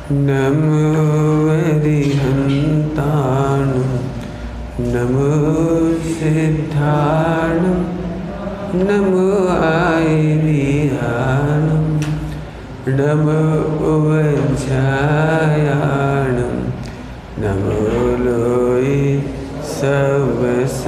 नमो अरिहन्ताणं नमो सिद्धाणं नमो आयर्याणं नमो वज्रायाणं नमो लोये सबसाहुं।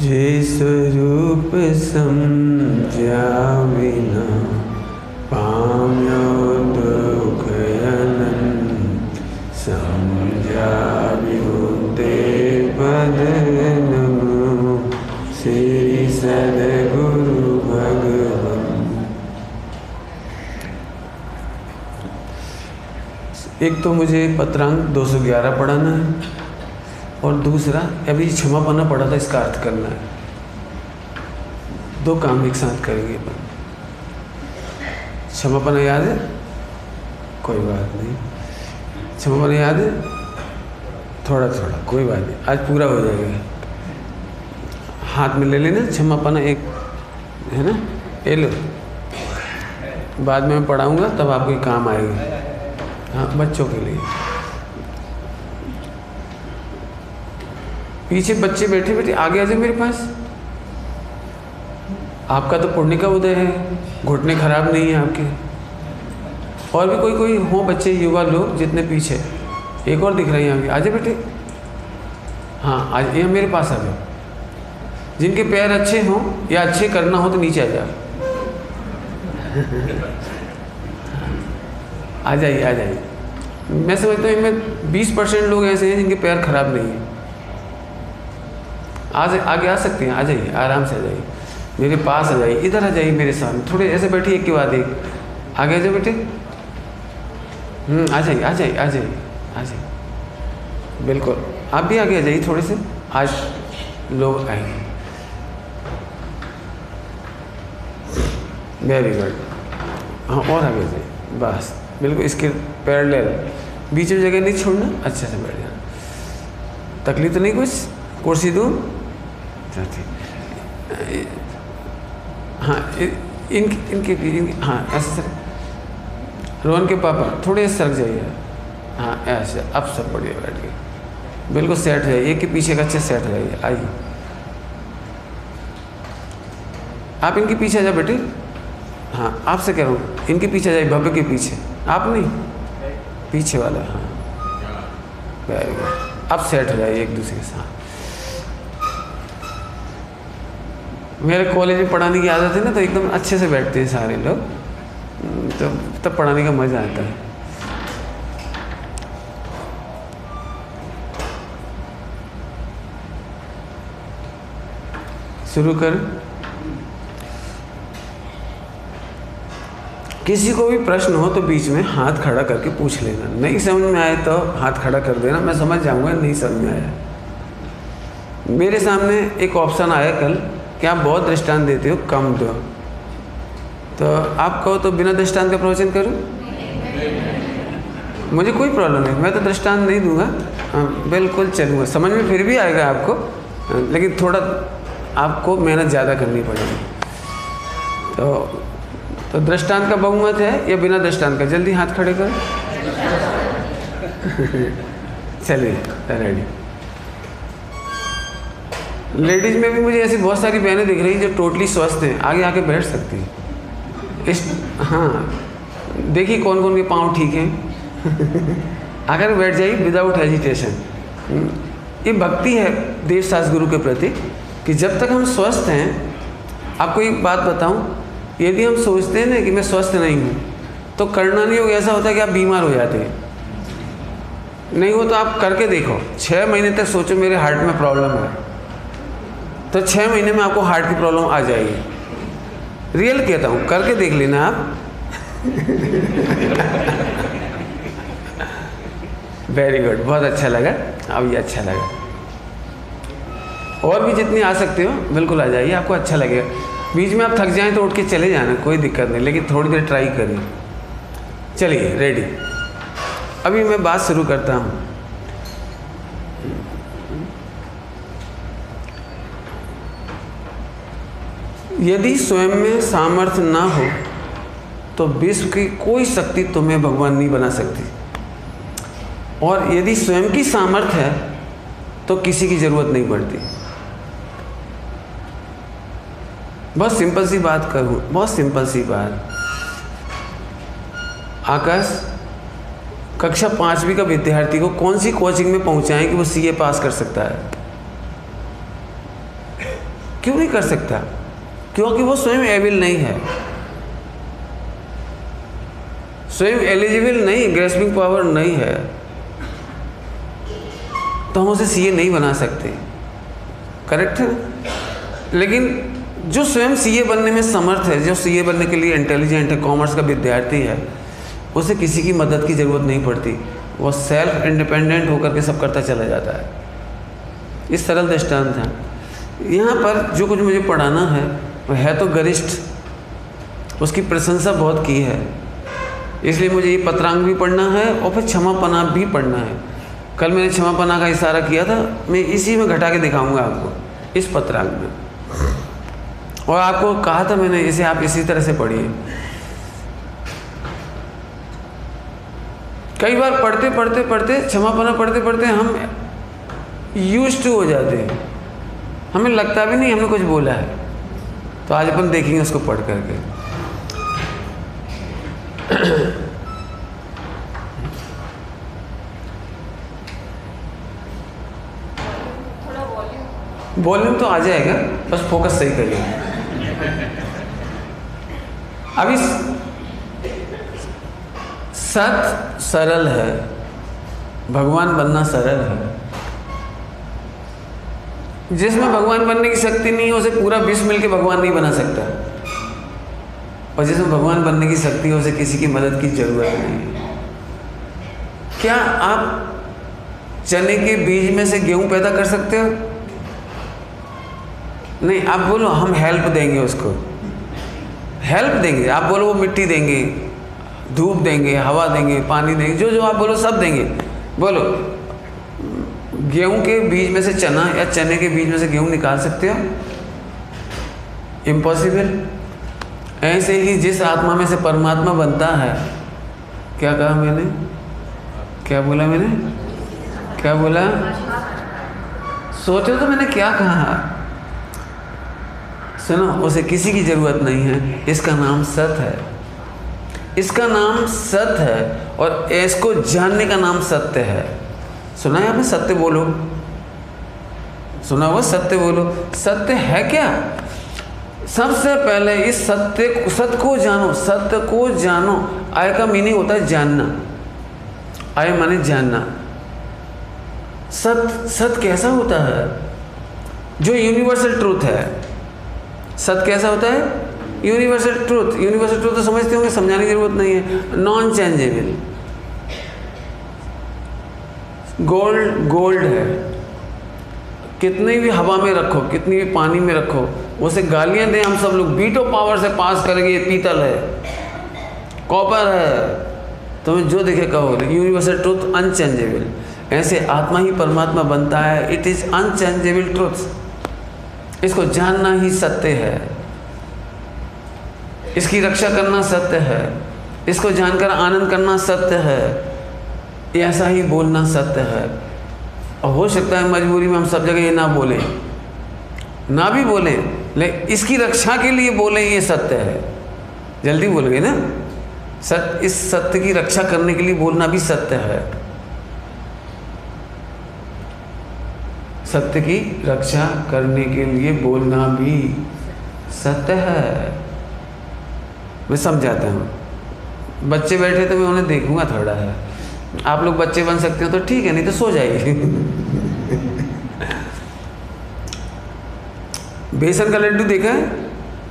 जे स्वरूप समझाविना पाम्यो दुख अनंत समझाव्यो ते पद नमो श्री सद्गुरु भगवान। एक तो मुझे पत्रांक 211 पढ़ाना है और दूसरा अभी क्षमापना पड़ा था, इसका अर्थ करना है। दो काम एक साथ करेंगे अपन। क्षमापना याद है? कोई बात नहीं। क्षमापना याद है? थोड़ा थोड़ा, कोई बात नहीं, आज पूरा हो जाएगा। हाथ में ले लेना क्षमापना, एक है ना, ये लो। बाद में मैं पढ़ाऊँगा तब आपको काम आएगा। हाँ, बच्चों के लिए। पीछे बच्चे बैठे बैठे आगे आ जाए मेरे पास। आपका तो पुण्य का उदय है, घुटने खराब नहीं है आपके। और भी कोई कोई हो बच्चे, युवा लोग जितने पीछे, एक और दिख रहे हैं आगे, आ जाए बेटे। हाँ, आज यहाँ मेरे पास आ जाओ। जिनके पैर अच्छे हों या अच्छे करना हो तो नीचे आ जाओ। आ जाइए, आ जाइए। मैं समझता हूँ इनमें 20% लोग ऐसे हैं जिनके पैर खराब नहीं है। आज आगे आ सकते हैं, आ जाइए, आराम से आ जाइए, मेरे पास आ जाइए, इधर आ जाइए मेरे सामने। थोड़े ऐसे बैठिए, एक के बाद एक। आगे आ जाओ बेटे। आ जाइए, आ जाइए, आ जाइए, आ जाइए, बिल्कुल। आप भी आगे आ जाइए थोड़े से, आज लोग आएंगे। Very good. हाँ, और आगे जाइए, बस बिल्कुल इसके पैरेलल, बीच में जगह नहीं छोड़ना, अच्छे से बैठ जाना। तकलीफ तो नहीं कुछ? कुर्सी दूँ? हाँ, इनके हाँ, ऐसे सर। रोहन के पापा थोड़े ऐसे सरक जाइए। हाँ, ऐसे। अब सब बढ़िया बैठ गए, बिल्कुल सेट है। एक के पीछे का अच्छे सेट है। आइए, आप इनके पीछे आ जाओ बेटे। हाँ, आपसे कह रहा हूँ, इनके पीछे जाइए, भव्य के पीछे। आप नहीं, पीछे वाला। हाँ, वेरी गुड। अब सेट हो जाइए एक दूसरे के साथ। मेरे कॉलेज में पढ़ाने की आदत है ना, तो एकदम अच्छे से बैठते हैं सारे लोग, तो तब पढ़ाने का मज़ा आता है। शुरू कर। किसी को भी प्रश्न हो तो बीच में हाथ खड़ा करके पूछ लेना। नहीं समझ में आए तो हाथ खड़ा कर देना, मैं समझ जाऊंगा। नहीं समझ में आया, मेरे सामने एक ऑप्शन आया कल कि आप बहुत दृष्टांत देते हो, कम दो। तो आप कहो तो बिना दृष्टांत का प्रवचन करूं? मुझे कोई प्रॉब्लम नहीं, मैं तो दृष्टांत नहीं दूंगा। बिल्कुल चलूँगा, समझ में फिर भी आएगा आपको, लेकिन थोड़ा आपको मेहनत ज़्यादा करनी पड़ेगी। तो दृष्टांत का बहुमत है या बिना दृष्टांत का? जल्दी हाथ खड़े करो। चलिए, रेडी। लेडीज़ में भी मुझे ऐसी बहुत सारी बहनें दिख रही जो टोटली स्वस्थ हैं, आगे आके बैठ सकती हैं। हाँ, देखिए कौन कौन के पाँव ठीक हैं। आकर बैठ जाइए विदाउट हेजिटेशन। ये भक्ति है देवशास्त्र गुरु के प्रति कि जब तक हम स्वस्थ हैं। आपको एक बात बताऊं, यदि हम सोचते हैं ना कि मैं स्वस्थ नहीं हूँ, तो करना नहीं होगा, ऐसा होता है कि आप बीमार हो जाते हैं। नहीं हो तो आप करके देखो, 6 महीने तक सोचो मेरे हार्ट में प्रॉब्लम है, तो 6 महीने में आपको हार्ट की प्रॉब्लम आ जाएगी। रियल कहता हूँ, करके देख लेना आप। वेरी गुड, बहुत अच्छा लगा, अब ये अच्छा लगा। और भी जितनी आ सकते हो बिल्कुल आ जाइए, आपको अच्छा लगेगा। बीच में आप थक जाएं तो उठ के चले जाना, कोई दिक्कत नहीं, लेकिन थोड़ी देर ट्राई करिए। चलिए रेडी, अभी मैं बात शुरू करता हूँ। यदि स्वयं में सामर्थ्य ना हो तो विश्व की कोई शक्ति तुम्हें भगवान नहीं बना सकती, और यदि स्वयं की सामर्थ्य है तो किसी की जरूरत नहीं पड़ती। बहुत सिंपल सी बात करूँ, बहुत सिंपल सी बात। आकाश कक्षा 5वीं का विद्यार्थी को कौन सी कोचिंग में पहुंचाएं कि वो सीए पास कर सकता है? क्यों नहीं कर सकता? क्योंकि वो स्वयं एबल नहीं है, स्वयं एलिजिबल नहीं, ग्रेस्पिंग पावर नहीं है, तो हम उसे सीए नहीं बना सकते। करेक्ट है? लेकिन जो स्वयं सीए बनने में समर्थ है, जो सीए बनने के लिए इंटेलिजेंट है, कॉमर्स का विद्यार्थी है, उसे किसी की मदद की ज़रूरत नहीं पड़ती, वो सेल्फ इंडिपेंडेंट होकर के सब करता चला जाता है। इस सरल दृष्टांत है। यहाँ पर जो कुछ मुझे पढ़ाना है वो है तो गरिष्ठ, उसकी प्रशंसा बहुत की है, इसलिए मुझे ये पत्रांग भी पढ़ना है और फिर क्षमापना भी पढ़ना है। कल मैंने क्षमापना का इशारा किया था, मैं इसी में घटा के दिखाऊंगा आपको, इस पत्रांग में। और आपको कहा था मैंने, इसे आप इसी तरह से पढ़िए। कई बार पढ़ते पढ़ते पढ़ते क्षमापना पढ़ते पढ़ते हम यूज्ड टू हो जाते हैं, हमें लगता भी नहीं हमने कुछ बोला है। तो आज अपन देखेंगे उसको पढ़ करके। वॉल्यूम तो आ जाएगा, बस फोकस सही करिए। अभी सत सरल है, भगवान बनना सरल है। जिसमें भगवान बनने की शक्ति नहीं है उसे पूरा विश्व मिलकर भगवान नहीं बना सकता, और जिसमें भगवान बनने की शक्ति है उसे किसी की मदद की जरूरत नहीं है। क्या आप चने के बीज में से गेहूं पैदा कर सकते हो? नहीं। आप बोलो हम हेल्प देंगे, उसको हेल्प देंगे। आप बोलो वो मिट्टी देंगे, धूप देंगे, हवा देंगे, पानी देंगे, जो जो आप बोलो सब देंगे। बोलो गेहूं के बीज में से चना या चने के बीज में से गेहूं निकाल सकते हो? इम्पॉसिबल। ऐसे ही जिस आत्मा में से परमात्मा बनता है, क्या कहा मैंने, क्या बोला मैंने, क्या बोला? सोचो तो मैंने क्या कहा? सुनो, उसे किसी की जरूरत नहीं है। इसका नाम सत है, इसका नाम सत है, और इसको जानने का नाम सत्य है। सुना है आपने? सत्य बोलो, सुना हुआ? सत्य बोलो। सत्य है क्या? सबसे पहले इस सत्य को जानो, सत्य को जानो। आय का मीनिंग होता है जानना, आय माने जानना। सत्य कैसा होता है? जो यूनिवर्सल ट्रूथ है। सत्य कैसा होता है? Universal truth. यूनिवर्सल ट्रूथ तो समझते होंगे, समझाने की जरूरत नहीं है। Non changeable. गोल्ड है, कितनी भी हवा में रखो, कितनी भी पानी में रखो, उसे गालियां दें हम सब लोग, बीटो पावर से पास करेंगे, ये पीतल है, कॉपर है, तुम्हें जो दिखे कहो। Universal truth unchangeable. ऐसे आत्मा ही परमात्मा बनता है। It is unchangeable truth. इसको जानना ही सत्य है, इसकी रक्षा करना सत्य है, इसको जानकर आनंद करना सत्य है, ऐसा ही बोलना सत्य है। और हो सकता है मजबूरी में हम सब जगह ये ना बोलें, ना भी बोलें, लेकिन इसकी रक्षा के लिए बोलें, ये सत्य है। जल्दी बोल गए ना? सत्य, इस सत्य की रक्षा करने के लिए बोलना भी सत्य है। सत्य की रक्षा करने के लिए बोलना भी सत्य है। मैं समझाता हूँ। बच्चे बैठे तो मैं उन्हें देखूंगा थोड़ा है, आप लोग बच्चे बन सकते हो तो ठीक है, नहीं तो सो जाइए। बेसन का लड्डू देखा है?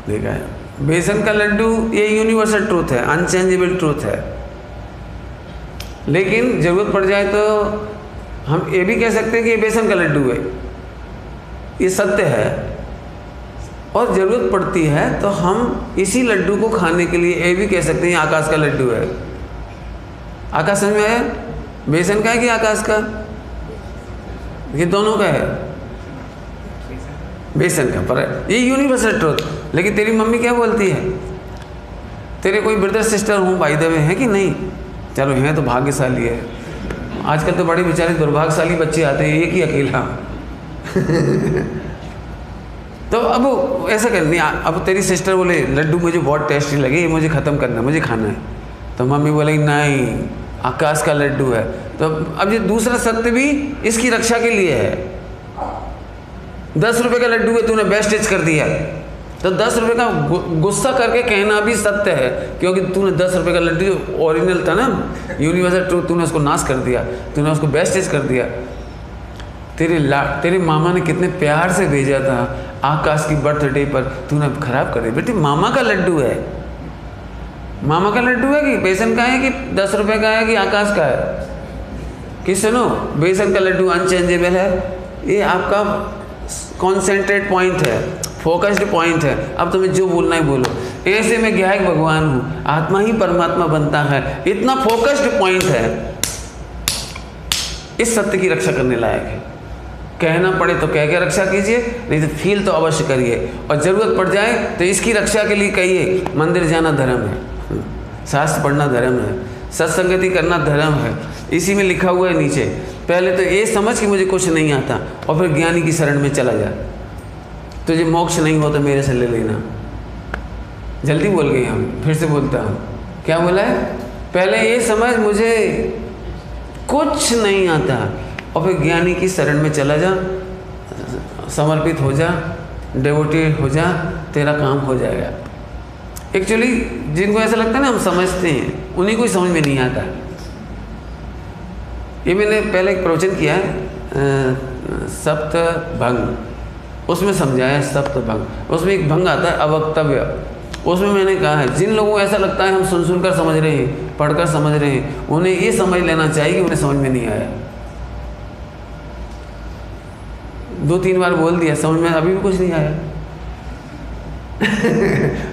देखा है। बेसन का लड्डू ये यूनिवर्सल ट्रूथ है, अनचेंजेबल ट्रूथ है। लेकिन ज़रूरत पड़ जाए तो हम ये भी कह सकते हैं कि ये बेसन का लड्डू है, ये सत्य है। और ज़रूरत पड़ती है तो हम इसी लड्डू को खाने के लिए ये भी कह सकते हैं आकाश का लड्डू है। आकाश समझ में आया? बेसन का है कि आकाश का? ये दोनों का है, बेसन का। पर ये यूनिवर्सल ट्रूथ। लेकिन तेरी मम्मी क्या बोलती है? तेरे कोई ब्रदर सिस्टर हों भाई दबे हैं कि नहीं? चलो हैं तो भाग्यशाली है। आजकल तो बड़े बेचारे दुर्भाग्यशाली बच्चे आते हैं, एक ही अकेला। तो अब ऐसा करनी, अब तेरी सिस्टर बोले लड्डू मुझे बहुत टेस्टी लगे, ये मुझे ख़त्म करना, मुझे खाना है। तो मम्मी बोलेगी नहीं, आकाश का लड्डू है। तो अब ये दूसरा सत्य भी इसकी रक्षा के लिए है। 10 रुपये का लड्डू है, तूने वेस्टेज कर दिया, तो 10 रुपये का गुस्सा करके कहना भी सत्य है, क्योंकि तूने 10 रुपये का लड्डू जो ओरिजिनल था ना, यूनिवर्सल ट्रूथ, तूने उसको नाश कर दिया, तूने उसको वेस्टेज कर दिया। तेरे मामा ने कितने प्यार से भेजा था आकाश की बर्थडे पर, तूने खराब कर दिया। बेटी मामा का लड्डू है, मामा का लड्डू है कि बेसन का है कि 10 रुपये का है कि आकाश का है? कि सुनो, बेसन का लड्डू अनचेंजेबल है, ये आपका कॉन्सेंट्रेट पॉइंट है, फोकस्ड पॉइंट है। अब तुम्हें जो बोलना है बोलो। ऐसे में क्या है, भगवान हूँ, आत्मा ही परमात्मा बनता है, इतना फोकस्ड पॉइंट है। इस सत्य की रक्षा करने लायक है। कहना पड़े तो कह के रक्षा कीजिए, नहीं तो फील तो अवश्य करिए। और ज़रूरत पड़ जाए तो इसकी रक्षा के लिए कहिए मंदिर जाना धर्म है, शास्त्र पढ़ना धर्म है, सत्संगति करना धर्म है। इसी में लिखा हुआ है नीचे, पहले तो ये समझ कि मुझे कुछ नहीं आता और फिर ज्ञानी की शरण में चला जा। तुझे मोक्ष नहीं हो तो मेरे से ले लेना। जल्दी बोल गई हम, फिर से बोलता हूँ। क्या बोला है? पहले ये समझ मुझे कुछ नहीं आता और फिर ज्ञानी की शरण में चला जा, समर्पित हो जा, डेवोटेड हो जा, तेरा काम हो जाएगा। एक्चुअली जिनको ऐसा लगता है ना हम समझते हैं, उन्हीं को ही समझ में नहीं आता। ये मैंने पहले एक प्रवचन किया है सप्त भंग, उसमें समझाया सप्त भंग। उसमें एक भंग आता है अवक्तव्य। उसमें मैंने कहा है जिन लोगों को ऐसा लगता है हम सुन सुनकर समझ रहे हैं, पढ़कर समझ रहे हैं, उन्हें ये समझ लेना चाहिए कि उन्हें समझ में नहीं आया। 2-3 बार बोल दिया, समझ में अभी भी कुछ नहीं आया।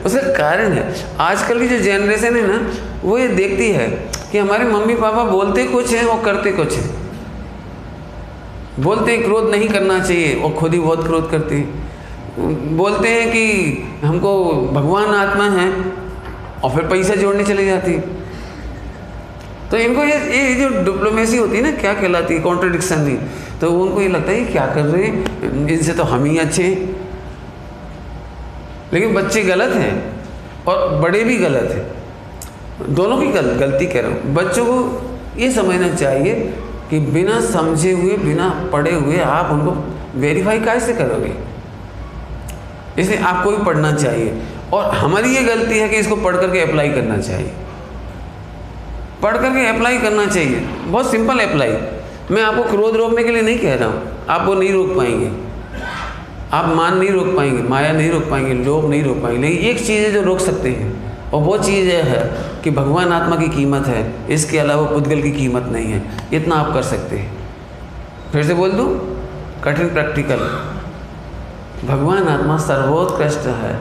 उसका कारण है आजकल की जो जनरेशन है ना, वो ये देखती है कि हमारे मम्मी पापा बोलते कुछ हैं और करते कुछ हैं। बोलते हैं क्रोध नहीं करना चाहिए और खुद ही बहुत क्रोध करते हैं। बोलते हैं कि हमको भगवान आत्मा है और फिर पैसा जोड़ने चले जाती है। तो इनको ये जो डिप्लोमेसी होती है ना, क्या कहलाती है, कॉन्ट्रडिक्शन नहीं, तो उनको ये लगता है कि क्या कर रहे हैं, इनसे तो हम ही अच्छे हैं। लेकिन बच्चे गलत हैं और बड़े भी गलत हैं, दोनों की गलती कह रहा हूँ। बच्चों को ये समझना चाहिए कि बिना समझे हुए, बिना पढ़े हुए आप उनको वेरीफाई कैसे करोगे। इसलिए आपको भी पढ़ना चाहिए और हमारी ये गलती है कि इसको पढ़ करके अप्लाई करना चाहिए। पढ़ करके अप्लाई करना चाहिए, बहुत सिंपल अप्लाई। मैं आपको क्रोध रोकने के लिए नहीं कह रहा हूँ, आप वो नहीं रोक पाएंगे, आप मान नहीं रोक पाएंगे, माया नहीं रोक पाएंगे, लोभ नहीं रोक पाएंगे। लेकिन एक चीज़ है जो रोक सकते हैं और वो चीज़ है कि भगवान आत्मा की कीमत है, इसके अलावा पुद्गल की कीमत नहीं है। इतना आप कर सकते हैं। फिर से बोल दूँ, कठिन प्रैक्टिकल, भगवान आत्मा सर्वोत्कृष्ट है,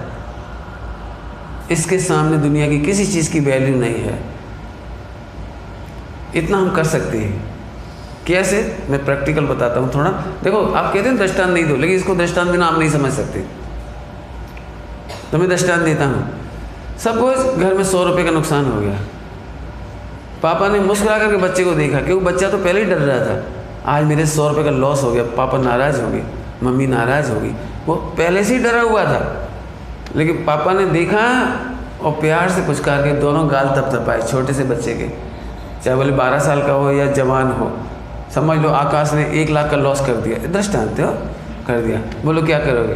इसके सामने दुनिया की किसी चीज़ की वैल्यू नहीं है। इतना हम कर सकते हैं। कैसे, मैं प्रैक्टिकल बताता हूँ थोड़ा। देखो, आप कहते हैं दृष्टांत नहीं दो, लेकिन इसको दृष्टांत बिना आप नहीं समझ सकते, तो मैं दृष्टांत देता हूँ। सपोज घर में 100 रुपये का नुकसान हो गया। पापा ने मुस्कुरा करके बच्चे को देखा, क्योंकि बच्चा तो पहले ही डर रहा था, आज मेरे 100 रुपये का लॉस हो गया, पापा नाराज़ हो गए, मम्मी नाराज़ होगी। वो पहले से ही डरा हुआ था, लेकिन पापा ने देखा और प्यार से पुचकार के दोनों गाल थपथपाए छोटे से बच्चे के, चाहे बोले 12 साल का हो या जवान हो। समझ लो आकाश ने 1 लाख का लॉस कर दिया, दृष्टांत हो, कर दिया। बोलो क्या करोगे?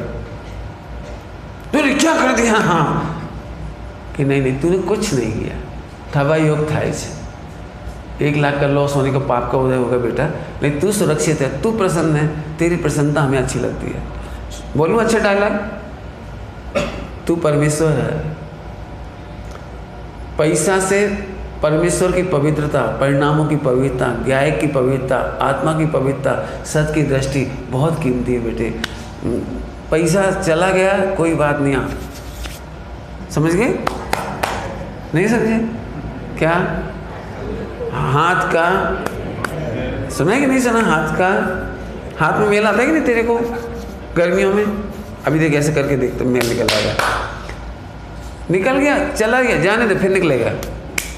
तूने क्या कर दिया? हाँ कि नहीं, तूने कुछ नहीं किया, थवा योग था इसे। 1 लाख का लॉस होने का पाप का उदय होगा बेटा, लेकिन तू सुरक्षित है, तू प्रसन्न है, तेरी प्रसन्नता हमें अच्छी लगती है। बोलूँ अच्छा डायलॉग? तू परमेश्वर है। पैसा से परमेश्वर की पवित्रता, परिणामों की पवित्रता, न्याय की पवित्रता, आत्मा की पवित्रता, सत्य की दृष्टि बहुत कीमती है बेटे। पैसा चला गया कोई बात नहीं, आप समझ गए? नहीं समझे क्या? हाथ का सुना है कि नहीं सुना? हाथ का, हाथ में मेल आता है कि नहीं तेरे को गर्मियों में? अभी देख ऐसे करके देख, तो मेल निकल आएगा। निकल गया, चला गया, जाने दे, फिर निकलेगा।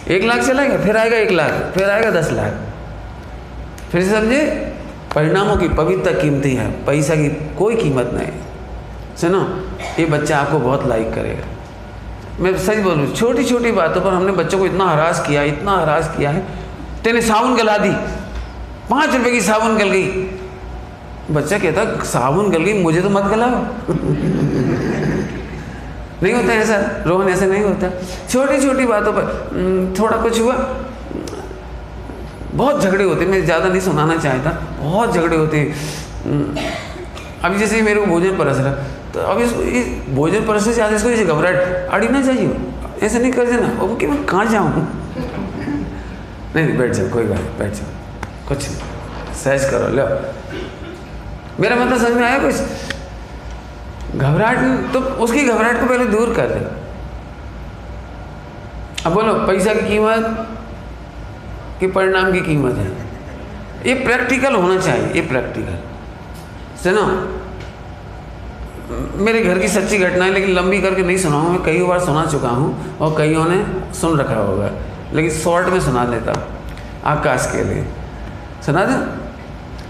1 लाख चला गया, फिर आएगा 1 लाख, फिर आएगा 10 लाख। फिर समझे? परिणामों की पवित्रता कीमती है, पैसा की कोई कीमत नहीं। सुनो, ये बच्चा आपको बहुत लाइक करेगा। मैं सच बोलूँ, छोटी छोटी बातों पर हमने बच्चों को इतना हरास किया, इतना हरास किया है। तेने साबुन गला दी, 5 रुपए की साबुन गल गई। बच्चा कहता साबुन गल गई, मुझे तो मत गलाओ। नहीं होता ऐसा रोहन, ऐसा नहीं होता। छोटी छोटी बातों पर थोड़ा कुछ हुआ, बहुत झगड़े होते। मैं ज़्यादा नहीं सुनाना चाहता, बहुत झगड़े होते हैं। अभी जैसे मेरे को भोजन परस रहा, तो अब इस भोजन परसने से इसको जैसे घबराहट अड़ी ना चाहिए, ऐसे नहीं कर देना। अब कि मैं कहाँ जाऊँ? नहीं बैठ जाओ, कोई बात नहीं, बैठ जाओ, कुछ नहीं, सहज करो, लो। मेरा मतलब समझ में आया? कुछ घबराहट, तो उसकी घबराहट को पहले दूर कर दे। अब बोलो, पैसा की कीमत कि परिणाम की कीमत है? ये प्रैक्टिकल होना चाहिए, ये प्रैक्टिकल। सुनो, मेरे घर की सच्ची घटना है, लेकिन लंबी करके नहीं सुनाऊँ। मैं कई बार सुना चुका हूँ और कईयों ने सुन रखा होगा, लेकिन शॉर्ट में सुना देता हूँ आकाश के लिए। सुना दो।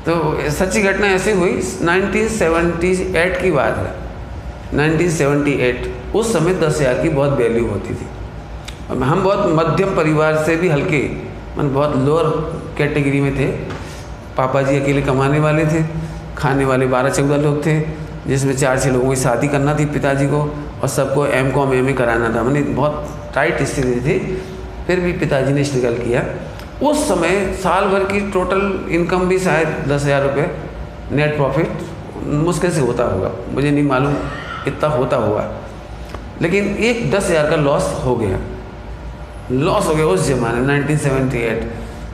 तो सच्ची घटना ऐसी हुई, 1978 की बात है। 1978, उस समय 10,000 की बहुत वैल्यू होती थी। हम बहुत मध्यम परिवार से भी हल्के, मतलब बहुत लोअर कैटेगरी में थे। पापा जी अकेले कमाने वाले थे, खाने वाले 12-14 लोग थे, जिसमें 4-6 लोगों की शादी करना थी पिताजी को, और सबको M.Com MA कराना था। मैंने बहुत टाइट स्थिति थी, फिर भी पिताजी ने स्ट्रगल किया। उस समय साल भर की टोटल इनकम भी शायद 10,000 रुपये नेट प्रॉफिट मुश्किल से होता होगा, मुझे नहीं मालूम इतना होता होगा, लेकिन एक 10,000 का लॉस हो गया उस जमाने 1978।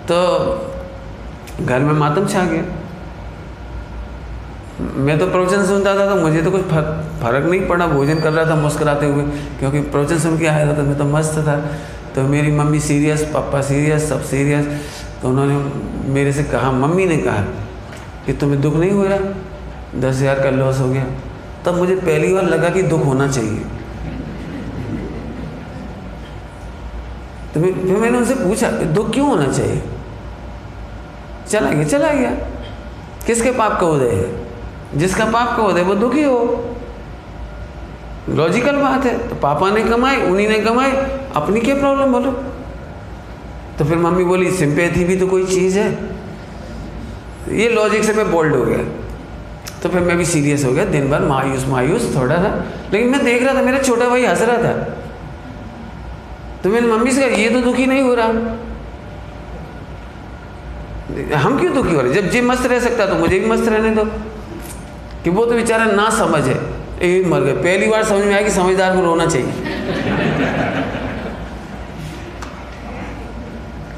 तो घर में मातम छा गया। मैं तो प्रवचन सुनता था, तो मुझे तो कुछ फर्क नहीं पड़ा, भोजन कर रहा था मुस्कुराते हुए, क्योंकि प्रवचन सुन के आया था, तो मैं तो मस्त था। तो मेरी मम्मी सीरियस, पापा सीरियस, सब सीरियस। तो उन्होंने मेरे से कहा, मम्मी ने कहा कि तुम्हें दुख नहीं हो रहा, 10,000 का लॉस हो गया। तब मुझे पहली बार लगा कि दुख होना चाहिए। तो फिर मैंने उनसे पूछा, दुख क्यों होना चाहिए? चला गया। किसके पाप का उदय है? जिसका पाप का उदय वो दुखी हो, लॉजिकल बात है। तो पापा ने कमाई, उन्हीं ने कमाई, अपनी क्या प्रॉब्लम बोलो? तो फिर मम्मी बोली, सिंपैथी भी तो कोई चीज़ है। ये लॉजिक से मैं बोल्ड हो गया। तो फिर मैं भी सीरियस हो गया, दिन भर मायूस थोड़ा था। लेकिन मैं देख रहा था मेरा छोटा भाई हंस रहा था। तो मैंने मम्मी से कहा, ये तो दुखी नहीं हो रहा, हम क्यों दुखी हो रहे? जब जी मस्त रह सकता तो मुझे भी मस्त रहने दो। कि वो तो बेचारा ना समझ है, एक मर गए। पहली बार समझ में आया कि समझदार को रोना चाहिए।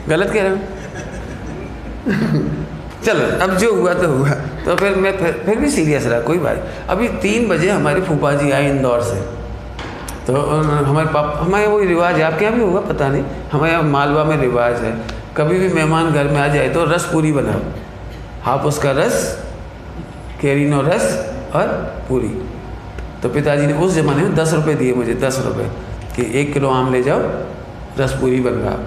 गलत कह रहा हूँ? चलो, अब जो हुआ तो हुआ। तो फिर मैं फिर भी सीरियस रहा, कोई बात। अभी 3 बजे हमारे फूफा जी आए इंदौर से। तो हमारे वो रिवाज है, आपके यहाँ भी होगा पता नहीं, हमारे यहाँ मालवा में रिवाज है, कभी भी मेहमान घर में आ जाए तो रस पूरी बनाओ। हाफ उसका रस, केरीनो रस और पूरी। तो पिताजी ने उस ज़माने में 10 रुपये दिए मुझे, 10 रुपये, कि 1 किलो आम ले जाओ, रस पूरी बनवाओ।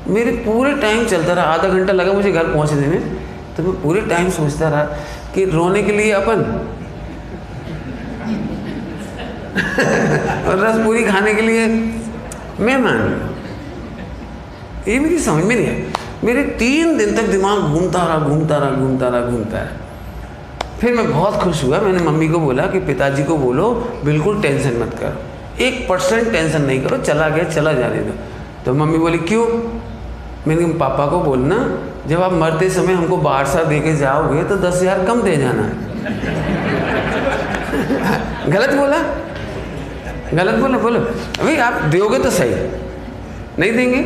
मेरे पूरे टाइम चलता रहा, आधा घंटा लगा मुझे घर पहुंचने में। तो मैं पूरे टाइम सोचता रहा कि रोने के लिए अपन और रस पूरी खाने के लिए मेहमान। ये मेरी समझ में नहीं है। मेरे 3 दिन तक दिमाग घूमता रहा। फिर मैं बहुत खुश हुआ। मैंने मम्मी को बोला कि पिताजी को बोलो बिल्कुल टेंशन मत करो, 1% टेंशन नहीं करो, चला गया चला जाने दो। तो मम्मी बोली क्यों? मैंने कहा पापा को बोलना जब आप मरते समय हमको बारसा दे के जाओगे तो 10,000 कम दे जाना। गलत बोला? गलत बोला? बोलो भाई आप दोगे तो सही, नहीं देंगे?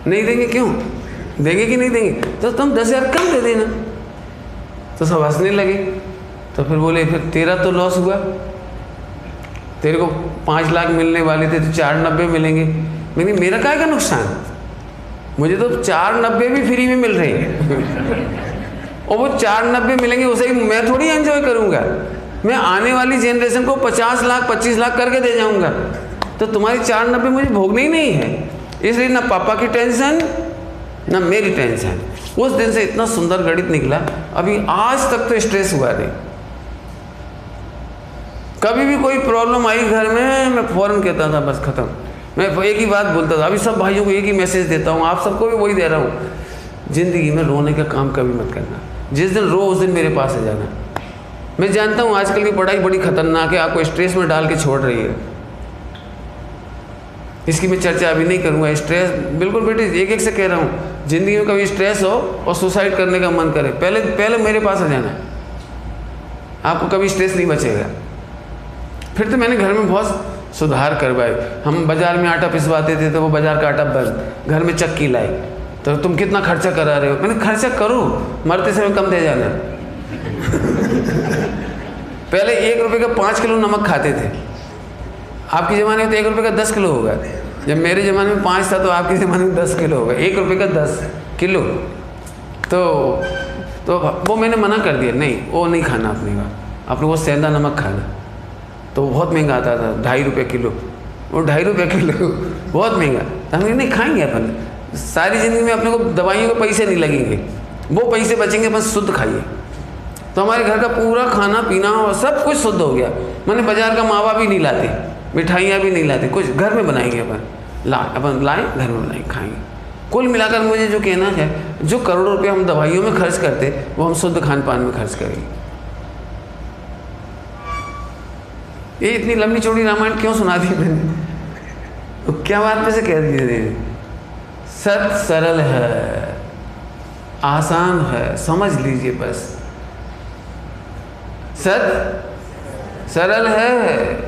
नहीं देंगे क्यों? देंगे कि नहीं देंगे? तो तुम 10,000 कम दे देना। तो सब हंसने लगे। तो फिर बोले फिर तेरा तो लॉस हुआ, तेरे को 5 लाख मिलने वाले थे तो 490 मिलेंगे। मैंने मेरा काय का नुकसान, मुझे तो 490 भी फ्री में मिल रहे हैं और वो 490 मिलेंगे उसे मैं थोड़ी एंजॉय करूँगा, मैं आने वाली जनरेशन को 50 लाख 25 लाख करके दे जाऊँगा। तो तुम्हारी 490 मुझे भोगनी ही नहीं है। इसलिए ना पापा की टेंशन ना मेरी टेंशन। उस दिन से इतना सुंदर गणित निकला, अभी आज तक तो स्ट्रेस हुआ नहीं। कभी भी कोई प्रॉब्लम आई घर में मैं फ़ौरन कहता था बस ख़त्म। मैं एक ही बात बोलता था, अभी सब भाइयों को एक ही मैसेज देता हूँ, आप सबको भी वही दे रहा हूँ, ज़िंदगी में रोने का काम कभी मत करना। जिस दिन रो उस दिन मेरे पास आ जाना। मैं जानता हूँ आजकल की पढ़ाई बड़ी खतरनाक है, आपको स्ट्रेस में डाल के छोड़ रही है। इसकी मैं चर्चा अभी नहीं करूँगा। स्ट्रेस बिल्कुल बेटे एक एक से कह रहा हूँ, ज़िंदगी में कभी स्ट्रेस हो और सुसाइड करने का मन करे पहले मेरे पास आ जाना, आपको कभी स्ट्रेस नहीं बचेगा। फिर तो मैंने घर में बहुत सुधार करवाए। हम बाज़ार में आटा पिसवाते थे तो वो बाज़ार का आटा बंद, घर में चक्की लाए। तो तुम कितना खर्चा करा रहे हो? मैंने खर्चा करो, मरते समय कम दे जाना। पहले 1 रुपये का 5 किलो नमक खाते थे, आपके ज़माने में तो 1 रुपये का 10 किलो होगा। जब मेरे ज़माने में 5 था तो आपके ज़माने में 10 किलो होगा। 1 रुपये का 10 किलो। तो वो मैंने मना कर दिया, नहीं वो नहीं खाना अपने का, अपने वो सेंधा नमक खाना। तो बहुत महंगा आता था, 2.5 रुपये किलो। वो 2.5 रुपये किलो बहुत महंगा। तो हम नहीं खाएंगे अपन, सारी ज़िंदगी में अपने को दवाइयों के पैसे नहीं लगेंगे, वो पैसे बचेंगे, बस शुद्ध खाइए। तो हमारे घर का पूरा खाना पीना और सब कुछ शुद्ध हो गया। मैंने बाज़ार का मावा भी नहीं लाते, मिठाइयाँ भी नहीं लाते, कुछ घर में बनाएंगे अपन लाएँ घर में बनाएंगे खाएंगे। कुल मिलाकर मुझे जो कहना है, जो करोड़ों रुपये हम दवाइयों में खर्च करते वो हम शुद्ध खान पान में खर्च करेंगे। ये इतनी लंबी चौड़ी रामायण क्यों सुना दी मैंने? तो क्या बात पे से कह दिए? सत सरल है, आसान है, समझ लीजिए बस। सत सरल है।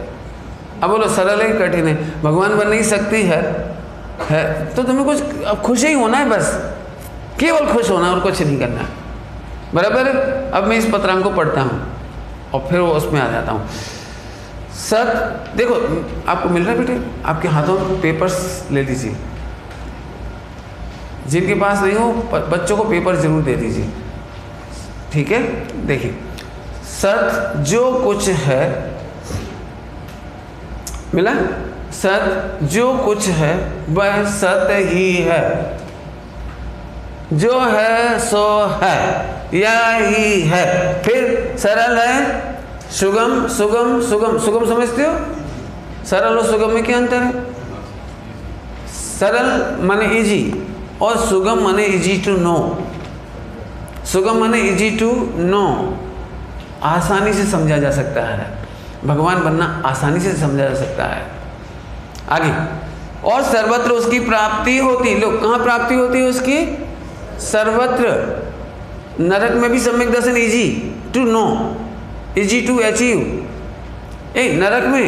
अब बोलो सरल है कठिन है? भगवान बन नहीं सकती है तो तुम्हें कुछ अब खुश ही होना है, बस केवल खुश होना और कुछ नहीं करना, बराबर। अब मैं इस पत्रांग को पढ़ता हूँ और फिर उसमें आ जाता हूँ। सत देखो आपको मिल रहा है बेटे, आपके हाथों में पेपर्स ले लीजिए। जिनके पास नहीं हो बच्चों को पेपर जरूर दे दीजिए, ठीक है। देखिए, सत जो कुछ है, मिला? सत जो कुछ है वह सत ही है, जो है सो है, यही है। फिर सरल है, सुगम सुगम सुगम सुगम समझते हो? सरल और सुगम में क्या अंतर है? सरल माने इजी और सुगम माने इजी टू नो। सुगम माने इजी टू नो, आसानी से समझा जा सकता है। भगवान बनना आसानी से समझा जा सकता है। आगे, और सर्वत्र उसकी प्राप्ति होती। लोग कहाँ प्राप्ति होती है उसकी? सर्वत्र। नरक में भी सम्यक दर्शन easy to know, easy to achieve. नरक में,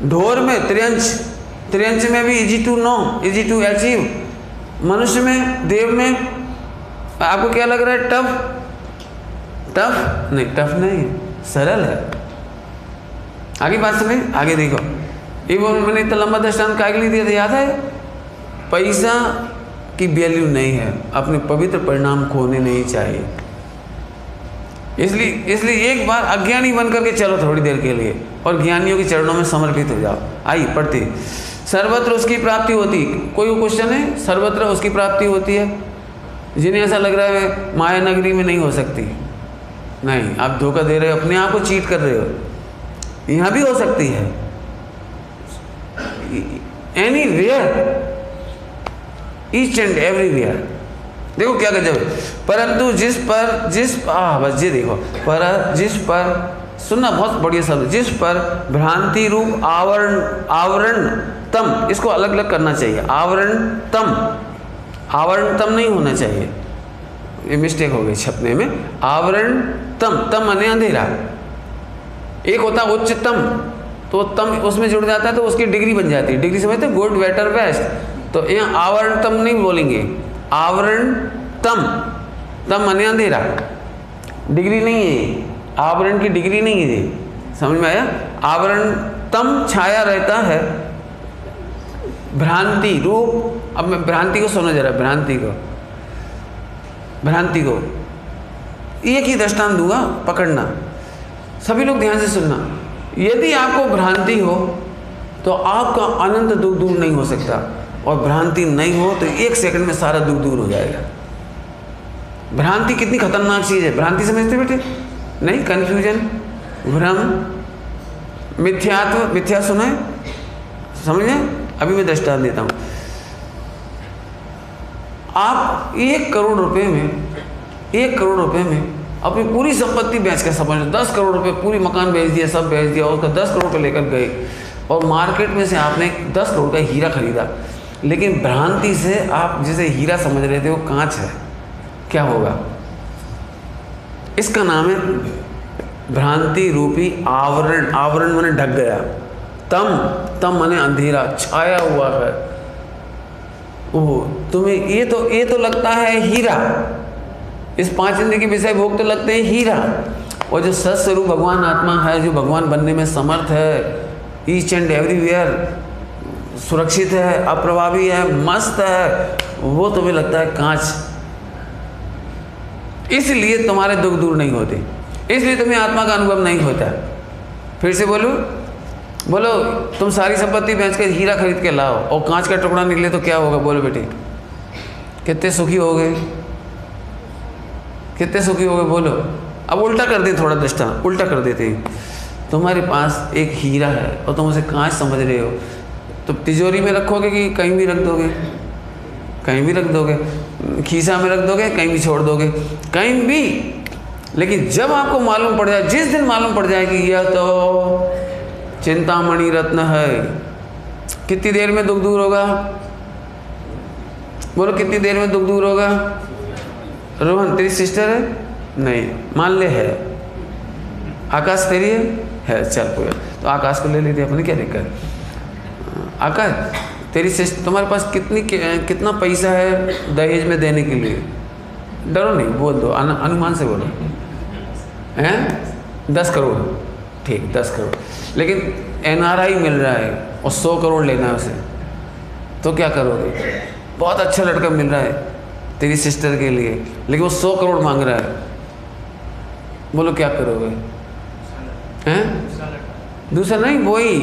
ढोर में, त्रियंच में भी easy to know, easy to achieve. मनुष्य में, देव में आपको क्या लग रहा है? टफ नहीं, टफ नहीं है, सरल है। आगे बात सुनिए, आगे देखो। ये वो मैंने इतना लंबा दृष्टांत काहे के लिए दिया था याद है? पैसा की वैल्यू नहीं है, अपने पवित्र परिणाम खोने नहीं चाहिए। इसलिए एक बार अज्ञानी बन करके चलो थोड़ी देर के लिए और ज्ञानियों के चरणों में समर्पित हो जाओ। आइए पढ़ते। सर्वत्र उसकी प्राप्ति होती। कोई क्वेश्चन है? सर्वत्र उसकी प्राप्ति होती है। जिन्हें ऐसा लग रहा है माया नगरी में नहीं हो सकती, नहीं, आप धोखा दे रहे हो, अपने आप को चीट कर रहे हो। यहाँ भी हो सकती है, एनीवेयर, ईच एंड एवरीवेयर। देखो क्या गजब है। परंतु जिस पर सुनना, बहुत बढ़िया शब्द, जिस पर भ्रांति रूप आवरण तम, इसको अलग अलग करना चाहिए। आवरण तम, आवरणतम नहीं होना चाहिए, ये मिस्टेक हो गई छपने में। आवरणतम, तम माने अंधेरा। एक होता है उच्चतम, तो तम उसमें जुड़ जाता है तो उसकी डिग्री बन जाती है। डिग्री समझते, गुड, बेटर, बेस्ट। तो यहाँ आवरणतम नहीं बोलेंगे, आवरणतम। तम माने अंधेरा, डिग्री नहीं है, आवरण की डिग्री नहीं है ये, समझ में आया। आवरणतम छाया रहता है भ्रांति रूप। अब मैं भ्रांति को सुनो जरा, भ्रांति को एक ही दृष्टांत दूंगा, पकड़ना, सभी लोग ध्यान से सुनना। यदि आपको भ्रांति हो तो आपका अनंत दुख दूर नहीं हो सकता, और भ्रांति नहीं हो तो 1 सेकंड में सारा दुख दूर हो जाएगा। भ्रांति कितनी खतरनाक चीज़ है, भ्रांति समझते बेटे? नहीं, कन्फ्यूजन, भ्रम, मिथ्यात्व, मिथ्या सुना है, समझे? अभी मैं दृष्टांत देता हूँ। आप 1 करोड़ रुपए में, 1 करोड़ रुपए में अपनी पूरी संपत्ति बेच कर, समझ 10 करोड़ रुपए, पूरी मकान बेच दिया, सब बेच दिया, उसका 10 करोड़ रुपए लेकर गए और मार्केट में से आपने 10 करोड़ का हीरा खरीदा, लेकिन भ्रांति से आप जिसे हीरा समझ रहे थे वो कांच है। क्या होगा? इसका नाम है भ्रांति रूपी आवरण। आवरण माने ढक गया, तम माने अंधेरा, छाया हुआ है। ओह, तुम्हें ये तो लगता है हीरा, इस 5 इंद्रिय के विषय भोग तो लगते हैं हीरा, और जो सत्स्वरूप भगवान आत्मा है, जो भगवान बनने में समर्थ है, ईच एंड एवरीवेयर सुरक्षित है, अप्रभावी है, मस्त है, वो तुम्हें लगता है कांच। इसलिए तुम्हारे दुख दूर नहीं होते, इसलिए तुम्हें आत्मा का अनुभव नहीं होता। फिर से बोलो, तुम सारी संपत्ति बेचकर हीरा खरीद के लाओ और कांच का टुकड़ा निकले तो क्या होगा? बोलो बेटे, कितने सुखी हो गए, कितने सुखी हो गए? बोलो। अब उल्टा कर दें, थोड़ा दृष्टांत उल्टा कर देते हैं। तुम्हारे पास एक हीरा है और तुम उसे कांच समझ रहे हो, तो तिजोरी में रखोगे कि कहीं भी रख दोगे? कहीं भी रख दोगे, खीसा में रख दोगे, कहीं भी छोड़ दोगे, कहीं भी। लेकिन जब आपको मालूम पड़ जाए, जिस दिन मालूम पड़ जाए कि यह तो चिंतामणि रत्न है, कितनी देर में दुख दूर होगा? बोलो, कितनी देर में दुख दूर होगा? रोहन, तेरी सिस्टर है? नहीं, मान ले है। आकाश तेरी है? चल पूरा, तो आकाश को ले लेते अपने, क्या दिक्कत? आकाश, तेरी सिस्टर, तुम्हारे पास कितना पैसा है दहेज में देने के लिए? डरो नहीं, बोल दो, अनुमान से बोलो। हैं? 10 करोड़। ठीक, 10 करोड़। लेकिन NRI मिल रहा है और 100 करोड़ लेना है उसे, तो क्या करोगे? बहुत अच्छा लड़का मिल रहा है तेरी सिस्टर के लिए, लेकिन वो 100 करोड़ मांग रहा है, बोलो क्या करोगे? हैं? दूसरा नहीं, वही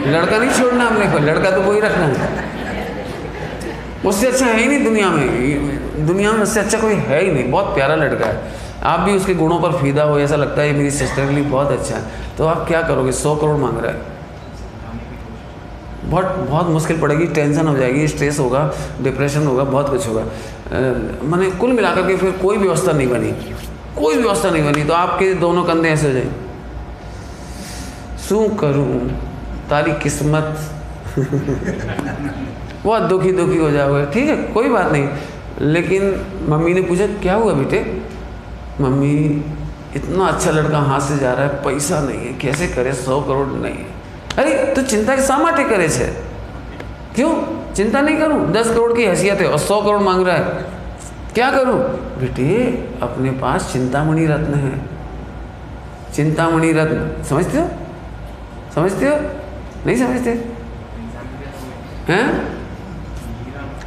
लड़का नहीं छोड़ना हमने को, लड़का तो वही रखना है। उससे अच्छा है ही नहीं दुनिया में, दुनिया में उससे अच्छा कोई है ही नहीं। बहुत प्यारा लड़का है, आप भी उसके गुणों पर फीदा हो, ऐसा लगता है मेरी सिस्टर के लिए बहुत अच्छा है, तो आप क्या करोगे? 100 करोड़ मांग रहा है, बहुत मुश्किल पड़ेगी, टेंशन हो जाएगी, स्ट्रेस होगा, डिप्रेशन होगा, बहुत कुछ होगा। मैंने कुल मिलाकर के फिर कोई व्यवस्था नहीं बनी, कोई व्यवस्था नहीं बनी, तो आपके दोनों कंधे ऐसे हो जाए, शू करूं तारी किस्मत बहुत दुखी हो जाओगे। ठीक है, कोई बात नहीं। लेकिन मम्मी ने पूछा, क्या हुआ बेटे? मम्मी, इतना अच्छा लड़का हाथ से जा रहा है, पैसा नहीं है, कैसे करे? 100 करोड़ नहीं है। अरे तो चिंता के शा માટે करे छे? क्यों चिंता नहीं करूं? 10 करोड़ की हैसियत है और 100 करोड़ मांग रहा है, क्या करूं? बेटे, अपने पास चिंतामणि रत्न है, चिंतामणि रत्न, समझते हो? समझते हो? नहीं समझते हैं?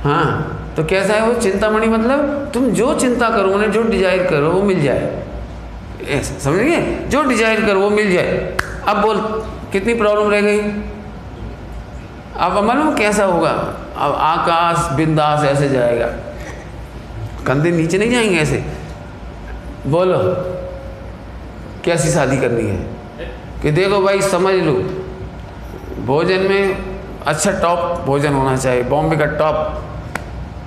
हाँ, तो कैसा है वो चिंतामणि? मतलब तुम जो चिंता करो, उन्हें जो डिजायर करो वो मिल जाए, ऐसा समझ गए? जो डिजायर करो वो मिल जाए। अब बोल, कितनी प्रॉब्लम रह गई? अब मालूम कैसा होगा? अब आकाश बिंदास ऐसे जाएगा, कंधे नीचे नहीं जाएंगे ऐसे। बोलो, कैसी शादी करनी है? कि देखो भाई, समझ लो, भोजन में अच्छा टॉप भोजन होना चाहिए, बॉम्बे का टॉप।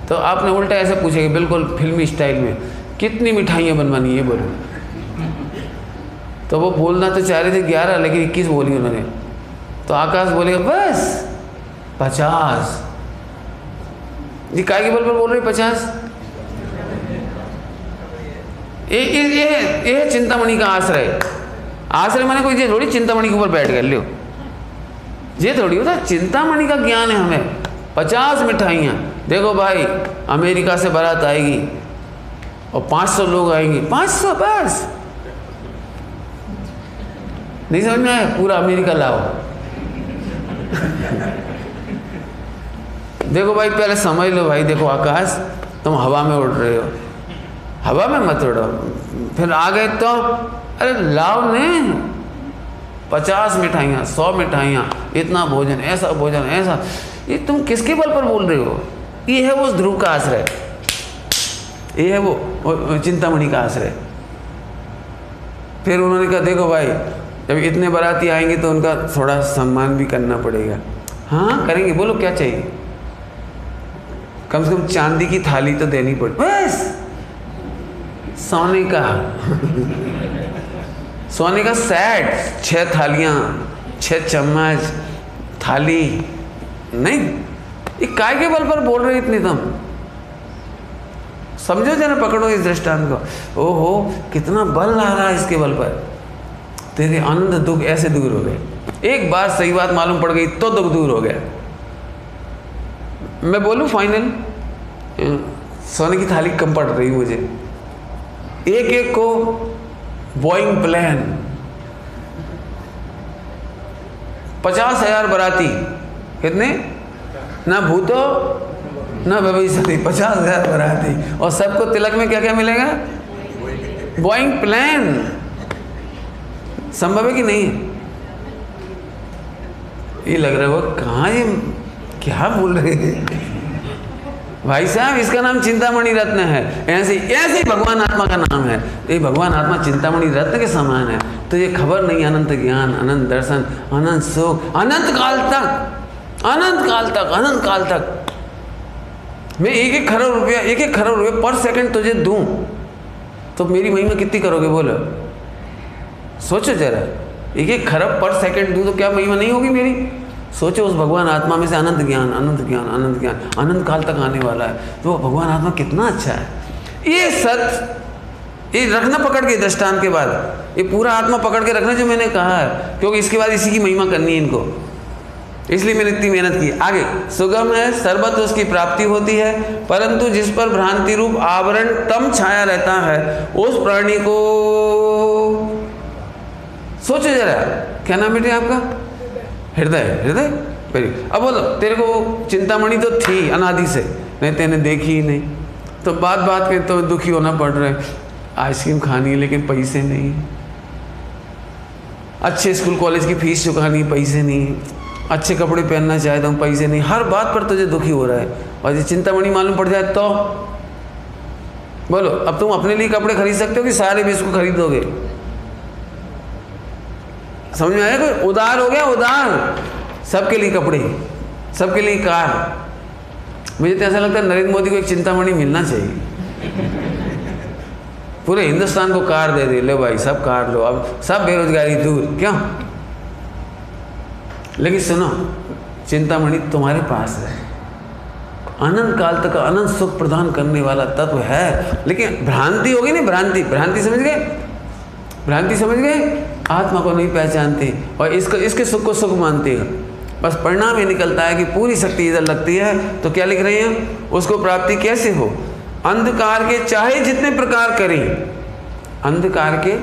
तो आपने उल्टा ऐसे पूछेगा, बिल्कुल फिल्मी स्टाइल में, कितनी मिठाइयाँ बनवानी है बोलो? तो वो बोलना तो चाह रहे थे 11, लेकिन 21 बोली उन्होंने। तो आकाश बोलेगा बस 50। जी काय के बल पर बोल रहे 50? ये चिंतामणि का आश्रय। आश्रय माने कोई ये थोड़ी चिंतामणि के ऊपर बैठ गए लो, ये थोड़ी होता। चिंतामणि का ज्ञान है हमें। 50 मिठाइयाँ। देखो भाई, अमेरिका से बारात आएगी और 500 लोग आएंगे। 500 बस, नहीं समझ में आया? पूरा अमेरिका लाओ। देखो भाई, पहले समझ लो भाई, देखो आकाश, तुम हवा में उड़ रहे हो, हवा में मत उड़ो। फिर आ गए तो अरे लाओ ने 50 मिठाइयाँ, 100 मिठाइयाँ, इतना भोजन, ऐसा भोजन, ऐसा। ये तुम किसके बल पर बोल रहे हो? ये है वो ध्रुव का आश्रय, ये है वो चिंतामणि का आश्रय। फिर उन्होंने कहा देखो भाई, जब इतने बाराती आएंगे तो उनका थोड़ा सम्मान भी करना पड़ेगा। हाँ करेंगे, बोलो क्या चाहिए? कम से कम चांदी की थाली तो देनी पड़े, बस सोने का सोने का सेट, 6 थालियाँ, 6 चम्मच, थाली नहीं। ये काय के बल पर बोल रहे इतनी तुम? समझो जरा, पकड़ो इस दृष्टांत को। ओहो, कितना बल आ रहा है इसके बल पर। तेरे आनंद दुख ऐसे दूर हो गए। एक बार सही बात मालूम पड़ गई तो दुख दूर हो गया। मैं बोलूं फाइनल, सोने की थाली कम पड़ रही मुझे। एक एक को बोइंग प्लेन, 50,000 बाराती, कितने? ना भूतो ना भविष्य, 50,000 बाराती, और सबको तिलक में क्या क्या मिलेगा? Boeing plane. संभव है कि नहीं? ये लग रहा है वो कहाँ, ये क्या बोल रहे हैं भाई साहब? इसका नाम चिंतामणि रत्न है। ऐसे ऐसे भगवान आत्मा का नाम है। ये भगवान आत्मा चिंतामणि रत्न के समान है। तो ये खबर नहीं, अनंत ज्ञान, अनंत दर्शन, अनंत सुख, अनंत काल तक, अनंत काल तक, अनंत काल तक। मैं 1-1 करोड़ रुपया, 1-1 करोड़ रुपये पर सेकंड तुझे दूं तो मेरी महिमा कितनी करोगे? बोलो, सोचो जरा। 1-1 खरब पर सेकंड दूं तो क्या महिमा नहीं होगी मेरी? सोचो, उस भगवान आत्मा में से अनंत ज्ञान, अनंत ज्ञान, अनंत ज्ञान, अनंत काल तक आने वाला है। तो भगवान आत्मा कितना अच्छा है। ये सत्य, ये रखना पकड़ के दृष्टांत के बाद, ये पूरा आत्मा पकड़ के रखना जो मैंने कहा है, क्योंकि इसके बाद इसी की महिमा करनी है इनको, इसलिए मैंने इतनी मेहनत की। आगे, सुगम है, सर्वत्र उसकी प्राप्ति होती है, परंतु जिस पर भ्रांति रूप आवरण तम छाया रहता है, उस प्राणी को, सोचो जरा, क्या नाम बेटे आपका? हृदय। हृदय, वेरी। अब बोलो, तेरे को चिंतामणि तो थी अनादि से, नहीं तेने देखी ही नहीं, तो बात बात के तो दुखी होना पड़ रहा है। आइसक्रीम खानी है लेकिन पैसे नहीं, अच्छे स्कूल कॉलेज की फीस चुकानी है, पैसे नहीं, अच्छे कपड़े पहनना चाहता हूँ, पैसे नहीं, हर बात पर तुझे दुखी हो रहा है। और ये चिंतामणि मालूम पड़ जाए तो बोलो, अब तुम अपने लिए कपड़े खरीद सकते हो कि सारे विश्व को खरीदोगे? समझ में आया? कोई उदार हो गया, उदार, सबके लिए कपड़े, सबके लिए कार। मुझे तो ऐसा लगता है नरेंद्र मोदी को एक चिंतामणि मिलना चाहिए, पूरे हिंदुस्तान को कार दे दे, लो भाई सब कार लो, अब सब बेरोजगारी दूर। क्यों? लेकिन सुनो, चिंतामणि तुम्हारे पास है, अनंत काल तक अनंत सुख प्रदान करने वाला तत्व है। लेकिन भ्रांति होगी ना, भ्रांति, भ्रांति समझ गए? भ्रांति समझ गए? आत्मा को नहीं पहचानते और इसके सुख को सुख मानते हैं। बस परिणाम ये निकलता है कि पूरी शक्ति इधर लगती है। तो क्या लिख रहे हैं? उसको प्राप्ति कैसे हो? अंधकार के चाहे जितने प्रकार करें, अंधकार के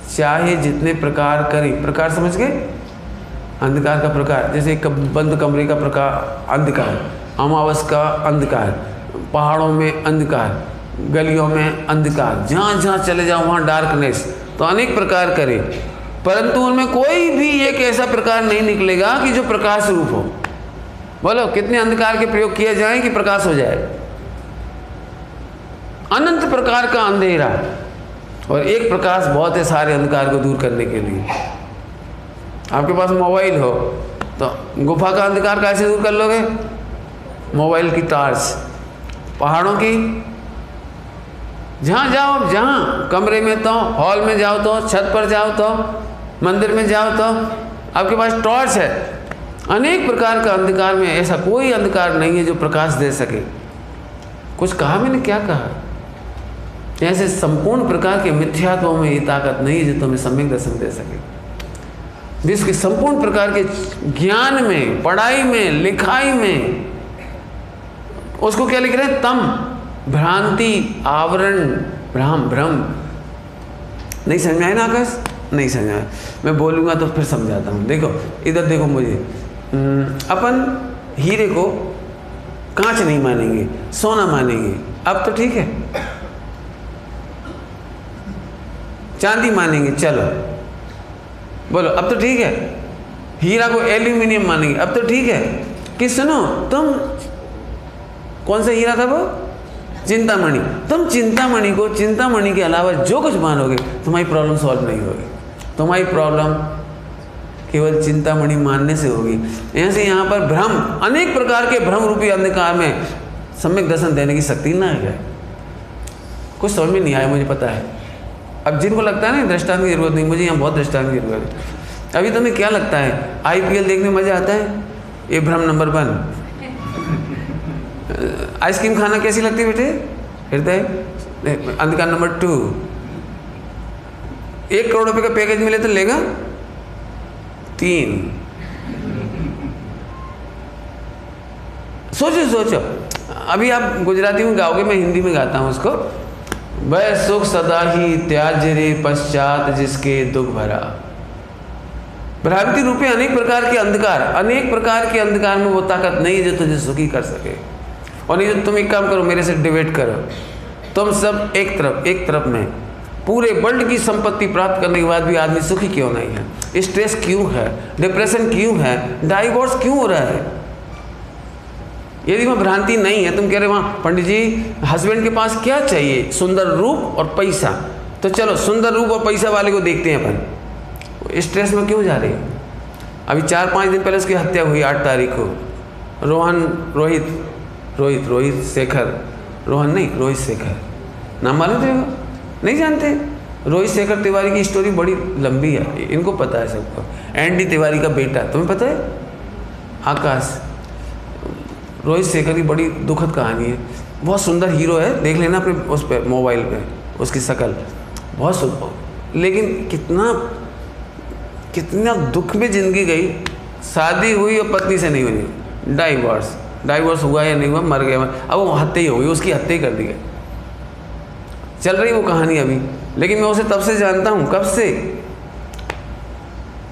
चाहे जितने प्रकार करें, प्रकार समझ गए? अंधकार का प्रकार, जैसे एक बंद कमरे का प्रकार अंधकार, अमावस का अंधकार, पहाड़ों में अंधकार, गलियों में अंधकार, जहाँ जहाँ चले जाओ वहाँ डार्कनेस। तो अनेक प्रकार करें, परंतु उनमें कोई भी एक ऐसा प्रकार नहीं निकलेगा कि जो प्रकाश रूप हो। बोलो, कितने अंधकार के प्रयोग किए जाएं कि प्रकाश हो जाए? अनंत प्रकार का अंधेरा, और एक प्रकाश बहुत है सारे अंधकार को दूर करने के लिए। आपके पास मोबाइल हो तो गुफा का अंधकार कैसे दूर कर लोगे? मोबाइल की टॉर्च। पहाड़ों की, जहाँ जाओ, जहाँ कमरे में तो, हॉल में जाओ तो, छत पर जाओ तो, मंदिर में जाओ तो आपके पास टॉर्च है। अनेक प्रकार का अंधकार में ऐसा कोई अंधकार नहीं है जो प्रकाश दे सके। कुछ कहा मैंने, क्या कहा? ऐसे संपूर्ण प्रकार के मिथ्यात्वों में ये ताकत नहीं है जो तुम्हें सम्यक दर्शन दे सके। विश्व के संपूर्ण प्रकार के ज्ञान में, पढ़ाई में, लिखाई में, उसको क्या लिख रहे हैं? तम, भ्रांति, आवरण, भ्रम। नहीं समझ में आया ना आकाश? नहीं समझ आया, मैं बोलूँगा तो फिर समझाता हूँ। देखो इधर देखो मुझे, अपन हीरे को कांच नहीं मानेंगे, सोना मानेंगे, अब तो ठीक है। चांदी मानेंगे, चलो बोलो अब तो ठीक है। हीरा को एल्यूमिनियम मानेंगे, अब तो ठीक है। कि सुनो, तुम कौन सा हीरा था वो? चिंतामणि। तुम चिंतामणि को, चिंतामणि के अलावा जो कुछ मानोगे, तुम्हारी प्रॉब्लम सॉल्व नहीं होगी। तुम्हारी प्रॉब्लम केवल चिंतामणि मानने से होगी। ऐसे यहाँ पर भ्रम, अनेक प्रकार के भ्रम रूपी अंधकार में सम्यक दर्शन देने की शक्ति ना है। कुछ समझ में नहीं आया, मुझे पता है। अब जिनको लगता है ना दृष्टांत की जरूरत नहीं, मुझे यहाँ बहुत दृष्टांत की जरूरत है। अभी तुम्हें क्या लगता है, IPL देखने में मजा आता है? ये भ्रम नंबर 1। आइसक्रीम खाना कैसी लगती है बेटे? हृदय, अंधकार नंबर 2। 1 करोड़ रुपए का पैकेज मिले तो लेगा? 3। सोचो, अभी आप गुजराती में गाओगे, मैं हिंदी में गाता हूँ उसको। वह सुख सदा ही त्याज रे पश्चात जिसके दुख भरा। भ्रांति रूपी अनेक प्रकार के अंधकार, अनेक प्रकार के अंधकार में वो ताकत नहीं है जो तुझे सुखी कर सके। और नहीं तो तुम एक काम करो, मेरे से डिबेट करो। तुम सब एक तरफ में पूरे वर्ल्ड की संपत्ति प्राप्त करने के बाद भी आदमी सुखी क्यों नहीं है? स्ट्रेस क्यों है? डिप्रेशन क्यों है? डाइवोर्स क्यों हो रहा है? यदि वहाँ भ्रांति नहीं है, तुम कह रहे वहाँ पंडित जी हस्बैंड के पास क्या चाहिए? सुंदर रूप और पैसा। तो चलो सुंदर रूप और पैसा वाले को देखते हैं अपन। स्ट्रेस में क्यों जा रहे हैं? अभी 4-5 दिन पहले उसकी हत्या हुई, 8 तारीख को। रोहित शेखर, नाम मालूम थे? नहीं जानते? रोहित शेखर तिवारी की स्टोरी बड़ी लंबी है, इनको पता है सबको। एनडी तिवारी का बेटा, तुम्हें पता है? आकाश। रोहित शेखर की बड़ी दुखद कहानी है। बहुत सुंदर हीरो है, देख लेना अपने उस पर, मोबाइल पे, उसकी शक्ल बहुत सुंदर। लेकिन कितना दुख में जिंदगी गई। शादी हुई और पत्नी से नहीं हुई, डाइवोर्स हुआ या नहीं हुआ, मर गया। अब वो हत्या ही हो गई, उसकी हत्या ही कर दी गई। चल रही वो कहानी अभी, लेकिन मैं उसे तब से जानता हूँ। कब से?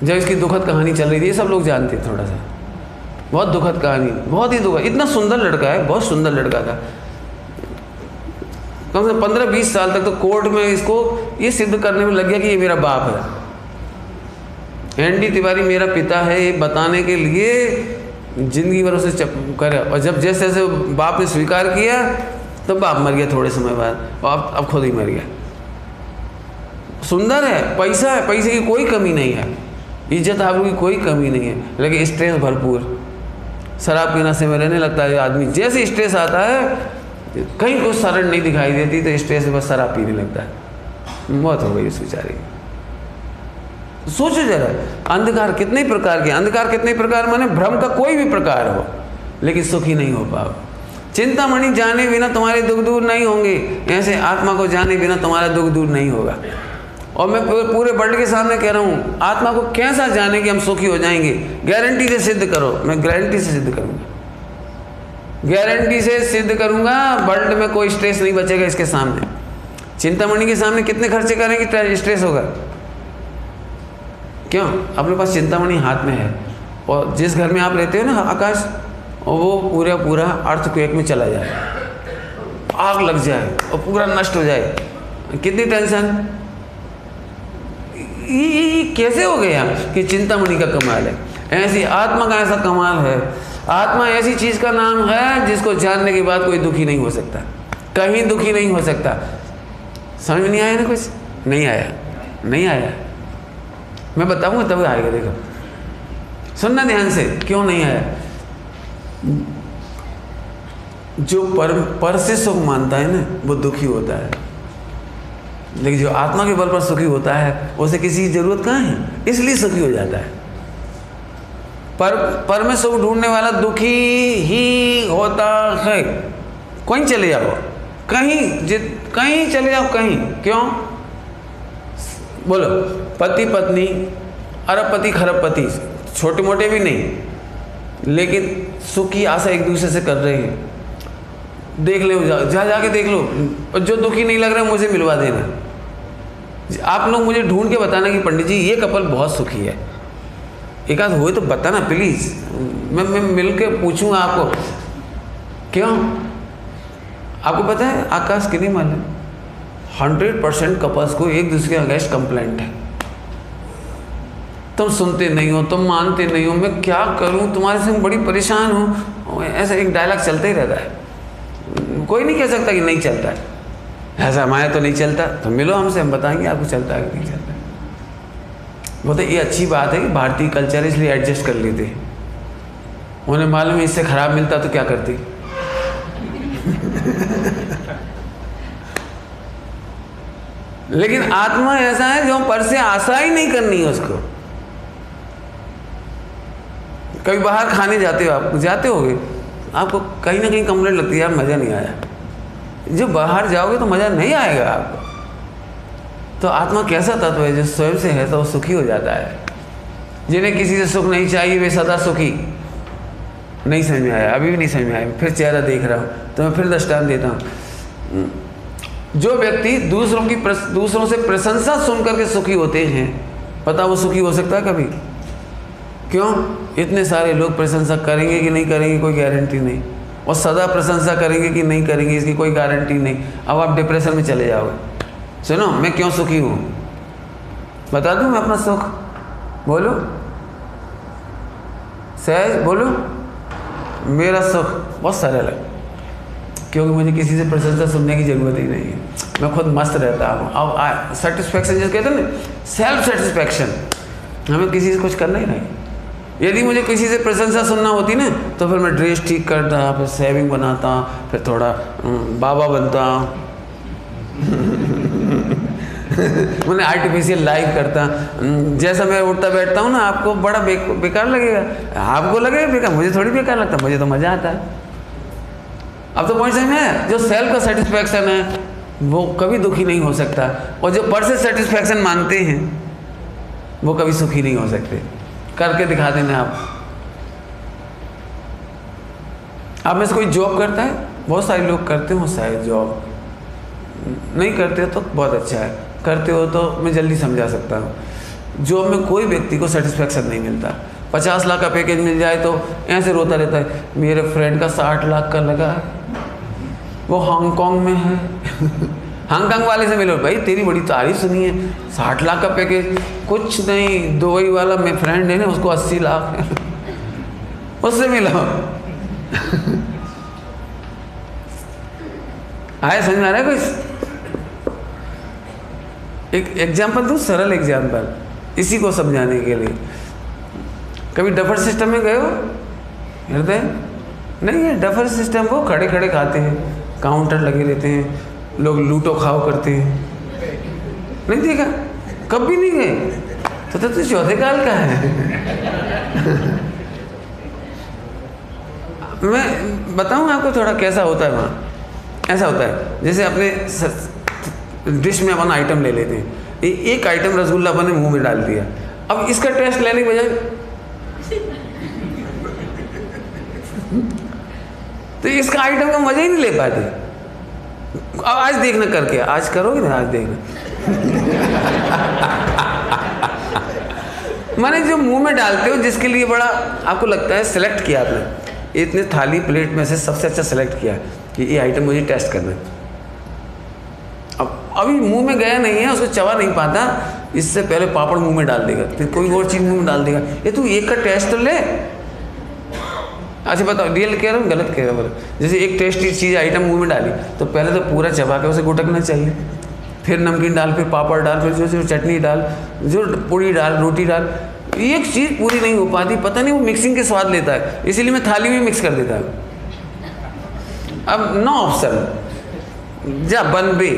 जब इसकी दुखद कहानी चल रही थी। ये सब लोग जानते हैं थोड़ा सा। बहुत दुखद कहानी, बहुत ही दुखद। इतना सुंदर लड़का है, बहुत सुंदर लड़का था। कम से कम 15-20 साल तक तो कोर्ट में इसको ये सिद्ध करने में लग गया कि ये मेरा बाप है, एनडी तिवारी मेरा पिता है, ये बताने के लिए जिंदगी भर उसे करे। और जब जैसे जैसे बाप ने स्वीकार किया, तब बाप मर गया थोड़े समय बाद, और अब खुद ही मर गया। सुंदर है, पैसा है, पैसे की कोई कमी नहीं है, इज्जत आबरू की कोई कमी नहीं है, लेकिन स्ट्रेस भरपूर। शराब के नशे में रहने लगता है आदमी। जैसे स्ट्रेस आता है, कहीं कुछ शरण नहीं दिखाई देती तो स्ट्रेस में बस शराब पीने लगता है। मौत हो गई उस बेचारे की। सोचो जरा, अंधकार कितने प्रकार के, अंधकार कितने प्रकार माने भ्रम का कोई भी प्रकार हो, लेकिन सुखी नहीं हो पाओ। चिंतामणि जाने बिना तुम्हारे दुख दूर नहीं होंगे, ऐसे आत्मा को जाने बिना तुम्हारा दुख दूर नहीं होगा। और मैं पूरे वर्ल्ड के सामने कह रहा हूँ, आत्मा को कैसा जाने कि हम सुखी हो जाएंगे? गारंटी से सिद्ध करो। मैं गारंटी से सिद्ध करूँगा, गारंटी से सिद्ध करूँगा। वर्ल्ड में कोई स्ट्रेस नहीं बचेगा इसके सामने। चिंतामणि के सामने कितने खर्चे करेंगे, स्ट्रेस होगा? क्यों? अपने पास चिंतामणि हाथ में है। और जिस घर में आप रहते हो ना आकाश, और वो पूरा अर्थक्वेक में चला जाए, आग लग जाए और पूरा नष्ट हो जाए, कितनी टेंशन। ये कैसे हो गया कि चिंतामणि का कमाल है? ऐसी आत्मा का ऐसा कमाल है। आत्मा ऐसी चीज़ का नाम है जिसको जानने के बाद कोई दुखी नहीं हो सकता, कहीं दुखी नहीं हो सकता। समझ में नहीं आया ना? कुछ नहीं आया। मैं बताऊंगा तब आएगा, देखो सुनना ध्यान से। क्यों नहीं आया? जो पर से सुख मानता है ना, वो दुखी होता है, लेकिन जो आत्मा के बल पर सुखी होता है, उसे किसी की जरूरत कहाँ है, इसलिए सुखी हो जाता है। पर में सुख ढूंढने वाला दुखी ही होता है। कहीं चले जाओ, कहीं चले जाओ, कहीं, क्यों बोलो, पति पत्नी, अरबपति खरबपति, छोटे मोटे भी नहीं, लेकिन सुख की आशा एक दूसरे से कर रहे हैं। देख लो, जाके देख लो, और जो दुखी नहीं लग रहा मुझे मिलवा देना। आप लोग मुझे ढूंढ के बताना कि पंडित जी ये कपल बहुत सुखी है, एक आध हो तो बताना प्लीज़, मैं मिल के पूछूँगा आपको। क्यों? आपको पता है आकाश की नहीं मालूम, 100% कपल्स को एक दूसरे के अगेंस्ट कंप्लेंट है। तुम सुनते नहीं हो, तुम मानते नहीं हो, मैं क्या करूं, तुम्हारे से बड़ी परेशान हूं, ऐसा एक डायलॉग चलता ही रहता है। कोई नहीं कह सकता कि नहीं चलता है, ऐसा हमारे तो नहीं चलता, तो मिलो हमसे, हम बताएंगे आपको चलता है कि नहीं चलता है। वो तो ये अच्छी बात है कि भारतीय कल्चर इसलिए एडजस्ट कर लेते हैं, उन्हें मालूम है इससे खराब मिलता तो क्या करती। लेकिन आत्मा ऐसा है जो पर से आशा ही नहीं करनी है उसको। कभी बाहर खाने जाते हो, आप जाते होगे, आपको कहीं ना कहीं कंप्लेंट लगती है, यार मज़ा नहीं आया। जब बाहर जाओगे तो मज़ा नहीं आएगा आपको। तो आत्मा कैसा तत्व है जो स्वयं से है तो वो सुखी हो जाता है। जिन्हें किसी से सुख नहीं चाहिए वे सदा सुखी। नहीं समझ में आया? अभी भी नहीं समझ में आया? फिर चेहरा देख रहा हूँ तो मैं फिर दृष्टांत देता हूँ। जो व्यक्ति दूसरों से प्रशंसा सुन करके सुखी होते हैं, पता वो सुखी हो सकता है कभी? क्यों? इतने सारे लोग प्रशंसा करेंगे कि नहीं करेंगे कोई गारंटी नहीं, और सदा प्रशंसा करेंगे कि नहीं करेंगे इसकी कोई गारंटी नहीं। अब आप डिप्रेशन में चले जाओगे। सुनो, मैं क्यों सुखी हूँ बता दूँ मैं अपना सुख? बोलो सहज, बोलो। मेरा सुख बहुत सरल है, क्योंकि मुझे किसी से प्रशंसा सुनने की ज़रूरत ही नहीं है। मैं खुद मस्त रहता हूँ। अब सेटिस्फैक्शन जैसे कहते हैं ना, सेल्फ सेटिस्फैक्शन, हमें किसी से कुछ करना ही नहीं। यदि मुझे किसी से प्रशंसा सुनना होती ना तो फिर मैं ड्रेस ठीक करता, फिर सेविंग बनाता, फिर थोड़ा बाबा बनता, मैंने आर्टिफिशियल लाइफ करता। जैसा मैं उठता बैठता हूँ ना, आपको बड़ा बेकार लगेगा, आपको लगेगा बेकार, मुझे थोड़ी बेकार लगता, मुझे तो मज़ा आता है। अब तो पॉइंट समझ में है? जो सेल्फ का सेटिस्फैक्शन है वो कभी दुखी नहीं हो सकता, और जो पर से सेटिस्फैक्शन मानते हैं वो कभी सुखी नहीं हो सकते। करके दिखा देना आप में से कोई जॉब करता है? बहुत सारे लोग करते हो शायद जॉब, नहीं करते तो बहुत अच्छा है, करते हो तो मैं जल्दी समझा सकता हूँ। जॉब में कोई व्यक्ति को सेटिस्फैक्शन नहीं मिलता। 50 लाख का पैकेज मिल जाए तो ऐसे रोता रहता है, मेरे फ्रेंड का 60 लाख का लगा है, वो हांगकांग में है। हांगकांग वाले से मिलो, भाई तेरी बड़ी तारीफ सुनी है, 60 लाख का पैकेज। कुछ नहीं, दुबई वाला मेरा फ्रेंड है ना, उसको 80 लाख है, उससे मिलो। आए समझ में आ रहा है? कोई एक एग्जाम्पल दूँ, सरल एग्जाम्पल इसी को समझाने के लिए। कभी डफर सिस्टम में गए हो? हृदय नहीं है, डफर सिस्टम वो खड़े खड़े खाते हैं, काउंटर लगे रहते हैं, लोग लूटो खाओ करते हैं। नहीं देखा? कभी नहीं गए? तो चौथे काल का है। मैं बताऊं आपको थोड़ा कैसा होता है वहाँ। ऐसा होता है जैसे अपने डिश में अपन आइटम ले लेते हैं, एक आइटम रसगुल्ला अपन ने मुंह में डाल दिया, अब इसका टेस्ट लेने के बजाय तो इसका आइटम का मजा ही नहीं ले पाते। अब आज देखना करके, आज करोगे ना, आज देखना। माने जो मुंह में डालते हो, जिसके लिए बड़ा आपको लगता है सिलेक्ट किया आपने, इतने थाली प्लेट में से सबसे अच्छा सिलेक्ट किया कि ये आइटम मुझे टेस्ट करना है। अब अभी मुंह में गया नहीं है, उसको चबा नहीं पाता, इससे पहले पापड़ मुंह में डाल देगा, फिर कोई और चीज़ मुंह में डाल देगा। ये तू एक का टेस्ट तो ले। अच्छा बताओ, रियल कह रहा हूँ गलत कह रहा हूँ? जैसे एक टेस्टी चीज़ आइटम मुंह में डाली तो पहले तो पूरा चबा के उसे गुटकना चाहिए, फिर नमकीन डाल, फिर पापड़ डाल, फिर जो चटनी डाल, जो पूड़ी डाल, रोटी डाल, एक चीज़ पूरी नहीं हो पाती। पता नहीं वो मिक्सिंग के स्वाद लेता है, इसीलिए मैं थाली में मिक्स कर देता हूँ। अब नो ऑप्शन, जा बन बे।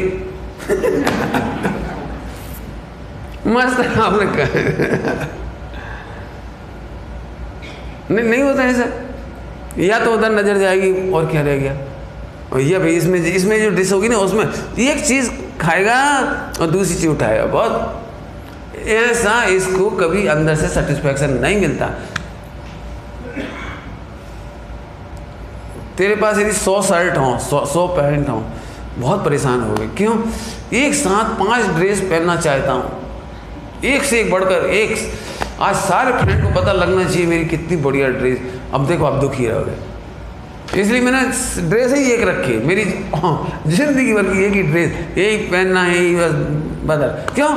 मस्त आपने कहा। नहीं होता ऐसा, या तो उधर नजर जाएगी और क्या रह गया, भैया भाई इसमें जो डिश होगी ना उसमें एक चीज़ खाएगा और दूसरी चीज़ उठाएगा, बहुत ऐसा इसको कभी अंदर से सेटिस्फैक्शन नहीं मिलता। तेरे पास यदि 100 शर्ट हों, 100 पैंट हों, बहुत परेशान हो गए। क्यों? एक साथ 5 ड्रेस पहनना चाहता हूँ, एक से एक बढ़कर एक। आज सारे फ्रेंड को पता लगना चाहिए मेरी कितनी बढ़िया ड्रेस। अब देखो आप दुखी रहोगे, इसलिए मैंने ड्रेस ही एक रखी, मेरी जिंदगी भर की एक ही ड्रेस, यही पहनना है, यही बदल। क्यों?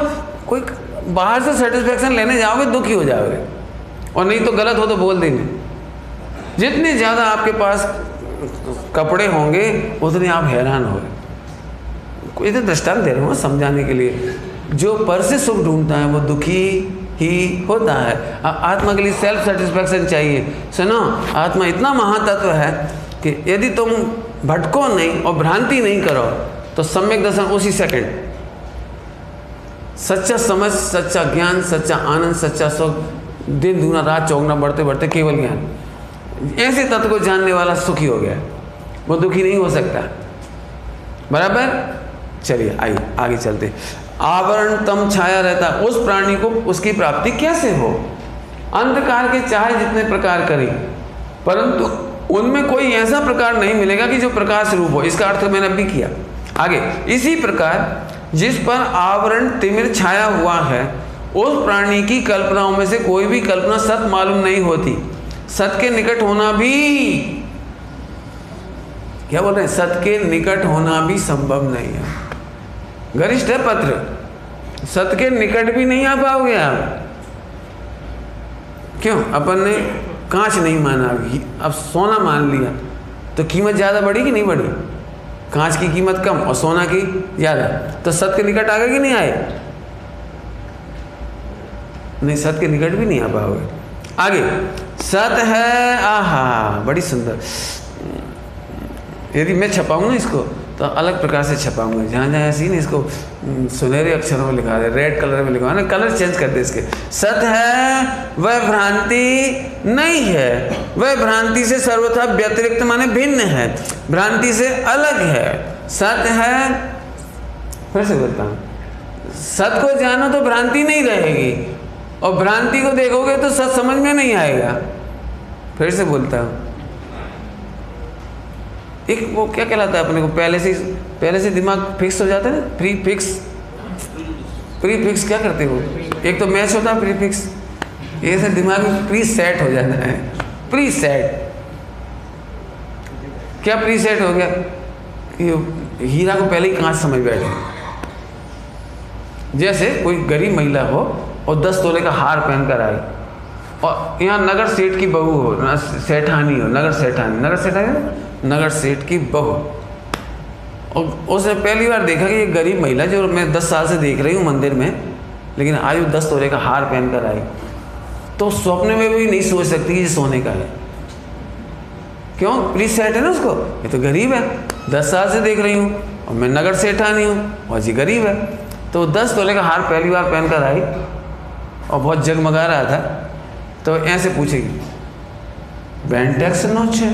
कोई बाहर से सेटिस्फैक्शन लेने जाओगे दुखी हो जाओगे, और नहीं तो गलत हो तो बोल देंगे। जितने ज़्यादा आपके पास कपड़े होंगे उतने आप हैरान होंगे। कोई तो दृष्टांत दे रहा हूँ समझाने के लिए। जो पर से सुख ढूंढता है वो दुखी ही होता है। आत्मा के लिए सेल्फ सेटिस्फैक्शन चाहिए। सुनो, आत्मा इतना महातत्व है कि यदि तुम भटको नहीं और भ्रांति नहीं करो तो सम्यक दर्शन उसी सेकंड, सच्चा समझ, सच्चा ज्ञान, सच्चा आनंद, सच्चा सुख, दिन दूना रात चौगुना बढ़ते बढ़ते केवल ज्ञान, ऐसे तत्व को जानने वाला सुखी हो गया, वो दुखी नहीं हो सकता। बराबर? चलिए आइए आगे चलते। आवरण तम छाया रहता, उस प्राणी को उसकी प्राप्ति कैसे हो? अंधकार के चाहे जितने प्रकार करें, परंतु उनमें कोई ऐसा प्रकार नहीं मिलेगा कि जो प्रकाश रूप हो। इसका अर्थ मैंने अभी किया। आगे, इसी प्रकार जिस पर आवरण तिमिर छाया हुआ है, उस प्राणी की कल्पनाओं में से कोई भी कल्पना सत्य मालूम नहीं होती। सत्य के निकट होना भी, क्या बोल रहे हैं, सत्य के निकट होना भी संभव नहीं है। गरिष्ठ है पत्र, सत्य के निकट भी नहीं आ पाओगे आप। क्यों? अपन ने कांच नहीं माना, अब सोना मान लिया तो कीमत ज़्यादा बढ़ी कि नहीं बढ़ी? कांच की कीमत कम और सोना की ज़्यादा, तो सत्य के निकट आ गए कि नहीं आए? नहीं, सत्य के निकट भी नहीं आ पाओगे। आगे, सत्य है, आहा बड़ी सुंदर। यदि मैं छपाऊँ ना इसको तो अलग प्रकार से छपाऊंगा। जहाँ जहाँ ऐसी नहीं, इसको सुनहरे अक्षरों में लिखा दे, रेड कलर में लिखा ना, कलर चेंज कर दे इसके। सत्य है वह भ्रांति नहीं है, वह भ्रांति से सर्वथा व्यतिरिक्त माने भिन्न है, भ्रांति से अलग है। सत्य है, फिर से बोलता हूँ, सत्य को जानो तो भ्रांति नहीं रहेगी, और भ्रांति को देखोगे तो सत्य समझ में नहीं आएगा। फिर से बोलता हूँ, एक वो क्या कहलाता है अपने को, पहले से दिमाग फिक्स हो जाता है ना, प्री फिक्स क्या करते हो? एक तो मैच होता है प्री फिक्स, ये से दिमाग में प्री सेट हो जाता है। प्री सेट क्या प्री सेट हो गया कि हीरा को पहले ही कांच समझ बैठे। जैसे कोई गरीब महिला हो और 10 तोले का हार पहन कर आए, और यहाँ नगर सेठ की बहू हो, सेठानी हो, नगर सेठ की बहू, और उसने पहली बार देखा कि ये गरीब महिला जो मैं 10 साल से देख रही हूँ मंदिर में, लेकिन आयु 10 तोले का हार पहन कर आई, तो स्वप्न में भी नहीं सोच सकती कि ये सोने का है। क्यों? प्री सेट है ना उसको, ये तो गरीब है, 10 साल से देख रही हूँ, और मैं नगर सेठानी हूँ और जी गरीब है। तो 10 तोले का हार पहली बार पहन कर आई और बहुत जगमगा रहा था, तो ऐसे पूछेगी, बैंक टैक्स नोचे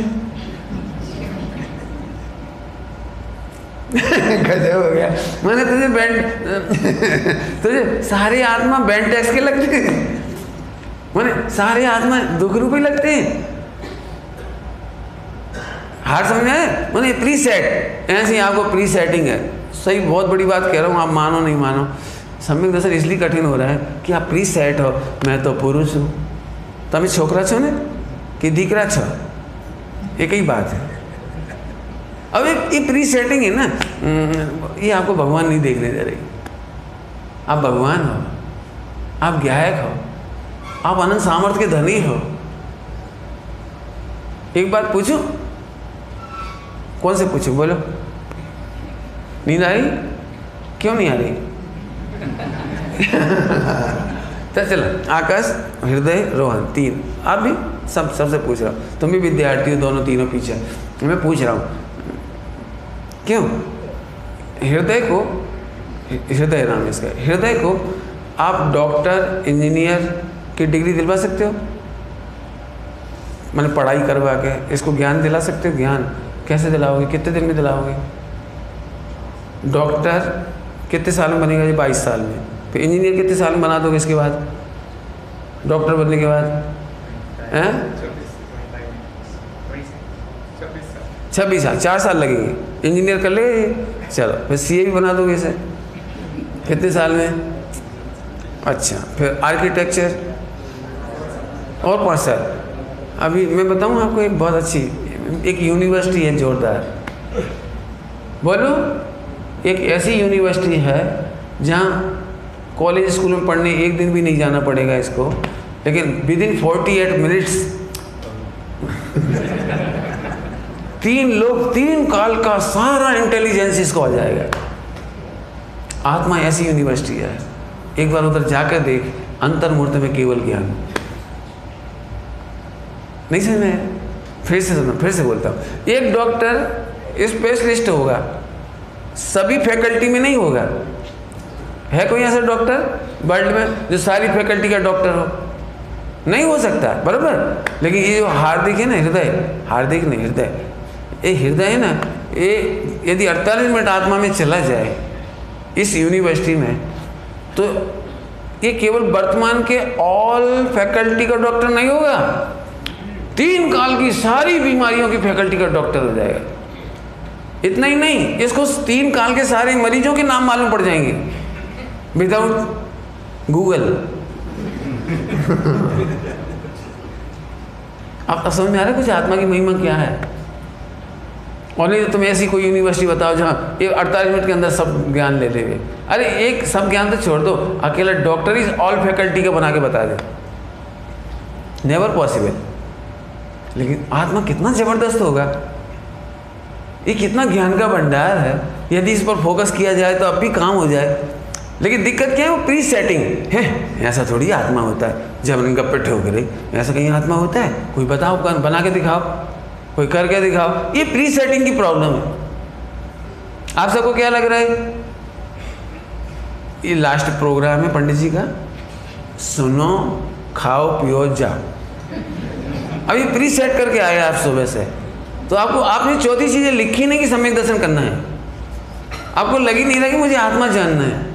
गजब हो गया। मैंने तुझे सारे आत्मा बैंक टैक्स के लगते हैं, मैंने सारे आत्मा दुख रूपी लगते हैं। हार समझ आए? मैंने प्री सेट, ऐसे ही आपको प्री सेटिंग है। सही, बहुत बड़ी बात कह रहा हूँ, आप मानो नहीं मानो। सम्यक दर्शन इसलिए कठिन हो रहा है कि आप प्री सेट हो। मैं तो पुरुष हूँ, તમે छोकरा छो ने कि दीकरा छो, एक ही बात है। अब ये प्री सेटिंग है ना, ये आपको भगवान नहीं देखने दे रही। आप भगवान हो, आप ज्ञायक हो, आप अनंत सामर्थ्य के धनी हो। एक बात पूछूं? कौन से पूछूं? बोलो। नींद आ रही? क्यों नहीं आ रही? तो चलो, आकाश, हृदय, रोहन, 3। आप भी सबसे पूछ रहा हूँ, तुम भी विद्यार्थी हो, दोनों तीनों पीछे। मैं पूछ रहा हूँ क्यों हृदय को, हृदय नाम इसका, हृदय को आप डॉक्टर इंजीनियर की डिग्री दिलवा सकते हो? मैंने पढ़ाई करवा के इसको ज्ञान दिला सकते हो? ज्ञान कैसे दिलाओगे? कितने दिन में दिलाओगे? डॉक्टर कितने साल में बनेगा? जी 22 साल में। फिर इंजीनियर कितने साल में बना दोगे इसके बाद, डॉक्टर बनने के बाद? हैं 26 साल, 4 साल लगेंगे। इंजीनियर कर लेगा, चलो फिर सीए भी बना दोगे इसे कितने साल में? अच्छा, फिर आर्किटेक्चर और 5 साल। अभी मैं बताऊं आपको एक बहुत अच्छी एक यूनिवर्सिटी है जोरदार, बोलो, एक ऐसी यूनिवर्सिटी है जहाँ कॉलेज स्कूल में पढ़ने एक दिन भी नहीं जाना पड़ेगा इसको, लेकिन विदिन 48 मिनट्स 3 काल का सारा इंटेलिजेंस इसको आ जाएगा। आत्मा ऐसी यूनिवर्सिटी है, एक बार उधर जाकर देख, अंतर्मूर्त में केवल ज्ञान। नहीं समझ में? फिर से सुनो, फिर से बोलता हूँ। एक डॉक्टर स्पेशलिस्ट होगा, सभी फैकल्टी में नहीं होगा। है कोई ऐसा डॉक्टर वर्ल्ड में जो सारी फैकल्टी का डॉक्टर हो? नहीं हो सकता, बराबर। लेकिन ये जो हार्दिक है ना, हृदय, हार्दिक नहीं हृदय, ये हृदय है ना, ये यदि 48 मिनट आत्मा में चला जाए इस यूनिवर्सिटी में, तो ये केवल वर्तमान के ऑल फैकल्टी का डॉक्टर नहीं होगा, 3 काल की सारी बीमारियों की फैकल्टी का डॉक्टर हो जाएगा। इतना ही नहीं, इसको 3 काल के सारे मरीजों के नाम मालूम पड़ जाएंगे विदाउट गूगल। आप समझ में आ रहा है कुछ आत्मा की महिमा क्या है? और नहीं तो तुम ऐसी कोई यूनिवर्सिटी बताओ जहाँ ये 48 मिनट के अंदर सब ज्ञान ले लेंगे। अरे एक सब ज्ञान तो छोड़ दो, अकेला डॉक्टर ही ऑल फैकल्टी का बना के बता दे, नेवर पॉसिबल। लेकिन आत्मा कितना ज़बरदस्त होगा, ये कितना ज्ञान का भंडार है। यदि इस पर फोकस किया जाए तो अब भी काम हो जाए। लेकिन दिक्कत क्या है? वो प्री सेटिंग है। ऐसा थोड़ी आत्मा होता है जब गप्पे ठोक रही, ऐसा कहीं आत्मा होता है? कोई बताओ, बना के दिखाओ, कोई करके दिखाओ। ये प्री सेटिंग की प्रॉब्लम है। आप सबको क्या लग रहा है? ये लास्ट प्रोग्राम है पंडित जी का, सुनो खाओ पियो जाओ। अभी प्री सेट करके आए आप सुबह से, तो आपको आपने चौथी चीज़ें लिखी नहीं कि सम्यक दर्शन करना है। आपको लग ही नहीं रहा कि मुझे आत्मा जानना है।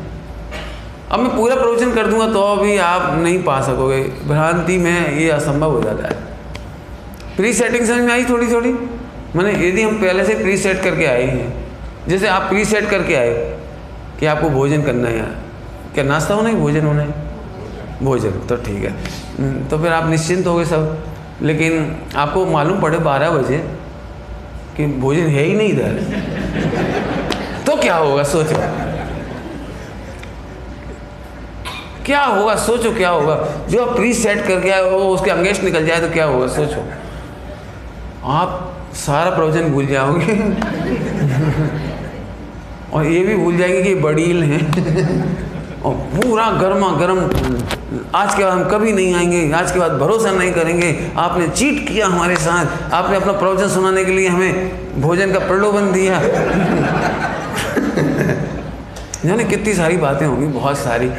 अब मैं पूरा प्रवचन कर दूंगा तो भी आप नहीं पा सकोगे, भ्रांति में ये असंभव हो जाता है। प्री सेटिंग समझ में आई थोड़ी थोड़ी? मैंने यदि हम पहले से प्री सेट करके आए हैं, जैसे आप प्री सेट करके आए कि आपको भोजन करना है, क्या नाश्ता होना है भोजन होना है? भोजन, तो ठीक है, तो फिर आप निश्चिंत हो गए सब। लेकिन आपको मालूम पड़े 12 बजे कि भोजन है ही नहीं इधर, तो क्या होगा? सोचो क्या होगा, सोचो क्या होगा। जो आप प्री सेट करके आए वो उसके अंगेश निकल जाए तो क्या होगा? सोचो, आप सारा प्रवचन भूल जाओगे और ये भी भूल जाएंगे कि बड़ील हैं और पूरा गर्मा गर्म, आज के बाद हम कभी नहीं आएंगे, आज के बाद भरोसा नहीं करेंगे, आपने चीट किया हमारे साथ, आपने अपना प्रवचन सुनाने के लिए हमें भोजन का प्रलोभन दिया। जाने कितनी सारी बातें होंगी, बहुत सारी।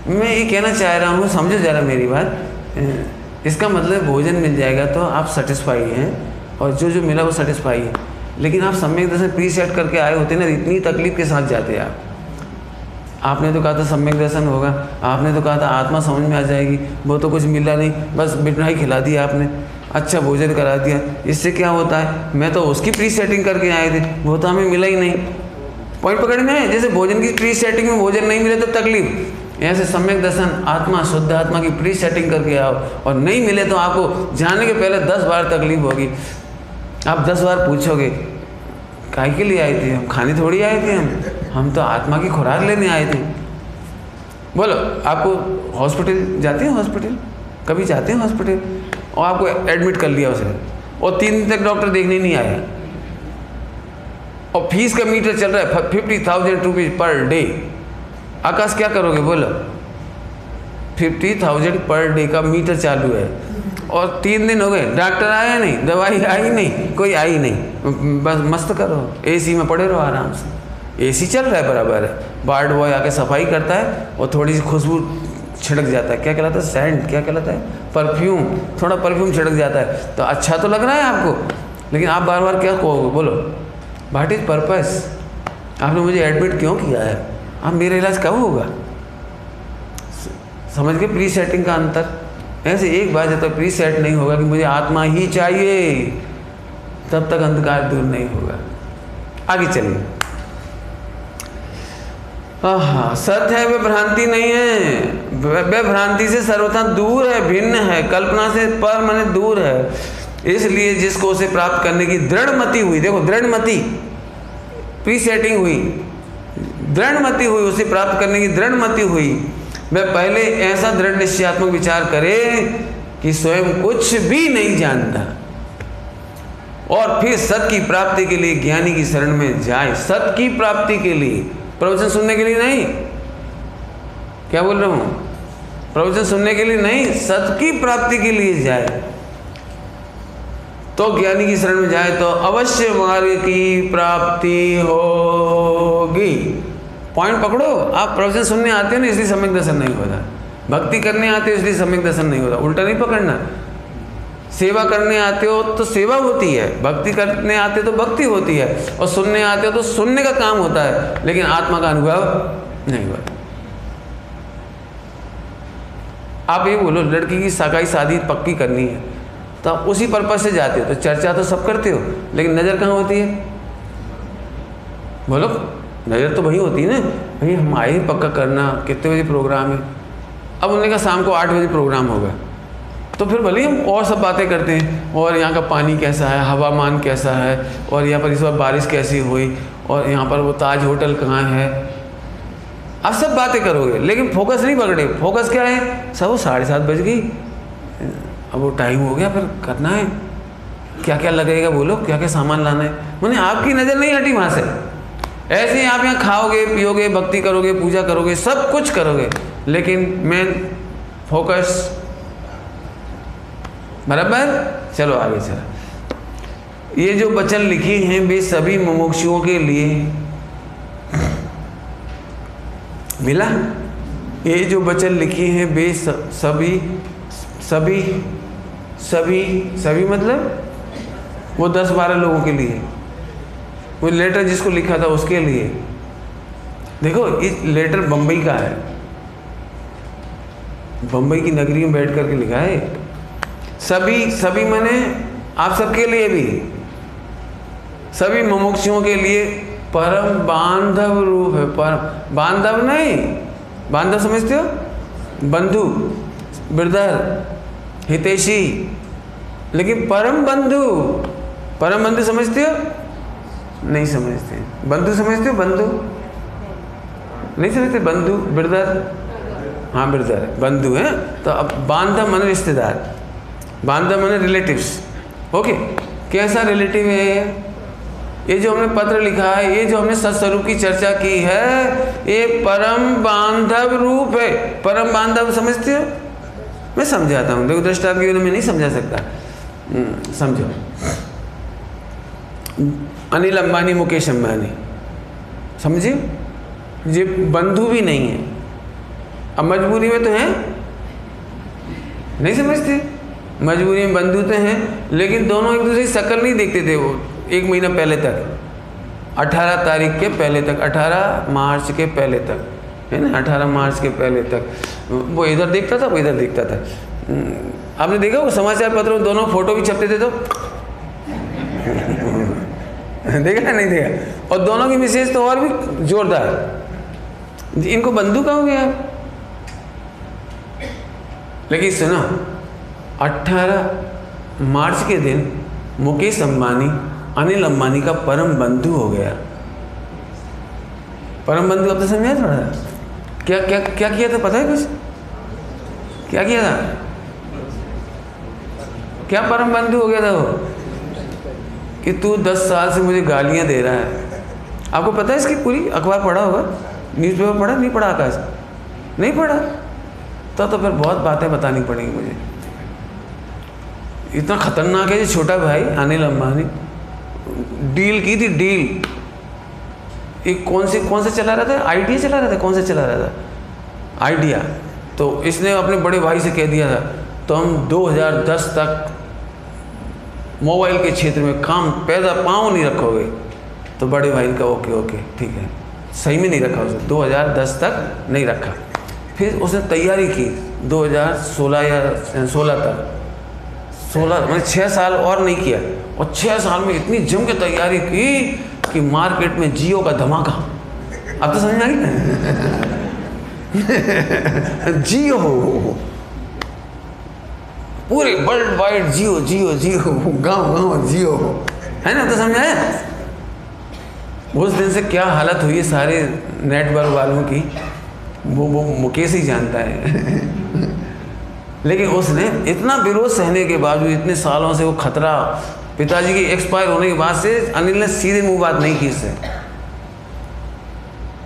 मैं ये कहना चाह रहा हूँ, समझो ज़रा मेरी बात। इसका मतलब भोजन मिल जाएगा तो आप सेटिस्फाई हैं, और जो जो मिला वो सेटिस्फाई है। लेकिन आप सम्यक दर्शन प्री सेट करके आए होते ना, इतनी तकलीफ के साथ जाते आप। आपने तो कहा था सम्यक दर्शन होगा, आपने तो कहा था आत्मा समझ में आ जाएगी, वो तो कुछ मिला नहीं, बस मिठाई खिला दिया आपने, अच्छा भोजन करा दिया। इससे क्या होता है? मैं तो उसकी प्री सेटिंग करके आए थे, वो तो हमें मिला ही नहीं। पॉइंट पकड़ में है? जैसे भोजन की प्री सेटिंग में भोजन नहीं मिले तो तकलीफ, ऐसे सम्यक दर्शन आत्मा, शुद्ध आत्मा की प्री सेटिंग करके आओ और नहीं मिले तो आपको जाने के पहले 10 बार तकलीफ होगी। आप 10 बार पूछोगे काहे के लिए आए थे? हम खाने थोड़ी आए थे, हम तो आत्मा की खुराक लेने आए थे। बोलो, आपको हॉस्पिटल जाते हैं? हॉस्पिटल कभी जाते हैं हॉस्पिटल? और आपको एडमिट कर लिया उसने, और 3 दिन तक डॉक्टर देखने नहीं आया, और फीस का मीटर चल रहा है 50,000 रुपीज़ पर डे। आकाश क्या करोगे? बोलो, 50,000 पर डे का मीटर चालू है, और 3 दिन हो गए, डॉक्टर आया नहीं, दवाई आई नहीं, कोई आई नहीं, बस मस्त करो, एसी में पड़े रहो आराम से। एसी चल रहा है बराबर है, वार्ड बॉय आके सफाई करता है और थोड़ी सी खुशबू छिड़क जाता है, क्या कहलाता है? सेंट, क्या कहलाता है? परफ्यूम, थोड़ा परफ्यूम छिड़क जाता है, तो अच्छा तो लग रहा है आपको। लेकिन आप बार बार क्या कहोगे, बोलो व्हाट इज पर्पस, आपने मुझे एडमिट क्यों किया है, अब मेरा इलाज कब होगा। समझ गए प्री सेटिंग का अंतर। ऐसे एक बार जब तक प्री सेट नहीं होगा कि मुझे आत्मा ही चाहिए, तब तक अंधकार दूर नहीं होगा। आगे चलिए। सत्य है, वे भ्रांति नहीं है, वे भ्रांति से सर्वथा दूर है, भिन्न है, कल्पना से पर माने दूर है। इसलिए जिसको उसे प्राप्त करने की दृढ़ मति हुई, देखो दृढ़ मति, प्री सेटिंग हुई, दृढ़ मति हुई, उसे प्राप्त करने की दृढ़ मति हुई, वह पहले ऐसा दृढ़ निश्चयात्मक विचार करे कि स्वयं कुछ भी नहीं जानता, और फिर सत्य की प्राप्ति के लिए ज्ञानी की शरण में जाए। सत्य की प्राप्ति के लिए, प्रवचन सुनने के लिए नहीं, क्या बोल रहा हूँ, प्रवचन सुनने के लिए नहीं, सत्य की प्राप्ति के लिए जाए। तो ज्ञानी की शरण में जाए तो अवश्य मार्ग की प्राप्ति होगी। पॉइंट पकड़ो। आप प्रवचन सुनने आते हैं ना, इसलिए सम्यक दर्शन नहीं होता, भक्ति करने आते हो इसलिए सम्यक दर्शन नहीं होता, उल्टा नहीं पकड़ना। सेवा करने आते हो तो सेवा होती है, भक्ति करने आते हो तो भक्ति होती है, और सुनने आते हो तो सुनने का काम होता है, लेकिन आत्मा का अनुभव नहीं होता। आप ये बोलो लड़की की सगाई शादी पक्की करनी है, तो आप उसी पर्पज से जाते हो, तो चर्चा तो सब करते हो, लेकिन नज़र कहाँ होती है, बोलो नज़र तो वही होती है ना, भाई हम आए पक्का करना, कितने बजे प्रोग्राम है। अब उन्होंने कहा शाम को 8 बजे प्रोग्राम होगा, तो फिर भले हम और सब बातें करते हैं, और यहाँ का पानी कैसा है, हवामान कैसा है, और यहाँ पर इस बार बारिश कैसी हुई, और यहाँ पर वो ताज होटल कहाँ है, आप सब बातें करोगे, लेकिन फोकस नहीं पकड़े। फोकस क्या है, सब 7:30 बज गई, अब वो टाइम हो गया, फिर करना है, क्या क्या लगेगा, बोलो क्या क्या सामान लाना है, मैंने आपकी नज़र नहीं हटी वहाँ से। ऐसे ही आप यहाँ खाओगे पियोगे, भक्ति करोगे, पूजा करोगे, सब कुछ करोगे, लेकिन मेन फोकस बराबर। चलो आगे चलो। ये जो वचन लिखे हैं वे सभी मुमुक्षुओं के लिए मिला। ये जो वचन लिखे हैं वे सभी सभी सभी सभी मतलब वो 10-12 लोगों के लिए, वो लेटर जिसको लिखा था उसके लिए। देखो इस लेटर बम्बई का है, बम्बई की नगरी में बैठ करके लिखा है। सभी सभी माने आप सबके लिए भी, सभी मुमुक्षुओं के लिए परम बांधव रूप है। परम बांधव नहीं, बांधव समझते हो, बंधु, ब्रदर, हितैषी, लेकिन परम बंधु, परम बंधु समझते हो, नहीं समझते। बंधु समझते हो, बंधु नहीं समझते, बंधु ब्रदर, हाँ ब्रदर बंधु है। तो अब बांधव माने रिश्तेदार, बांधव माने रिलेटिव्स। ओके, कैसा रिलेटिव है ये जो हमने पत्र लिखा है, ये जो हमने सत्स्वरूप की चर्चा की है, ये परम बांधव रूप है। परम बांधव समझते हो, मैं समझाता हूँ, देखो दृष्टांत के बिना मैं नहीं समझा सकता, समझो। अनिल अंबानी, मुकेश अंबानी, समझे, ये बंधु भी नहीं है, अब मजबूरी में तो हैं, नहीं समझते, मजबूरी में बंधु तो हैं, लेकिन दोनों एक दूसरे की शक्ल नहीं देखते थे। वो 1 महीना पहले तक, 18 तारीख के पहले तक, 18 मार्च के पहले तक, है ना, 18 मार्च के पहले तक वो इधर देखता था, वो इधर देखता था। आपने देखा वो समाचार पत्रों में दोनों फोटो भी छपते थे, तो देखा नहीं देखा, और दोनों की मिसेज तो और भी जोरदार। इनको बंधु का हो गया। लेकिन सुनो, 18 मार्च के दिन मुकेश अंबानी अनिल अंबानी का परम बंधु हो गया। परम बंधु, अब तो समझा थोड़ा, क्या क्या क्या किया था पता है कुछ, क्या किया था, क्या परम बंधु हो गया था वो, कि तू 10 साल से मुझे गालियां दे रहा है। आपको पता है इसकी पूरी, अखबार पढ़ा होगा, न्यूज़पेपर पढ़ा, नहीं पढ़ा, आकाश नहीं पढ़ा, तो फिर बहुत बातें बतानी पड़ेंगी मुझे। इतना खतरनाक है जो छोटा भाई अनिल अंबानी, डील की थी, डील एक कौन सा चला रहा था, आइडिया चला रहा था, कौन सा चला रहा था, आइडिया। तो इसने अपने बड़े भाई से कह दिया था, तो हम 2010 तक मोबाइल के क्षेत्र में काम पैदा पाँव नहीं रखोगे तो बड़े भाई का ओके ठीक है, सही में नहीं रखा उसने, 2010 तक नहीं रखा। फिर उसने तैयारी की 2016 या 16 तक, 16 मैंने 6 साल और नहीं किया, और 6 साल में इतनी जम के तैयारी की कि मार्केट में जियो का धमाका। अब तो समझ में आ गई जियो पूरे वर्ल्ड वाइड जियो जियो जियो, गांव गांव जियो, है ना? तो समझ आया? उस दिन से क्या हालत हुई सारे नेटवर्क वालों की, वो मुकेश ही जानता है लेकिन उसने इतना विरोध सहने के बावजूद, इतने सालों से वो खतरा, पिताजी की एक्सपायर होने के बाद से अनिल ने सीधे मुंह बात नहीं की इससे।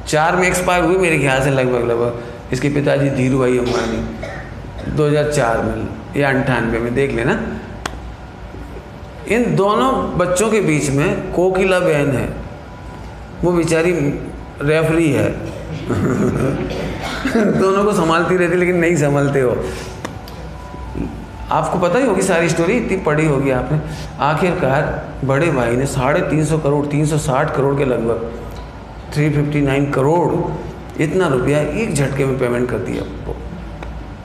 4 में एक्सपायर हुए मेरे ख्याल से लगभग इसके पिताजी धीरू भाई अंबानी 2004 में या 98 में, देख लेना। इन दोनों बच्चों के बीच में कोकिला बहन है, वो बेचारी रेफरी है दोनों को संभालती रहती लेकिन नहीं संभालते हो। आपको पता ही होगी सारी स्टोरी, इतनी पढ़ी होगी आपने। आखिरकार बड़े भाई ने 350 करोड़ 360 करोड़ के लगभग 359 करोड़ इतना रुपया एक झटके में पेमेंट कर दिया।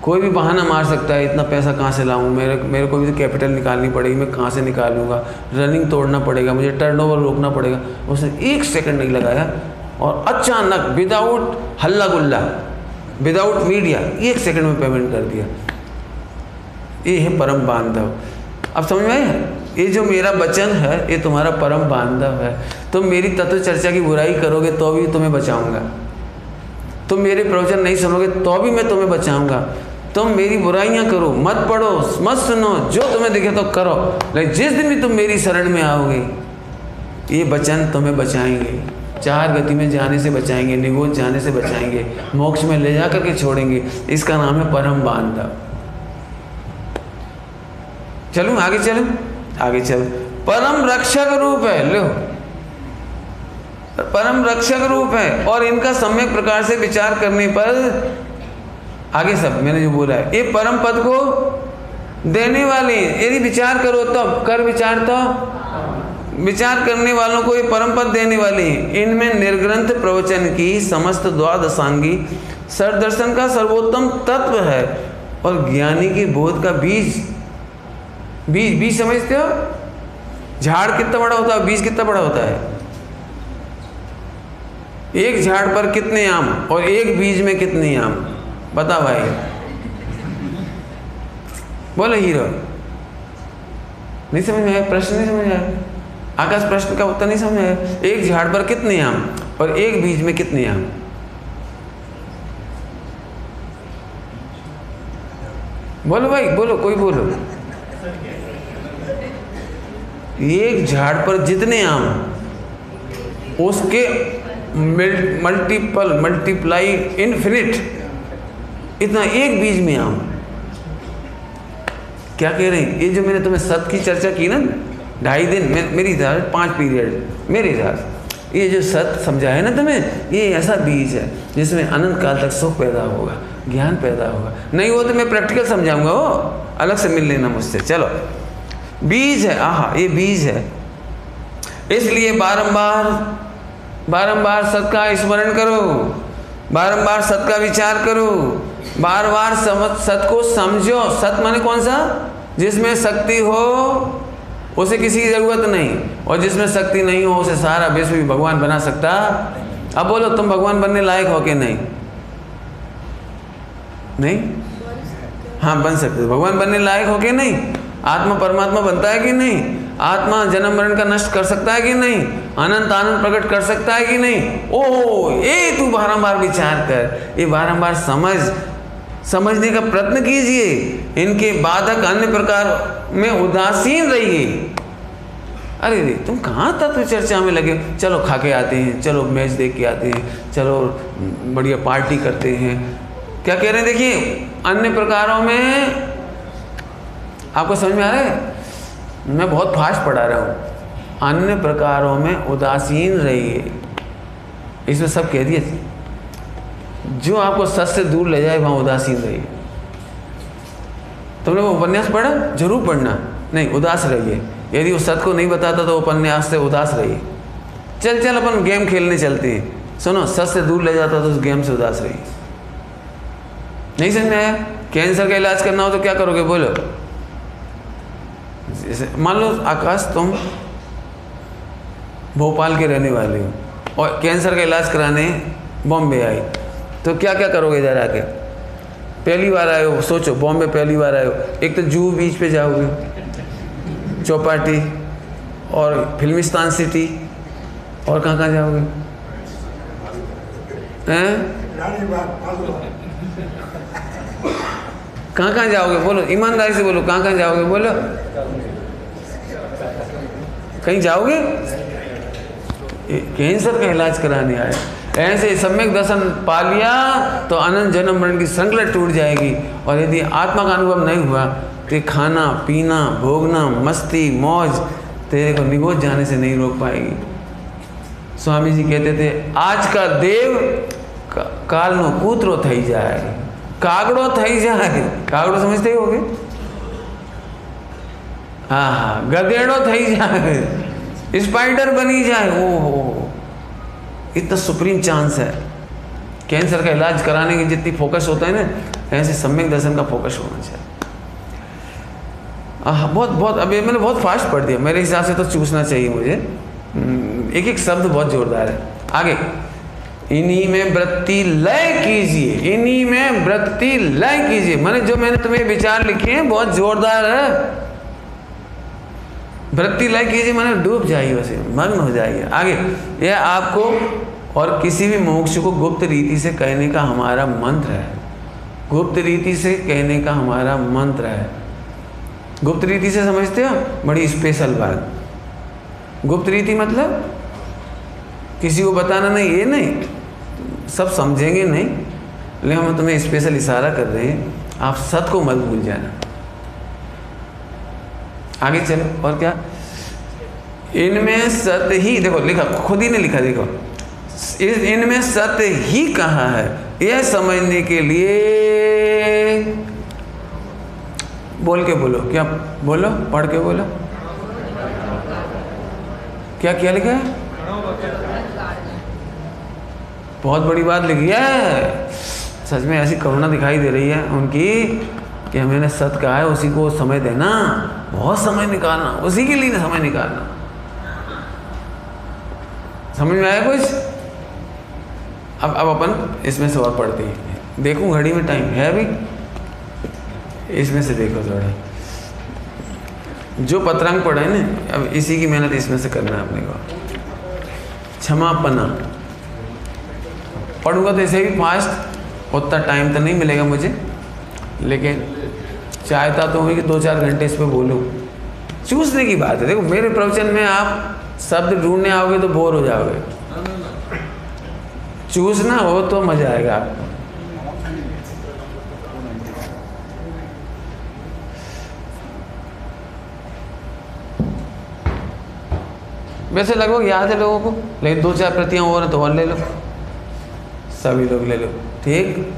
कोई भी बहाना मार सकता है, इतना पैसा कहाँ से लाऊं, मेरे को भी तो कैपिटल निकालनी पड़ेगी, मैं कहाँ से निकालूंगा, रनिंग तोड़ना पड़ेगा, मुझे टर्नओवर रोकना पड़ेगा। उसने 1 सेकंड नहीं लगाया और अचानक विदाउट हल्ला गुल्ला, विदाउट मीडिया 1 सेकंड में पेमेंट कर दिया। ये है परम बांधव। अब समझ में आया? ये जो मेरा वचन है ये तुम्हारा परम बांधव है। तुम मेरी तत्व चर्चा की बुराई करोगे तो भी तुम्हें बचाऊंगा, तुम मेरे प्रवचन नहीं सुनोगे तो भी मैं तुम्हें बचाऊंगा। तुम मेरी बुराइयां करो, मत पढ़ो, मत सुनो, जो तुम्हें दिखे तो करो, लेकिन जिस दिन भी तुम मेरी शरण में आओगे ये वचन तुम्हें बचाएंगे, 4 गति में जाने से बचाएंगे, निगोज जाने से बचाएंगे, मोक्ष में ले जा करके छोड़ेंगे। इसका नाम है परम बांधव। चलूं आगे, चलूं आगे, चल। परम रक्षक रूप है, लो परम रक्षक रूप है, और इनका सम्यक प्रकार से विचार करने पर आगे सब मैंने जो बोला है, ये परम पद को देने वाले, यदि विचार करो तब कर विचार, तो विचार करने वालों को ये परम पद देने वाले हैं। इनमें निर्ग्रंथ प्रवचन की समस्त द्वादशांगी सरदर्शन का सर्वोत्तम तत्व है, और ज्ञानी के बोध का बीज समझते हो? झाड़ कितना बड़ा होता है, बीज कितना बड़ा होता है? एक झाड़ पर कितने आम और एक बीज में कितने आम, बता भाई, बोले हीरो। नहीं समझ में आया? प्रश्न नहीं समझ आया? आकाश प्रश्न का उत्तर नहीं समझ आया? एक झाड़ पर कितने आम और एक बीज में कितने आम? बोलो भाई, बोलो, कोई बोलो। एक झाड़ पर जितने आम उसके मल्टीप्लाई इन्फिनिट इतना एक बीज में आम। क्या कह रहे हैं? ये जो मैंने तुम्हें सत की चर्चा की ना 2.5 दिन, मेरी हिसाब से 5 पीरियड, मेरे हिसाब से ये जो सत समझा है ना तुम्हें, ये ऐसा बीज है जिसमें अनंत काल तक सुख पैदा होगा, ज्ञान पैदा होगा। नहीं हो तो मैं प्रैक्टिकल समझाऊंगा, वो अलग से मिल लेना मुझसे। चलो, बीज है, आहा, ये बीज है। इसलिए बारंबार सत का स्मरण करो, बारंबार सत का विचार करो, बार बार सत को समझो। सत माने कौन सा? जिसमें शक्ति हो उसे किसी की जरूरत नहीं, और जिसमें शक्ति नहीं हो उसे सारा विश्व भी भगवान बना सकता। अब बोलो, तुम भगवान बनने लायक हो कि नहीं? नहीं? हाँ, बन सकते हो। भगवान बनने लायक हो कि नहीं? आत्मा परमात्मा बनता है कि नहीं? आत्मा जन्म मरण का नष्ट कर सकता है कि नहीं? अनंत आनंद प्रकट कर सकता है कि नहीं? ओह, ये तू बारंबार विचार कर, ये बारंबार समझने का प्रयत्न कीजिए। इनके बाधक अन्य प्रकार में उदासीन रहिए। अरे रे, तुम कहाँ तत्व चर्चा में लगे? चलो खा के आते हैं, चलो मैच देख के आते हैं, चलो बढ़िया पार्टी करते हैं। क्या कह रहे हैं? देखिए, अन्य प्रकारों में आपको समझ में आ रहा है? मैं बहुत फास्ट पढ़ा रहा हूँ। अन्य प्रकारों में उदासीन रहिए, इसमें सब कह दिए। जो आपको सच से दूर ले जाए वहाँ उदासीन रहिए। तुमने वो उपन्यास पढ़ा? जरूर पढ़ना। नहीं, उदास रहिए। यदि वो सत्य को नहीं बताता तो वो उपन्यास से उदास रही। चल चल अपन गेम खेलने चलते हैं, सुनो सच से दूर ले जाता तो उस गेम से उदास रही। नहीं समझ में आया? कैंसर का इलाज करना हो तो क्या करोगे बोलो? जैसे मान लो आकाश तुम भोपाल के रहने वाले हो और कैंसर का इलाज कराने बॉम्बे आई, तो क्या क्या करोगे जरा के? पहली बार आए हो, सोचो बॉम्बे पहली बार आए हो, एक तो जुहू बीच पे जाओगे, चौपाटी और फिल्मिस्तान सिटी, और कहाँ कहाँ जाओगे? हैं? कहाँ कहाँ जाओगे बोलो, ईमानदारी से बोलो, कहाँ कहाँ जाओगे बोलो? कहीं जाओगे? कैंसर का इलाज कराने आए, ऐसे सम्यक दर्शन पा लिया तो अनंत जन्म मरण की श्रृंखला टूट जाएगी। और यदि आत्मा का अनुभव नहीं हुआ तो खाना पीना भोगना मस्ती मौज तेरे को निगोज जाने से नहीं रोक पाएगी। स्वामी जी कहते थे आज का देव काल नो कूतरो थई जाए, कागड़ो थई जाए। कागड़ो समझते ही होगे? हाँ, गधेड़ो थई जाए, स्पाइडर बनी जाए। ओ इतना सुप्रीम चांस है। कैंसर का इलाज कराने की जितनी फोकस होता है ना, ऐसे सम्यक दर्शन का फोकस होना चाहिए। बहुत बहुत अभी मैंने बहुत फास्ट पढ़ दिया, मेरे हिसाब से तो चूसना चाहिए मुझे। एक एक शब्द बहुत जोरदार है। आगे, इन्हीं में वृत्ति लय कीजिए, इन्हीं में वृत्ति लय कीजिए। मैंने जो मैंने तुम्हें विचार लिखे हैं बहुत जोरदार है। वृत्ति लय कीजिए मैंने डूब जाइए, वैसे मग्न हो जाइए। आगे, यह आपको और किसी भी मोक्ष को गुप्त रीति से कहने का हमारा मंत्र है। गुप्त रीति से कहने का हमारा मंत्र है। गुप्त रीति से समझते हो? बड़ी स्पेशल बात। गुप्त रीति मतलब किसी को बताना नहीं, ये नहीं, सब समझेंगे नहीं, लेकिन हम तुम्हें स्पेशल इशारा कर रहे हैं, आप सत को मत भूल जाना। आगे चलो, और क्या? इनमें सत्य ही, देखो लिखा, खुद ही ने लिखा, देखो इनमें सत्य ही कहा है, यह समझने के लिए बोल के बोलो। क्या बोलो? पढ़ के बोलो। क्या क्या लिखा है? बहुत बड़ी बात लिखी है। सच में ऐसी करुणा दिखाई दे रही है उनकी कि मैंने सत्य कहा है, उसी को समय देना, बहुत समय निकालना, उसी के लिए समय निकालना। समझ में आया कुछ? अब अपन इसमें से और पढ़ते हैं। देखूं घड़ी में टाइम है अभी, इसमें से देखो थोड़ा, जो पत्रांक पढ़े ना, अब इसी की मेहनत इसमें से करना है अपने को। क्षमापना पढ़ूंगा तो ऐसे भी फास्ट, उतना टाइम तो नहीं मिलेगा मुझे, लेकिन चाहता तो हूँ कि 2-4 घंटे इस पर बोलूँ। चूसने की बात है। देखो मेरे प्रवचन में आप शब्द ढूंढने आओगे तो बोर हो जाओगे, चूसना हो तो मजा आएगा आपको। वैसे लगभग याद है लोगों को, लेकिन 2-4 प्रतियां और हैं तो और ले लो, सभी लोग ले लो, ठीक?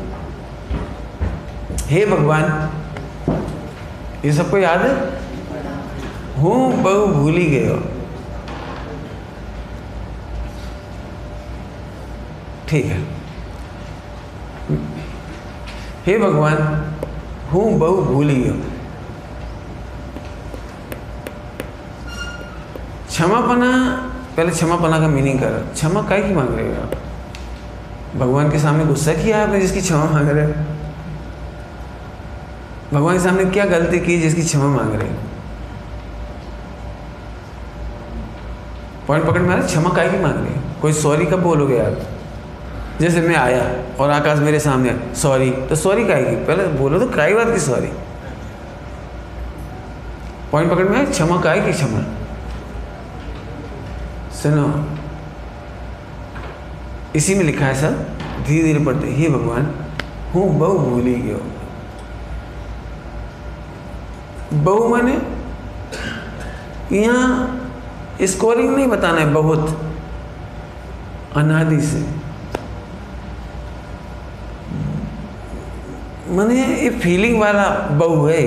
हे भगवान, ये सबको याद है? हूँ बहु भूली गए हो, ठीक है। हे भगवान, हूँ बहु भूली गए हो। क्षमापना, पहले क्षमापना का मीनिंग करो। क्षमा काहे की मांग रहे हो आप? भगवान के सामने गुस्सा किया आपने जिसकी क्षमा मांग रहे हो? भगवान के सामने क्या गलती की जिसकी क्षमा मांग रहे हो? पॉइंट पकड़ में आ रहा है? क्षमा काहे की मांग रहे हो? कोई सॉरी कब बोलोगे आप? जैसे मैं आया और आकाश मेरे सामने सॉरी, तो सॉरी काहे की? पहले बोलो तो काहे बात की सॉरी। पॉइंट पकड़ में आया? क्षमा काहे की क्षमा? सुनो, इसी में लिखा है सर, धीरे धीरे पढ़ते। हे भगवान, हूँ बहु भूली गयो। बहु माने यहाँ स्कोरिंग नहीं बताना है, बहुत अनादि से, माने ये फीलिंग वाला बहु है।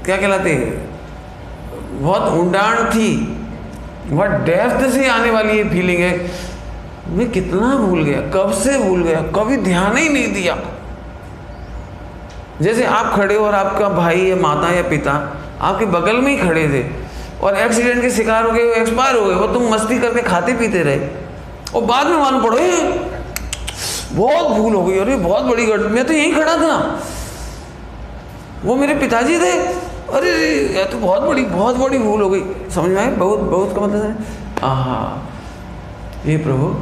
क्या कहलाते हैं? बहुत ऊंडाण थी, बहुत डेप्थ से आने वाली ये फीलिंग है, मैं कितना भूल गया, कब से भूल गया, कभी ध्यान ही नहीं दिया। जैसे आप खड़े हो और आपका भाई या माता या पिता आपके बगल में ही खड़े थे और एक्सीडेंट के शिकार हो गए, वो एक्सपायर हो गए, वो तुम मस्ती करके खाते पीते रहे और बाद में मालूम पड़े बहुत भूल हो गई, अरे बहुत बड़ी गलती, मैं तो यहीं खड़ा था, वो मेरे पिताजी थे, अरे ये तो बहुत बड़ी भूल हो गई। समझ में आए? बहुत का मतलब है आहा, ये प्रभु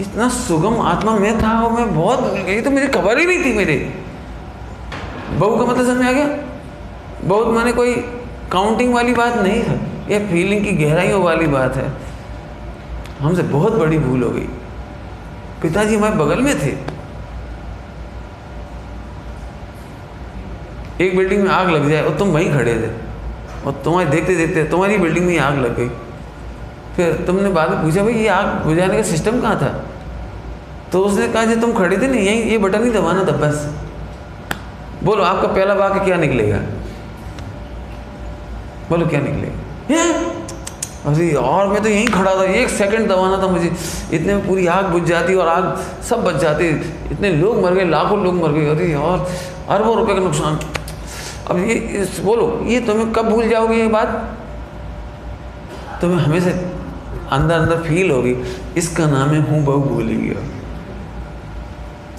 इतना सुगम आत्मा में था और मैं बहुत भूल गई, तो मुझे खबर ही नहीं थी मेरे। बहु का मतलब समझ में आ गया? बहुत माने कोई काउंटिंग वाली बात नहीं है, ये फीलिंग की गहराइयों वाली बात है। हमसे बहुत बड़ी भूल हो गई। पिताजी हमारे बगल में थे, एक बिल्डिंग में आग लग जाए और तुम वहीं खड़े थे और तुम्हारे देखते देखते तुम्हारी बिल्डिंग में आग लग गई। फिर तुमने बाद में पूछा भाई ये आग बुझाने का सिस्टम कहाँ था? तो उसने कहा जब तुम खड़े थे ना यहीं, ये बटन ही दबाना था बस। बोलो आपका पहला वाक्य क्या निकलेगा? बोलो क्या निकलेगा? अरे और मैं तो यहीं खड़ा था, 1 सेकंड दबाना था मुझे, इतने में पूरी आग बुझ जाती और आग सब बच जाते, इतने लोग मर गए, लाखों लोग मर गए, अरे यार अरबों रुपए का नुकसान। अब ये बोलो ये तुम्हें कब भूल जाओगे ये बात? तुम्हें हमेशा अंदर फील होगी, इसका नाम है हूँ बहु भूल गया।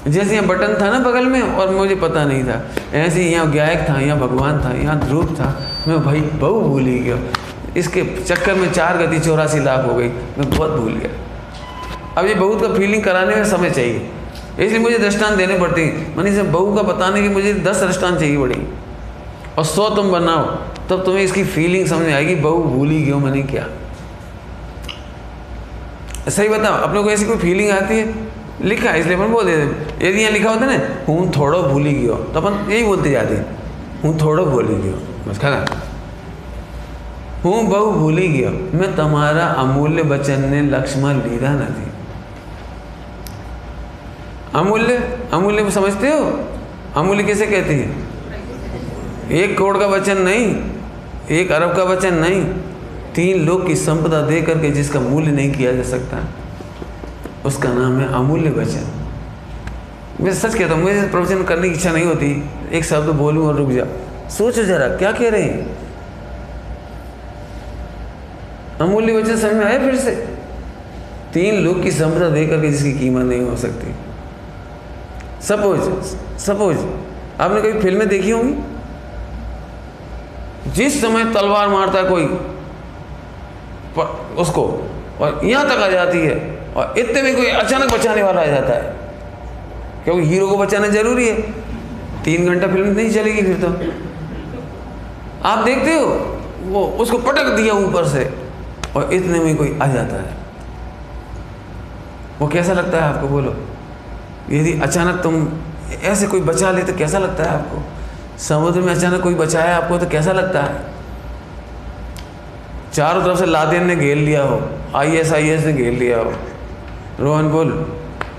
जैसे यहाँ बटन था ना बगल में और मुझे पता नहीं था, ऐसे ही यहाँ गायक था, यहाँ भगवान था, यहाँ ध्रुव था, मैं भाई बहु भूल ही गया। इसके चक्कर में 4 गति 84 लाख हो गई, मैं बहुत भूल गया। अब ये बहुत का फीलिंग कराने में समय चाहिए, इसलिए मुझे दृष्टांत देने पड़ते हैं। मैंने इसे बहू का बताने की मुझे 10 दृष्टांत चाहिए पड़ेगी और 100 तुम बनाओ, तब तुम्हें इसकी फीलिंग समझ में आएगी, बहू भूल ही गयो मैंने क्या। सही बताओ, अपने को ऐसी कोई फीलिंग आती है? लिखा है इसलिए अपन बोल देते। यदि यहाँ लिखा होता ना हूँ थोड़ो भूल ही गयो, तो अपन यही बोलते जाते हूँ थोड़ो भूल ही गयो, बस खा हूँ बहु भूल ही गयो, मैं तुम्हारा अमूल्य वचन ने लक्ष्मण लीधा नहीं। अमूल्य समझते हो? अमूल्य किसे कहते हैं? 1 करोड़ का वचन नहीं, 1 अरब का वचन नहीं, 3 लोग की संपदा दे करके जिसका मूल्य नहीं किया जा सकता, उसका नाम है अमूल्य वचन। मैं सच कहता हूँ, मुझे प्रवचन करने की इच्छा नहीं होती, एक शब्द बोलूँ और रुक जा, सोचो जरा क्या कह रहे हैं। अमूल्य वचन समझ में आया? फिर से 3 लोग की संपदा दे करके जिसकी कीमत नहीं हो सकती। सपोज आपने कभी फिल्में देखी होंगी, जिस समय तलवार मारता है कोई उसको और यहाँ तक आ जाती है और इतने में कोई अचानक बचाने वाला आ जाता है, क्योंकि हीरो को बचाना जरूरी है। 3 घंटा फिल्म नहीं चलेगी फिर तो। आप देखते हो वो उसको पटक दिया ऊपर से और इतने में कोई आ जाता है, वो कैसा लगता है आपको? बोलो, यदि अचानक तुम ऐसे कोई बचा ले तो कैसा लगता है आपको? समुद्र में अचानक कोई बचाया आपको तो कैसा लगता है? चारों तरफ से लादेन ने घेर लिया हो, ISIS ने घेर लिया हो, रोहन बोल,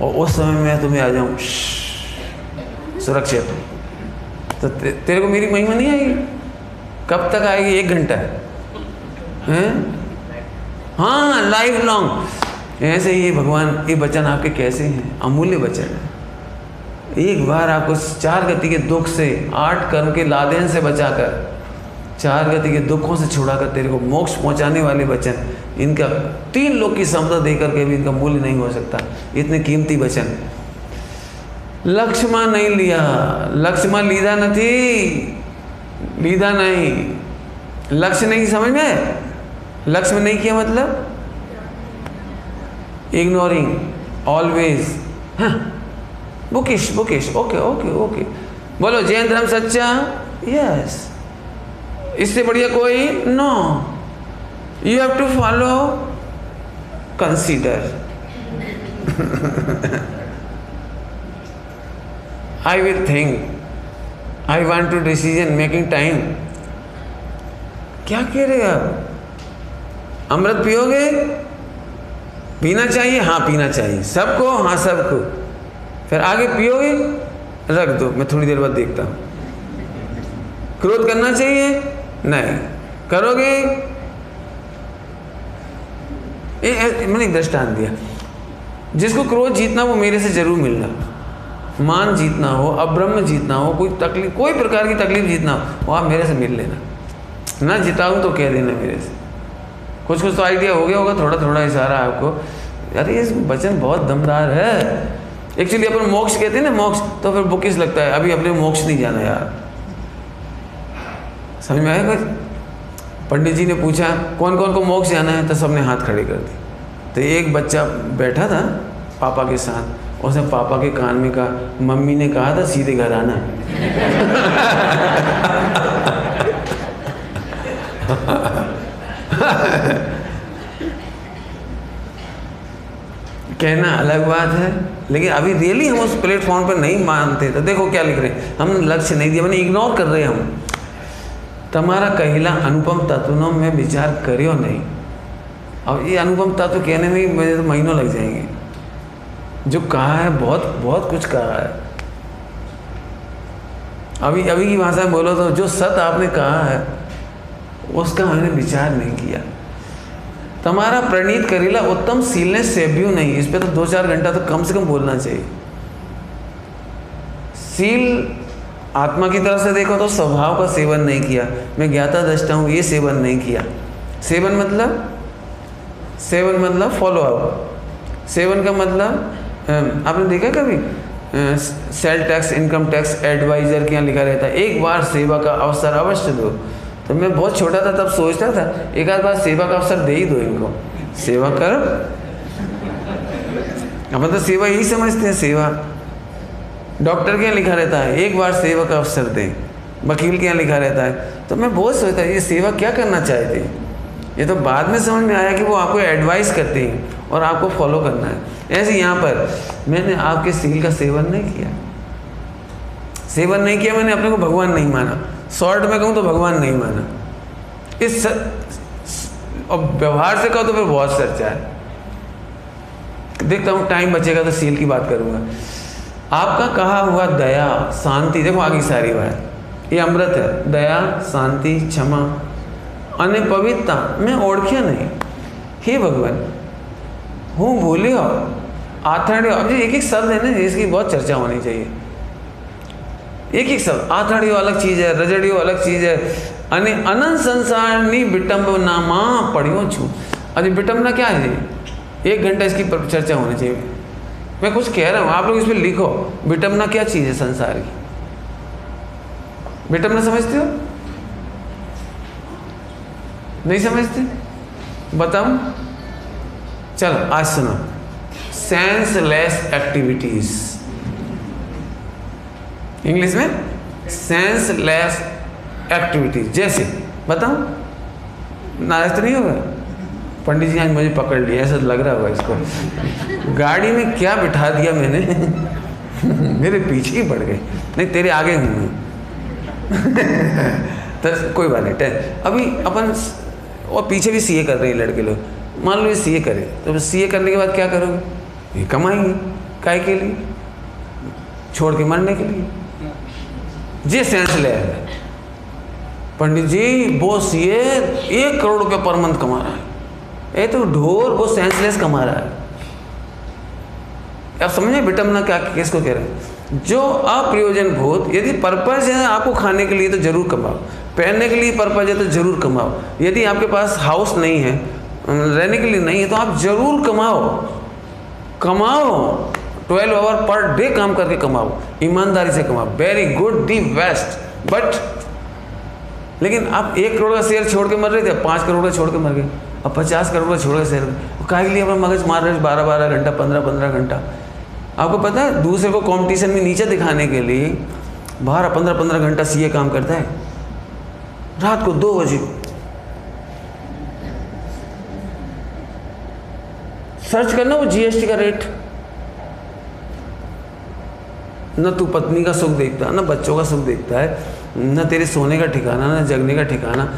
और उस समय मैं तुम्हें आ जाऊं सुरक्षित, तो तेरे को मेरी महिमा नहीं आएगी? कब तक आएगी? 1 घंटा है? हाँ, लाइफ लॉन्ग। ऐसे ही भगवान ये वचन आपके कैसे हैं? अमूल्य वचन है। एक बार आपको 4 गति के दुख से, 8 कर्म के लादेन से बचाकर, 4 गति के दुखों से छुड़ाकर तेरे को मोक्ष पहुंचाने वाले वचन, इनका 3 लोग की संपदा देकर के भी इनका मूल्य नहीं हो सकता। इतने कीमती वचन लक्ष्मण नहीं लिया, लक्ष्मण लीधा नहीं, लक्ष्य नहीं, समझ में? लक्ष्य में नहीं किया मतलब इग्नोरिंग, ऑलवेज, हाँ, बुकिश, ओके। बोलो जैन धर्म सच्चा? यस। इससे बढ़िया कोई? No. You have to follow, consider. I will think, I want to decision making time. क्या कह रहे आप? अमृत पियोगे? पीना चाहिए? हाँ पीना चाहिए। सबको? हाँ सबको। फिर आगे पियोगे? रख दो, मैं थोड़ी देर बाद देखता हूँ। क्रोध करना चाहिए? नहीं। करोगे? मैंने एक दृष्टांत दिया, जिसको क्रोध जीतना वो मेरे से जरूर मिलना, मान जीतना हो, अब्रह्म जीतना हो, कोई तकलीफ, कोई प्रकार की तकलीफ जीतना हो, वो आप मेरे से मिल लेना। ना जिताऊं तो कह देना मेरे से। कुछ कुछ तो आइडिया हो गया होगा, थोड़ा थोड़ा इशारा आपको। अरे ये वचन बहुत दमदार है। एक्चुअली अपन मोक्ष कहते हैं ना, मोक्ष, तो फिर बुकिस लगता है, अभी अपने मोक्ष नहीं जाना यार। समझ में आया कुछ? पंडित जी ने पूछा कौन कौन को मोक्ष जाना है, तो सबने हाथ खड़े कर दिए। तो एक बच्चा बैठा था पापा के साथ, उसने पापा के कान में कहा, मम्मी ने कहा था सीधे घर आना। कहना अलग बात है, लेकिन अभी रियली हम उस प्लेटफॉर्म पर नहीं मानते। तो देखो क्या लिख रहे हैं, हम लक्ष्य नहीं दिया, मैंने इग्नोर कर रहे हैं हम। तुम्हारा कहिला अनुपम तत्वों में विचार करियो नहीं। अब ये अनुपम तत्व कहने में ही मुझे तो महीनों लग जाएंगे। जो कहा है बहुत बहुत कुछ कहा है। अभी अभी की भाषा में बोलो तो जो सत आपने कहा है उसका मैंने विचार नहीं किया। तुम्हारा प्रणीत करेला उत्तम सील ने सेव्यू नहीं। इस पे तो 2-4 घंटा तो कम से कम बोलना चाहिए। सील आत्मा की तरफ से देखो तो स्वभाव का सेवन नहीं किया, मैं ज्ञाता दृष्टा हूँ, ये सेवन नहीं किया। सेवन मतलब फॉलो अप। सेवन का मतलब आपने देखा कभी sale tax, income tax adviser के यहाँ लिखा रहता है एक बार सेवा का अवसर अवश्य दो। तो मैं बहुत छोटा था तब सोचता था एक आध बार सेवा का अवसर दे ही दो इनको, सेवा कर। अब तो सेवा यही समझते हैं सेवा। डॉक्टर के यहाँ लिखा रहता है एक बार सेवा का अवसर दें, वकील के यहाँ लिखा रहता है। तो मैं बहुत सोचता ये सेवा क्या करना चाहते हैं। ये तो बाद में समझ में आया कि वो आपको एडवाइस करते हैं और आपको फॉलो करना है। ऐसे यहाँ पर मैंने आपके सील का सेवन नहीं किया, सेवन नहीं किया, मैंने अपने को भगवान नहीं माना। शॉर्ट में कहूँ तो भगवान नहीं माना। इस और व्यवहार से कहो तो फिर बहुत चर्चा है। देखता हूँ टाइम बचेगा तो सील की बात करूँगा। आपका कहा हुआ दया, शांति, देखो आगे सारी बात, ये अमृत है। दया, शांति, क्षमा, अन्य पवित्रता मैं ओढ़िया नहीं। हे भगवान हूँ भूले हो आथर्य। अब एक एक शब्द है ना जिसकी बहुत चर्चा होनी चाहिए। एक एक शब्द, आथर्य अलग चीज़ है, रजड़ियो अलग चीज़ है। अने अनंत संसार नी विटम्बना माँ पढ़ियो छू। अरे विटम्बना क्या है? 1 घंटा इसकी चर्चा होनी चाहिए। मैं कुछ कह रहा हूँ, आप लोग इस पर लिखो विटम्बना क्या चीज़ है संसार की। विटम्बना समझते हो? नहीं समझते? बताऊं? चलो आज सुनो। सेंसलेस एक्टिविटीज, इंग्लिश में सेंसलेस एक्टिविटीज। जैसे बताऊं? नाराज तो नहीं होगा? पंडित जी आज मुझे पकड़ लिया, ऐसा लग रहा होगा इसको। गाड़ी में क्या बिठा दिया मैंने मेरे पीछे ही पड़ गए। नहीं तेरे आगे हूँ मैं। तो कोई बात नहीं। अभी अपन और पीछे भी सीए कर रहे हैं लड़के लोग। मान लो ये सीए करे तो सीए करने के बाद क्या करोगे? ये कमाएंगे काय के लिए? छोड़ के मरने के लिए। ये सेंस ले पंडित जी वो सीए 1 करोड़ रुपये पर मंथ कमा रहा है। ये तो ढोर, वो सेंसलेस कमा रहा है। आप समझे विटम्बना क्या किसको कह रहे हैं? जो अप्रयोजन भूत, यदि पर्पज है आपको खाने के लिए तो जरूर कमाओ, पहनने के लिए पर्पज है तो जरूर कमाओ। यदि आपके पास हाउस नहीं है, रहने के लिए नहीं है, तो आप जरूर कमाओ। 12 आवर पर डे काम करके कमाओ, ईमानदारी से कमाओ। Very good, the best. But लेकिन आप 1 करोड़ का शेयर छोड़ के मर रहे थे, 5 करोड़ का छोड़ के मर गए। अब 50 करोड़ का छोड़ के शेयर काहे के लिए अपना मगज मार रहे 12-12 घंटा, 15-15 घंटा। आपको पता है दूसरे को कंपटीशन में नीचे दिखाने के लिए 12-15 घंटा सीए काम करता है। रात को 2 बजे सर्च करना वो जीएसटी का रेट। न तू पत्नी का सुख देखता, न बच्चों का सुख देखता है, न तेरे सोने का ठिकाना, न जगने का ठिकाना।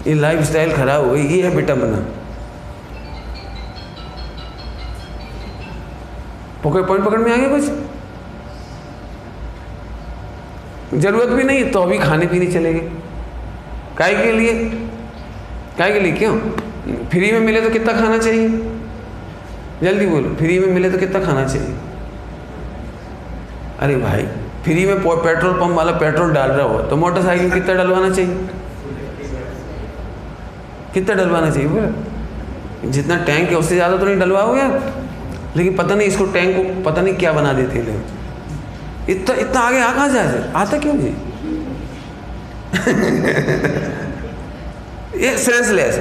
ये लाइफस्टाइल खराब हो गई। ये है विटम्बना। पॉइंट पकड़ में आ गया कुछ? जरूरत भी नहीं तो अभी खाने पीने चले गए। काय के लिए? काहे के लिए? क्यों? फ्री में मिले तो कितना खाना चाहिए? जल्दी बोलो, फ्री में मिले तो कितना खाना चाहिए? अरे भाई, फ्री में पेट्रोल पंप वाला पेट्रोल डाल रहा हो तो मोटरसाइकिल कितना डलवाना चाहिए? कितना डलवाना चाहिए बोला? जितना टैंक है उससे ज़्यादा तो नहीं डलवाओगे यार। लेकिन पता नहीं इसको टैंक को पता नहीं क्या बना देते हैं लोग। इतना इतना आगे आ कहाँ जाए? आता क्यों जी? ये सेंसलेस।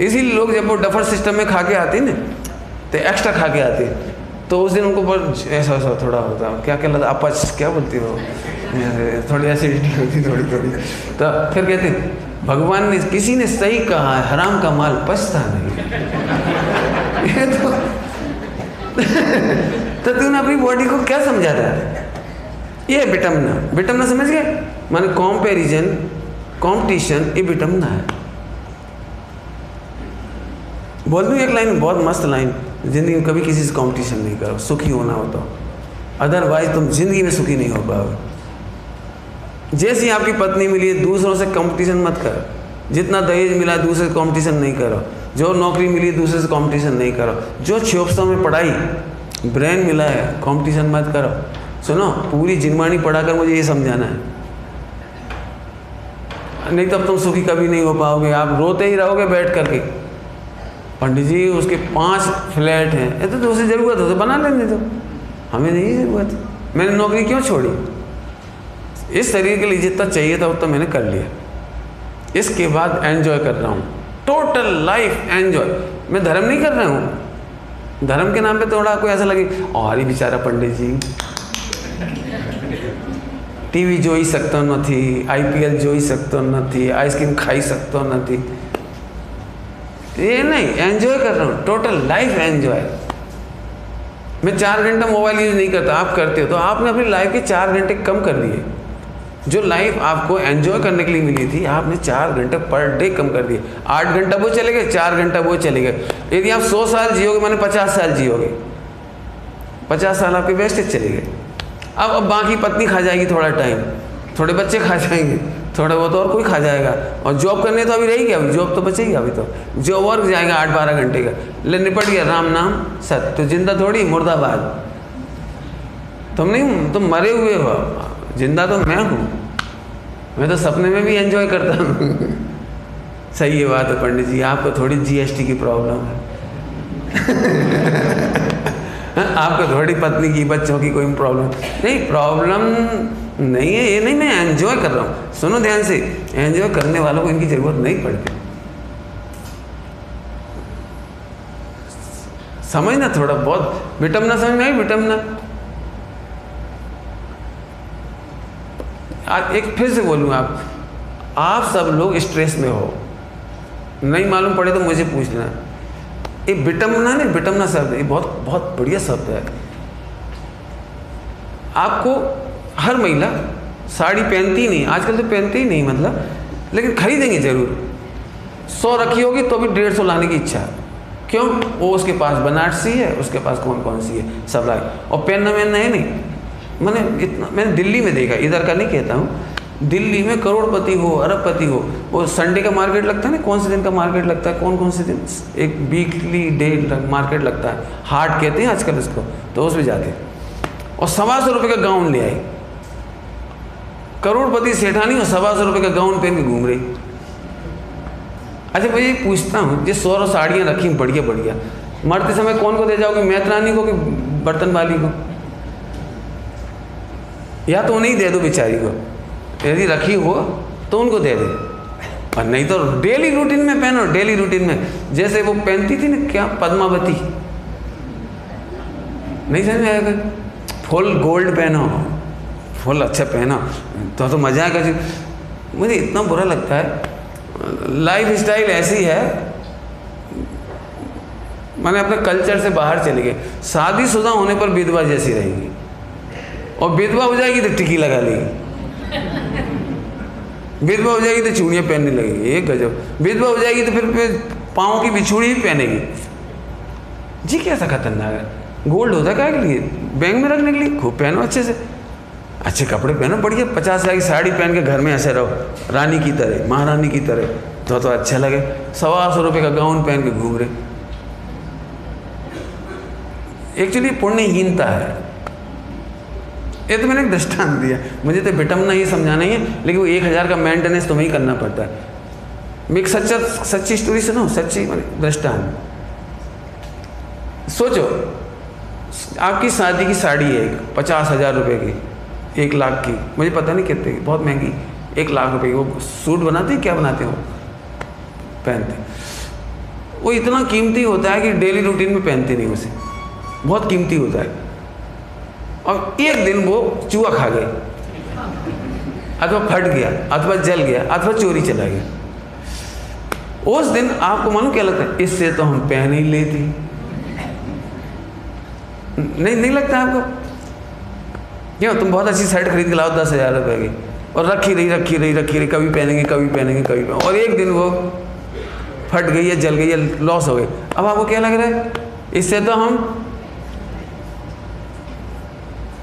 इसीलिए लोग जब वो डफर सिस्टम में खा के आते हैं ना, तो एक्स्ट्रा खा के आते हैं, तो उस दिन उनको बहुत ऐसा ऐसा थोड़ा होता है, क्या क्या लगता, अपच क्या बोलती हो, थोड़ी एसिडिटी होती थोड़ी थोड़ी। तो फिर कहते हैं भगवान ने, किसी ने सही कहा है, हराम का माल पचता नहीं। ये तो तूने अपनी बॉडी को क्या समझा रहा है? ये विटमना, विटमना समझ गए? माने कंपैरिजन, कंपटीशन, ये विटमना है। बोल दूँ एक लाइन, बहुत मस्त लाइन, जिंदगी में कभी किसी से कंपटीशन नहीं करो, सुखी होना हो तो, अदरवाइज तुम जिंदगी में सुखी नहीं हो पाओगे। जैसी आपकी पत्नी मिली है, दूसरों से कंपटीशन मत करो। जितना दहेज मिला दूसरे से कंपटीशन नहीं करो। जो नौकरी मिली दूसरे से कंपटीशन नहीं करो। जो 6 वर्षों में पढ़ाई ब्रेन मिला है, कंपटीशन मत करो। सुनो, पूरी जिनवाणी पढ़ाकर मुझे ये समझाना है, नहीं तब तुम सुखी कभी नहीं हो पाओगे। आप रोते ही रहोगे बैठ करके, पंडित जी उसके 5 फ्लैट हैं, ये तो दूसरी ज़रूरत हो तो बना लेने दो, हमें नहीं ज़रूरत, मैंने नौकरी क्यों छोड़ी? इस शरीर के लिए जितना चाहिए था उतना मैंने कर लिया, इसके बाद एंजॉय कर रहा हूँ, टोटल लाइफ एंजॉय। मैं धर्म नहीं कर रहा हूँ, धर्म के नाम पे थोड़ा कोई ऐसा लगे और ही बेचारा पंडित जी टीवी જોઈ શકતો નથી, IPL જોઈ શકતો નથી, आइसक्रीम खाई सकता नहीं। ये नहीं, एंजॉय कर रहा हूँ, टोटल लाइफ एंजॉय। मैं 4 घंटा मोबाइल यूज नहीं करता, आप करते हो, तो आपने अपनी लाइफ के 4 घंटे कम कर दिए। जो लाइफ आपको एंजॉय करने के लिए मिली थी, आपने 4 घंटे पर डे कम कर दिए। 8 घंटा वो चले गए, 4 घंटा वो चले गए। यदि आप 100 साल जियोगे, माने 50 साल जियोगे, 50 साल आपके वेस्टेज चले गए। अब बाकी पत्नी खा जाएगी थोड़ा टाइम, थोड़े बच्चे खा जाएंगे, थोड़ा बहुत और कोई खा जाएगा, और जॉब करने तो अभी रहेगी, अभी जॉब तो बचेगी, अभी तो जॉब वर्क जाएगा 8-12 घंटे का, ले निपट गया, राम नाम सत। तो जिंदा थोड़ी, मुर्दाबाद। तुम नहीं, तुम मरे हुए हो, जिंदा तो मैं हूँ, मैं तो सपने में भी एंजॉय करता हूँ। सही है बात है पंडित जी, आपको थोड़ी GST की प्रॉब्लम है। आपको थोड़ी पत्नी की, बच्चों की कोई प्रॉब्लम नहीं, प्रॉब्लम नहीं है, ये नहीं, मैं एंजॉय कर रहा हूँ। सुनो ध्यान से, एंजॉय करने वालों को इनकी ज़रूरत नहीं पड़ती। समझना थोड़ा बहुत, विटमना समझ में आई? विटमना आज एक फिर से बोलूँ, आप सब लोग स्ट्रेस में हो, नहीं मालूम पड़े तो मुझे पूछना। ये विटमना नहीं, विटमना शब्द ये बहुत बहुत बढ़िया शब्द है। आपको हर महिला साड़ी पहनती नहीं, आजकल तो पहनती ही नहीं मतलब, लेकिन खरीदेंगे जरूर। 100 रखी होगी तो भी 150 लाने की इच्छा है। क्यों? वो उसके पास बनारसी है, उसके पास कौन कौन सी है, सब लाए, और पहनना है नहीं। मैंने इतना, मैंने दिल्ली में देखा, इधर का नहीं कहता हूँ, दिल्ली में करोड़पति हो, अरबपति हो, वो संडे का मार्केट लगता है ना, कौन से दिन का मार्केट लगता है, कौन कौन से दिन, एक वीकली डे मार्केट लगता है, हाट कहते हैं आजकल इसको, तो उसमें जाते हैं और 125 रुपये का गाउन ले आए। करोड़पति सेठानी और 125 रुपये का गाउन पहन के घूम रही। अच्छा मैं ये पूछता हूँ, जिस 100 साड़ियाँ रखी बढ़िया बढ़िया, मरते समय कौन को दे जाओगे, मैत्रानी को कि बर्तन वाली को? या तो उन्हें दे दो बेचारी को, यदि रखी हो तो उनको दे दे, और नहीं तो डेली रूटीन में पहनो। डेली रूटीन में जैसे वो पहनती थी ना, क्या पद्मावती, नहीं समझ में आएगा? फुल गोल्ड पहनो, फुल अच्छा पहनो तो मज़ा आएगा जी। मुझे इतना बुरा लगता है, लाइफ स्टाइल ऐसी है, मैंने अपने कल्चर से बाहर चले गए। शादीशुदा होने पर विधवा जैसी रहेगी, और विधवा हो जाएगी तो टिकी लगा लेगी, विधवा हो जाएगी तो चूड़ियाँ पहनने लगेगी, एक गजब। विधवा हो जाएगी तो फिर पाँव की बिछुड़ी भी पहनेगी जी। कैसा खतरनाक है। गोल्ड होता है क्या के लिए? बैंक में रखने के लिए। खूब पहनो, अच्छे से अच्छे कपड़े पहनो, बढ़िया 50 हज़ार की साड़ी पहन के घर में ऐसे रहो, रानी की तरह, महारानी की तरह। तो अच्छा लगे। 125 रुपये का गाउन पहन के घूम रहे। एक्चुअली पुण्यहीनता है। ये तो मैंने एक दृष्टांत दिया, मुझे तो विटम्बना ही समझाना ही है, लेकिन वो 1000 का मेंटेनेंस तुम्हें ही करना पड़ता है। मैं एक सच्ची स्टोरी सुनाऊं, सच्ची दृष्टांत। सोचो, आपकी शादी की साड़ी है 50,000 रुपये की, 1 लाख की, मुझे पता नहीं कितने की, बहुत महंगी, 1 लाख रुपये की। वो सूट बनाते हैं, क्या बनाते हो, पहनते, वो इतना कीमती होता है कि डेली रूटीन में पहनते नहीं उसे, बहुत कीमती होता है। और एक दिन वो चूहा खा गया, अथवा फट गया, अथवा जल गया, अथवा चोरी चला गया। उस दिन आपको मालूम क्या लगता है, इससे तो हम पहन ही लेती। नहीं लगता आपको? क्यों? तुम बहुत अच्छी शर्ट खरीद के लाओ 10,000 रुपये की, और रखी रही, कभी पहनेंगे, और एक दिन वो फट गई है, जल गई है, लॉस हो गई। अब आपको क्या लग रहा है, इससे तो हम,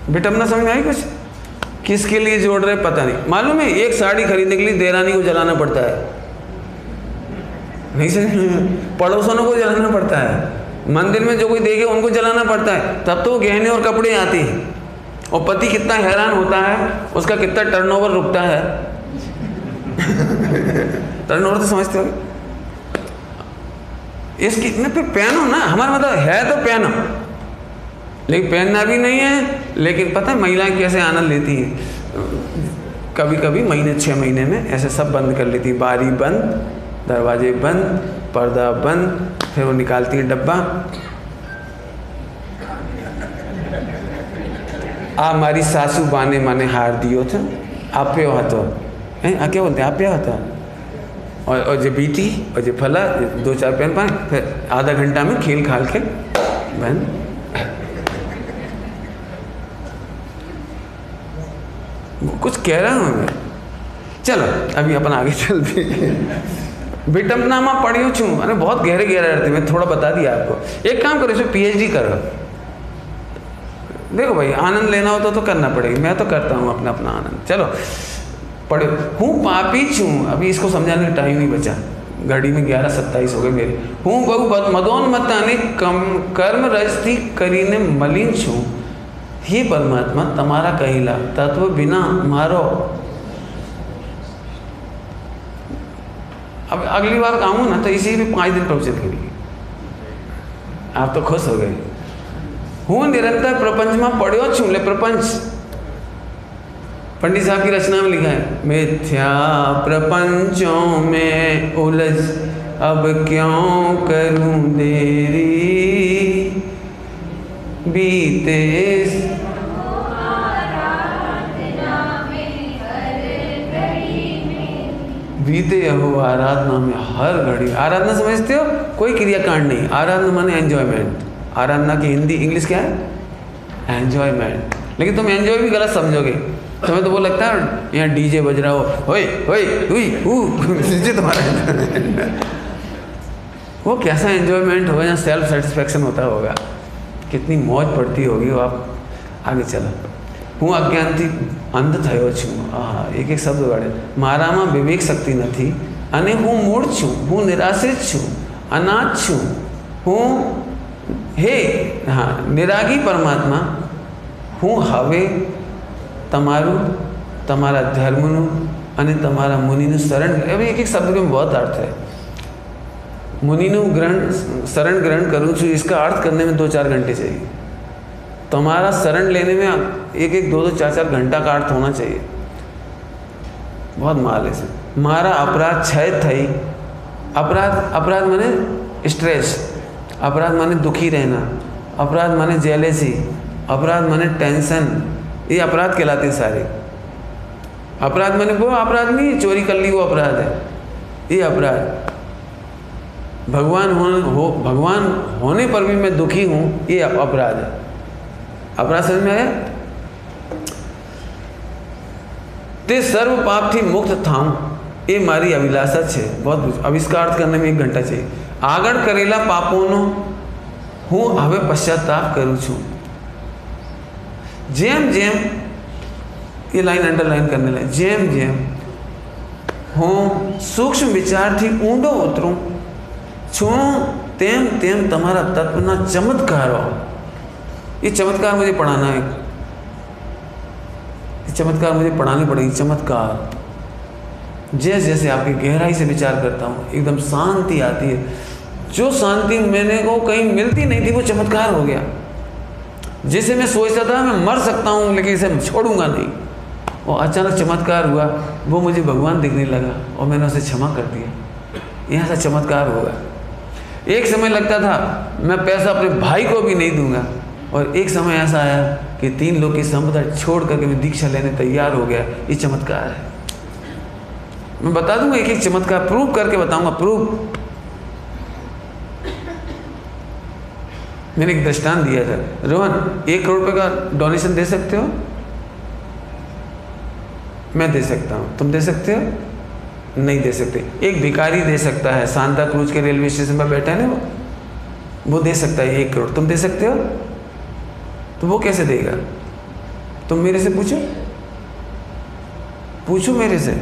विटम्बना समझ में आई कुछ? किसके लिए जोड़ रहे पता नहीं। मालूम है, एक साड़ी खरीदने के लिए देरानी को जलाना पड़ता है, नहीं समझ, पड़ोसनों को जलाना पड़ता है, मंदिर में जो कोई देखे उनको जलाना पड़ता है, तब तो वो गहने और कपड़े आते हैं। और पति कितना हैरान होता है, उसका कितना टर्नओवर रुकता है। टर्नओवर तो समझते हो? इसकी इतने पे पहनो ना, हमारा मतलब है तो पहनो, लेकिन पहनना भी नहीं है। लेकिन पता है महिलाएं कैसे आनंद लेती हैं, कभी कभी महीने 6 महीने में ऐसे सब बंद कर लेती, बारी बंद, दरवाजे बंद, पर्दा बंद, फिर वो निकालती है डब्बा। आ मारी सासू बाने माने हार दियो था, आप पे हाथो हैं, क्या बोलते हैं, आप पे हाथो, और जो बीती और जो फला 2-4 पहन पाए, फिर आधा घंटा में खेल खाल के बंद। कुछ कह रहा हूँ मैं। चलो अभी अपन आगे चलते हैं। विटम्बना पढ़ियो छू, अरे बहुत गहरे अर्थ में थोड़ा बता दिया आपको। एक काम करो, इसमें PhD करो। देखो भाई, आनंद लेना हो तो करना पड़ेगा, मैं तो करता हूँ अपना आनंद। चलो पढ़ो। हूँ पापी छू, अभी इसको समझाने का टाइम नहीं बचा, घड़ी में 11:27 हो गए मेरे। हूँ बहु मदोन्मत्ताने कर्म रजती करीने मलिन छू, हे परमात्मा तुम्हारा कहिला तत्व बिना मारो। अब अगली बार आऊँ ना तो इसी में 5 दिन प्रवचन करिए, आप तो खुश हो गए। हूँ निरंतर प्रपंच में पढ़ो छू, ले प्रपंच पंडित साहब की रचना में लिखा है, मिथ्या प्रपंचों में उलझ अब क्यों करूं देरी, बीते हो आराधना में हर घड़ी। आराधना समझते हो, कोई क्रियाकांड नहीं, आराधना माने एंजॉयमेंट। आराधना की हिंदी इंग्लिश क्या है, एंजॉयमेंट। लेकिन तुम एंजॉय भी गलत समझोगे, तुम्हें तो वो लगता है यहाँ डीजे बज रहा हो, होए होए हुई तुम्हारा वो कैसा एंजॉयमेंट होगा, यहाँ सेल्फ सेटिस्फैक्शन होता होगा, कितनी मौज पड़ती होगी वो। आप आगे चलो। हूँ अज्ञान थी अंध थयो छू, एक एक शब्द वाड़े, मारा में विवेक शक्ति न थी, अने हूँ मूढ़ छू, हूँ निराश्रित छू, अनाथ छू, हूँ हे हाँ निरागी परमात्मा हूँ हवे तमारू तमारा धर्मनु अने तमारा मुनिनु शरण। अभी एक एक शब्द में बहुत अर्थ है। मुनिनु शरण ग्रहण करूँ छू, इसका अर्थ करने में 2-4 घंटे चाहिए। तुम्हारा शरण लेने में 1-1, 2-2, 4-4 घंटा का अर्थ होना चाहिए। बहुत माल है इसे। मारा अपराध क्षय थई, अपराध माने स्ट्रेस, अपराध माने दुखी रहना, अपराध माने जेलेसी, अपराध माने टेंशन, ये अपराध कहलाते हैं सारे। अपराध माने वो अपराध नहीं चोरी कर ली वो अपराध है, ये अपराध। भगवान होने पर भी मैं दुखी हूँ, ये अपराध है। अपराध समझ में आया? ते सर्व पाप थी मुक्त थाऊं, ये मारी अभिलाषा है। बहुत आविष्कार करने में 1 घंटा चाहिए। आगड़ करेला पापोनो हूँ हवे पश्चाताप करूँ छू। जेम जेम, ये लाइन अंडरलाइन करने लगे, जेम जेम હું સૂક્ષ્મ વિચારથી ઊંડો ઉતરું છું, તેમ તેમ તમારા તત્वના चमत्कारों, ये चमत्कार मुझे पढ़ाना है, ये चमत्कार मुझे पढ़ानी पड़ेगी। चमत्कार जैसे जैसे आपकी गहराई से विचार करता हूँ एकदम शांति आती है। जो शांति मैंने को कहीं मिलती नहीं थी वो चमत्कार हो गया। जिसे मैं सोचता था मैं मर सकता हूँ लेकिन इसे छोड़ूंगा नहीं, और अचानक चमत्कार हुआ, वो मुझे भगवान दिखने लगा और मैंने उसे क्षमा कर दिया। यहाँ से चमत्कार होगा। एक समय लगता था मैं पैसा अपने भाई को भी नहीं दूंगा, और एक समय ऐसा आया कि 3 लोग की संपदा छोड़ करके मैं दीक्षा लेने तैयार हो गया। ये चमत्कार है। मैं बता दूंगा एक एक चमत्कार, प्रूव करके बताऊंगा। प्रूफ मैंने एक दृष्टांत दिया था, रोहन 1 करोड़ रुपए का डोनेशन दे सकते हो? मैं दे सकता हूँ, तुम दे सकते हो? नहीं दे सकते। एक भिखारी दे सकता है, सांता क्रूज के रेलवे स्टेशन पर बैठा है ना, वो दे सकता है 1 करोड़। तुम दे सकते हो? तो वो कैसे देगा? तुम मेरे से पूछो, पूछो मेरे से।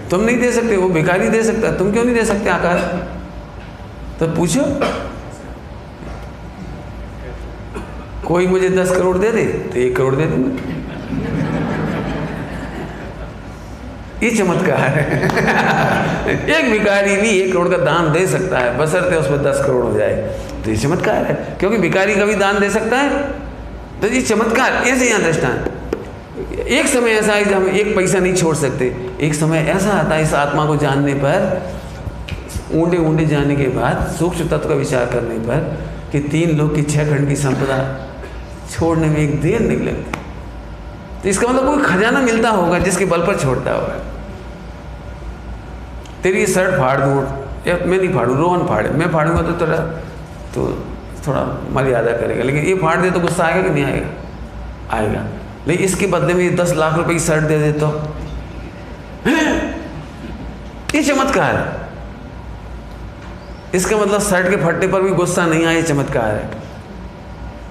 तुम नहीं दे सकते, वो भिखारी दे सकता है, तुम क्यों नहीं दे सकते आकाश? तो पूछो। कोई मुझे 10 करोड़ दे दे तो 1 करोड़ दे दूंगा। ये चमत्कार है। एक भिखारी भी 1 करोड़ का दान दे सकता है, बशर्ते उसमें 10 करोड़ हो जाए, तो ये चमत्कार है। क्योंकि भिखारी का भी दान दे सकता है, तो ये चमत्कार। ऐसे यहाँ दृष्टांत। एक समय ऐसा है जब हम 1 पैसा नहीं छोड़ सकते। एक समय ऐसा आता है इस आत्मा को जानने पर, ऊंडे ऊंडे जाने के बाद, सूक्ष्म तत्व का विचार करने पर, कि 3 लोग की 6 खंड की संपदा छोड़ने में एक देर नहीं लगती। तो इसका मतलब कोई खजाना मिलता होगा जिसके बल पर छोड़ता होगा। तेरी ये शर्ट फाड़ दूँ, या मैं नहीं फाड़ूँ, रोहन फाड़े, मैं फाड़ूंगा तो तेरा तो थोड़ा मर्यादा करेगा, लेकिन ये फाड़ दे तो गुस्सा आएगा कि नहीं आएगा? आएगा। लेकिन इसके बदले में 10 लाख रुपए की शर्ट दे दे तो ये चमत्कार है। इसका मतलब शर्ट के फटने पर भी गुस्सा नहीं आए, चमत्कार है।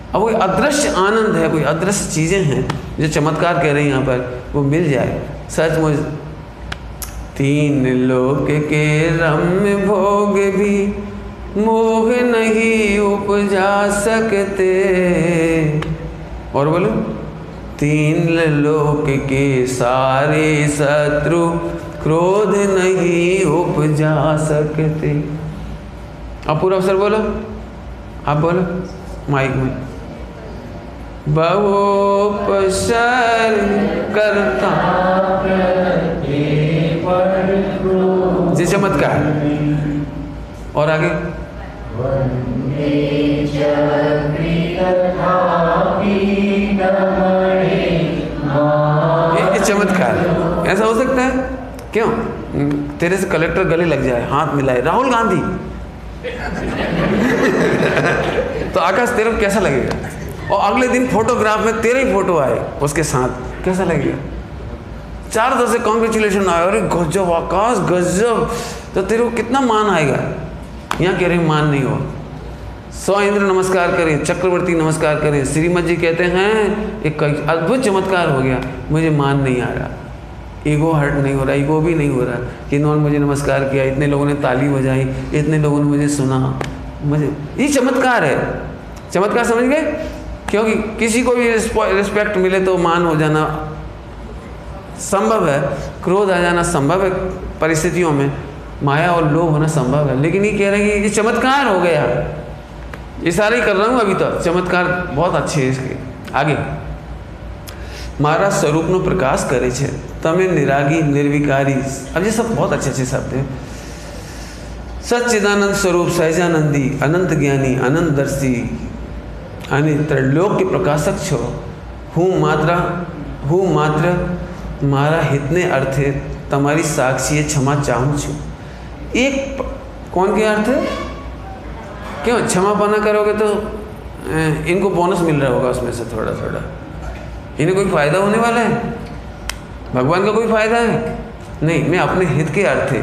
अब कोई अदृश्य आनंद है, कोई अदृश्य चीज़ें हैं जो चमत्कार कह रहे हैं यहाँ पर, वो मिल जाए सचमुच। 3 लोक के रम्य भोग भी मोह नहीं उपजा सकते। और बोलो, 3 लोक के सारे शत्रु क्रोध नहीं उपजा सकते। आप पूरा अवसर बोलो, आप बोलो माइक में। बहुपसर करता जी चमत्कार। और आगे ये चमत्कार ऐसा हो सकता है? क्यों? तेरे से कलेक्टर गले लग जाए, हाथ मिलाए, राहुल गांधी तो आकाश तेरे को कैसा लगेगा? और अगले दिन फोटोग्राफ में तेरे ही फोटो आए उसके साथ, कैसा लगेगा? 4 तरह से कॉन्ग्रेचुलेशन आए, अरे गजब आकाश गजब, तो तेरे को कितना मान आएगा। यहाँ कह रहे मान नहीं हो। 100 इंद्र नमस्कार करें, चक्रवर्ती नमस्कार करें, श्रीमद जी कहते हैं एक अद्भुत चमत्कार हो गया, मुझे मान नहीं आ रहा, ईगो हर्ट नहीं हो रहा, ईगो भी नहीं हो रहा कि इन्होंने मुझे नमस्कार किया, इतने लोगों ने ताली बजाई, इतने लोगों ने मुझे सुना, मुझे ये चमत्कार है। चमत्कार समझ गए? क्योंकि किसी को भी रिस्पेक्ट मिले तो मान हो जाना संभव है, क्रोध आ जाना संभव है परिस्थितियों में, माया और लोभ होना संभव है। लेकिन ये कह रहे हैं कि ये चमत्कार हो गया। इशारा ही कर रहा हूँ अभी तक, चमत्कार बहुत अच्छे है इसके। आगे, मारा स्वरूपनो प्रकाश करे छे, तमे निरागी निर्विकारी। अब ये सब बहुत अच्छे अच्छे शब्द हैं। सच्चिदानंद स्वरूप सहजानंदी, अनंत ज्ञानी, अनंत दर्शी, ત્રૈલોક્ય પ્રકાશક છો। હું માત્ર મારા હિતને અર્થે તમારી સાક્ષીએ क्षमा चाहूँ છું। एक कौन के अर्थ है? क्यों क्षमा पाना करोगे तो इनको बोनस मिल रहा होगा उसमें से थोड़ा थोड़ा, इन्हें कोई फ़ायदा होने वाला है? भगवान का कोई फ़ायदा है? नहीं, मैं अपने हित के अर्थे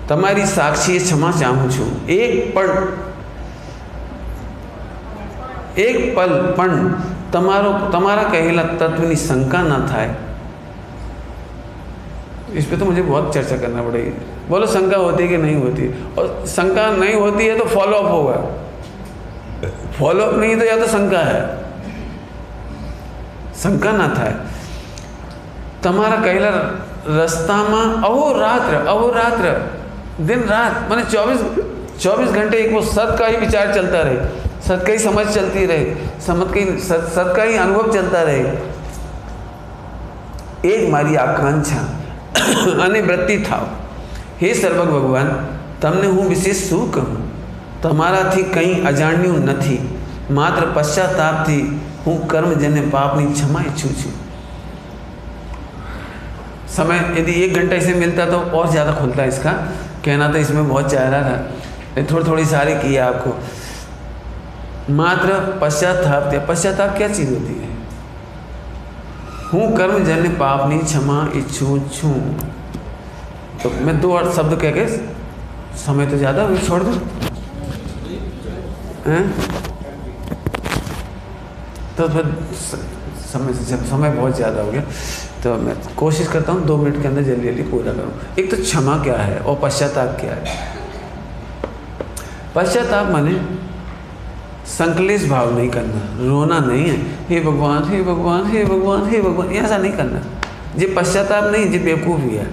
તમારી સાક્ષીએ क्षमा चाहूँ છું। एक पल पण તમારા કહેલા તત્વની શંકા ન થાય। इस पे तो मुझे बहुत चर्चा करना पड़ेगी। बोलो शंका होती है कि नहीं होती, और शंका नहीं होती है तो फॉलो अप होगा, फॉलो अप नहीं तो या तो शंका है, शंका ना था। तुम्हारा कहला रास्ता में अहोरात्र दिन रात माने 24 घंटे एक वो सत का ही विचार चलता रहे, सत का ही समझ चलती रहे, सत का ही अनुभव चलता रहे। एक मारी आकांक्षा અને વૃત્તિ થાવ। હે સર્વગ ભગવાન, તમને હું વિશેષ શું કહું? તમારાથી કંઈ અજાણ્યું નથી, માત્ર પશ્ચાતાપથી હું કર્મજન્ય પાપની क्षमा इच्छुं છું। समय यदि 1 घंटा इसे मिलता तो और ज़्यादा खुलता है इसका कहना, तो इसमें बहुत चाह रहा था, थोड़ी सारी किया आपको। मात्र पश्चाताप, पश्चाताप क्या चीज़ होती है? हूँ कर्मजन्य पापनी क्षमा इच्छू छूँ। तो मैं 2 और शब्द कह के, समय तो ज़्यादा हो छोड़ दो हैं, तो फिर समय बहुत ज़्यादा हो गया, तो मैं कोशिश करता हूँ 2 मिनट के अंदर जल्दी जल्दी पूरा करूँ। एक तो क्षमा क्या है और पश्चाताप क्या है। पश्चाताप माने संकलेश भाव नहीं करना, रोना नहीं है, हे भगवान हे भगवान हे भगवान हे भगवान, ऐसा नहीं करना। ये पश्चाताप नहीं, ये बेवकूफ़ी है।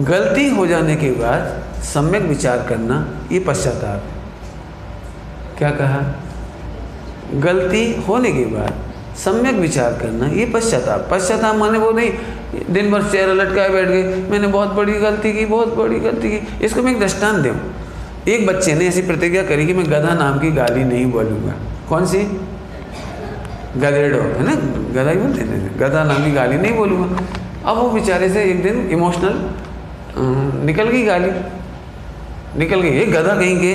गलती हो जाने के बाद सम्यक विचार करना, ये पश्चाताप है। क्या कहा? गलती होने के बाद सम्यक विचार करना, ये पश्चाताप। पश्चाताप माने वो नहीं दिन भर चेहरा लटकाए बैठ गए, मैंने बहुत बड़ी गलती की, बहुत बड़ी गलती की। इसको मैं एक दृष्टांत दूँ। एक बच्चे ने ऐसी प्रतिज्ञा करी कि मैं गधा नाम की गाली नहीं बोलूँगा। कौन सी? गधेड़ो है ना, गधा ही बोलते हैं, गधा नाम की गाली नहीं बोलूँगा। अब वो बेचारे से एक दिन इमोशनल निकल गई गाली, निकल गई, एक गधा कहीं के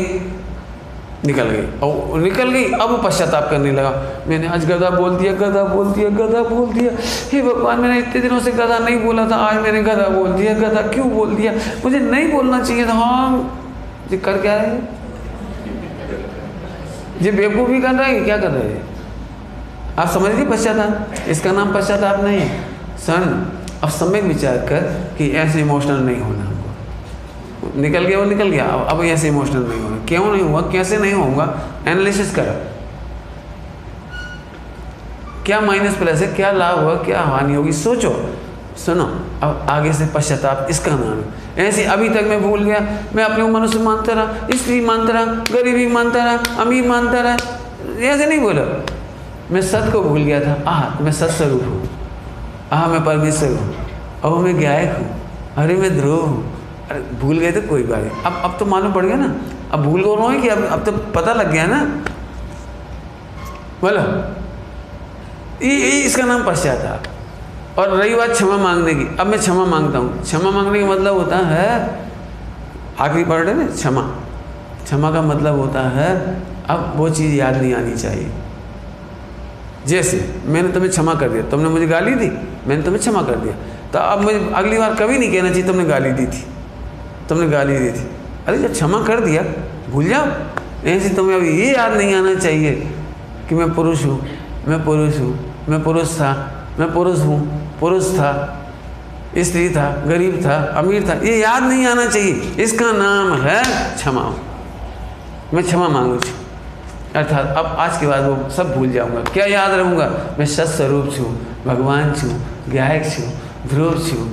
निकल गई, और निकल गई। अब वो पश्चाताप करने लगा, मैंने आज गधा बोल दिया, गधा बोल दिया, गधा बोल दिया। हे भगवान, मैंने इतने दिनों से गधा नहीं बोला था, आज मैंने गधा बोल दिया, गधा क्यों बोल दिया, मुझे नहीं बोलना चाहिए था। हाँ, ये कर क्या रहे हैं? ये बेवकूफ़ी कर रहा है, क्या कर रहे हैं? आप समझ गए पश्चाताप? इसका नाम पश्चाताप नहीं है। सन अब सम्यक विचार कर कि ऐसे इमोशनल नहीं होना हमको। निकल गया वो निकल गया, अब ऐसे इमोशनल नहीं होना। क्यों नहीं हुआ, कैसे नहीं होगा, एनालिसिस कर। क्या माइनस प्लस है, क्या लाभ हुआ, क्या हानि होगी, सोचो। सुनो, अब आगे से पश्चाताप इसका नाम है। ऐसे अभी तक मैं भूल गया, मैं अपने मनुष्य मानता रहा, स्त्री मानता रहा, गरीबी मानता रहा, अमीर मानता रहा, ऐसे नहीं बोला। मैं सत को भूल गया था। मैं सत स्वरूप हूँ, मैं परमेश्वर हूँ, अब मैं गायक हूँ, अरे मैं ध्रुव हूँ। अरे भूल गए तो कोई बात नहीं, अब तो मालूम पड़ गया ना, अब भूल हो रहा है कि अब तो पता लग गया ना। बोलो, ये इसका नाम पश्चाताप। और रही बात क्षमा मांगने की, अब मैं क्षमा मांगता हूँ। क्षमा मांगने का मतलब होता है, आखिरी पार्ट है ना, क्षमा। क्षमा का मतलब होता है अब वो चीज़ याद नहीं आनी चाहिए। जैसे मैंने तुम्हें क्षमा कर दिया, तुमने मुझे गाली दी, मैंने तुम्हें क्षमा कर दिया, तो अब मुझे अगली बार कभी नहीं कहना चाहिए तुमने गाली दी थी, तुमने गाली दी थी। अरे जब क्षमा कर दिया भूल जाओ। ऐसे तुम्हें अब ये याद नहीं आना चाहिए कि मैं पुरुष हूँ, मैं पुरुष हूँ, मैं पुरुष था, मैं पुरुष हूँ, पुरुष था, स्त्री था, गरीब था, अमीर था, ये याद नहीं आना चाहिए। इसका नाम है क्षमा। मैं क्षमा मांगू छू, अर्थात अब आज के बाद वो सब भूल जाऊंगा। क्या याद रहूँगा? मैं सत स्वरूप छूँ, भगवान छूँ, गायक छूँ, ध्रुव छूँ।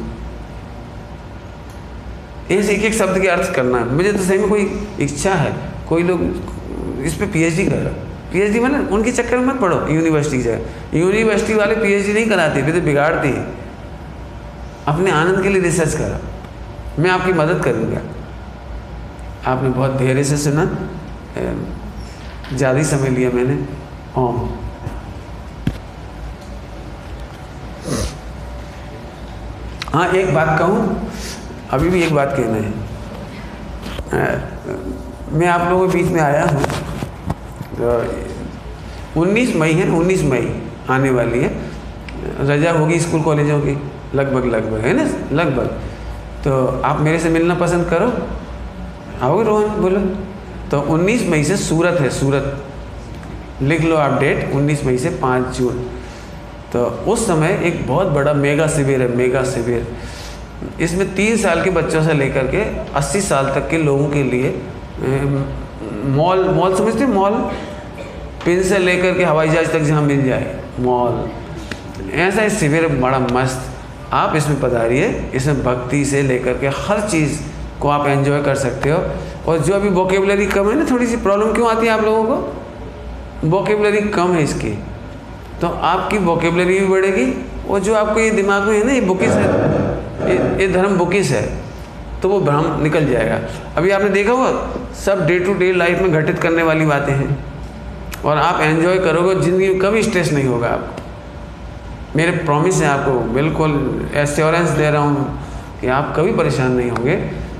ऐसे एक एक शब्द के अर्थ करना है। मुझे तो सही में कोई इच्छा है, कोई लोग इस पर PhD कर रहा, PhD मैंने उनके चक्कर में मत पढ़ो। यूनिवर्सिटी की जगह यूनिवर्सिटी वाले PhD नहीं कराते, फिर तो बिगाड़ते हैं। अपने आनंद के लिए रिसर्च करा, मैं आपकी मदद करूँगा। आपने बहुत धैर्य से सुना, ज़्यादा ही समय लिया मैंने। ओम। हाँ, एक बात कहूँ, अभी भी एक बात कहना है। मैं आप लोगों के बीच में आया हूँ, 19 मई है, 19 मई आने वाली है, रजा होगी स्कूल कॉलेजों की, लगभग है ना, लगभग। तो आप मेरे से मिलना पसंद करो, आओगे रोहन? बोलो। तो 19 मई से सूरत है, सूरत लिख लो आप डेट, 19 मई से 5 जून। तो उस समय एक बहुत बड़ा मेगा शिविर है, मेगा शिविर। इसमें 3 साल के बच्चों से लेकर के 80 साल तक के लोगों के लिए मॉल समझते हैं, मॉल पिन से लेकर के हवाई जहाज तक जहाँ मिल जाए मॉल, ऐसा शिविर बड़ा मस्त। आप इसमें पधारिए, इसमें भक्ति से लेकर के हर चीज़ को आप एंजॉय कर सकते हो। और जो अभी वोकेबलरी कम है ना, थोड़ी सी प्रॉब्लम क्यों आती है आप लोगों को, वोकेबलरी कम है इसकी, तो आपकी वोकेबलरी भी बढ़ेगी। और जो आपको ये दिमाग में है ना, ये बुकिस है, ये धर्म बुकिस है, तो वो भ्रम निकल जाएगा। अभी आपने देखा हुआ सब डे टू डे लाइफ में घटित करने वाली बातें हैं, और आप एंजॉय करोगे, ज़िंदगी में कभी स्ट्रेस नहीं होगा आपको। मेरे प्रॉमिस है आपको, बिल्कुल एश्योरेंस दे रहा हूँ कि आप कभी परेशान नहीं होंगे।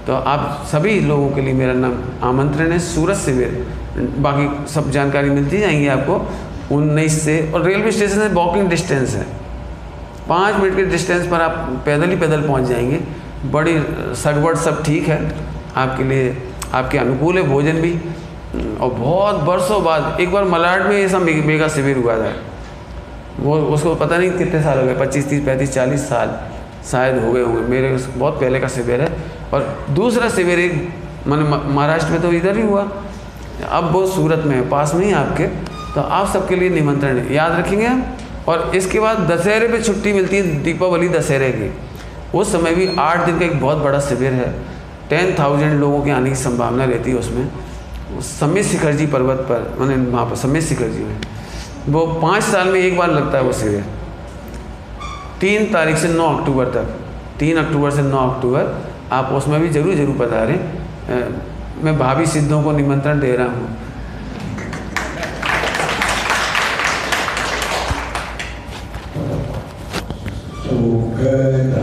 तो आप सभी लोगों के लिए मेरा नाम आमंत्रण है सूरत शिविर। बाकी सब जानकारी मिलती जाएंगी आपको 19 से, और रेलवे स्टेशन से वॉकिंग डिस्टेंस है, 5 मिनट के डिस्टेंस पर आप पैदल पहुंच जाएंगे। बड़ी सगवड़ सब ठीक है आपके लिए, आपके अनुकूल है भोजन भी। और बहुत बरसों बाद एक बार मलाड में ऐसा मेगा शिविर हुआ था, वो उसको पता नहीं कितने साल हो गए, 25, 30, 35, 40 साल शायद हो गए होंगे, मेरे बहुत पहले का शिविर है। और दूसरा शिविर एक मैंने महाराष्ट्र में तो इधर ही हुआ, अब वो सूरत में है, पास में ही आपके। तो आप सबके लिए निमंत्रण है, याद रखेंगे हम। और इसके बाद दशहरे पे छुट्टी मिलती है, दीपावली दशहरे की, उस समय भी 8 दिन का एक बहुत बड़ा शिविर है, 10,000 लोगों के आने की संभावना रहती है उसमें। समेत शिखर जी पर्वत पर, मैंने वहाँ पर समेत शिखर जी में, वो 5 साल में एक बार लगता है वो शिविर, 3 तारीख से 9 अक्टूबर तक, 3 अक्टूबर से 9 अक्टूबर। आप उसमें भी जरूर पधारें। मैं भाभी सिद्धों को निमंत्रण दे रहा हूँ। सुखदायक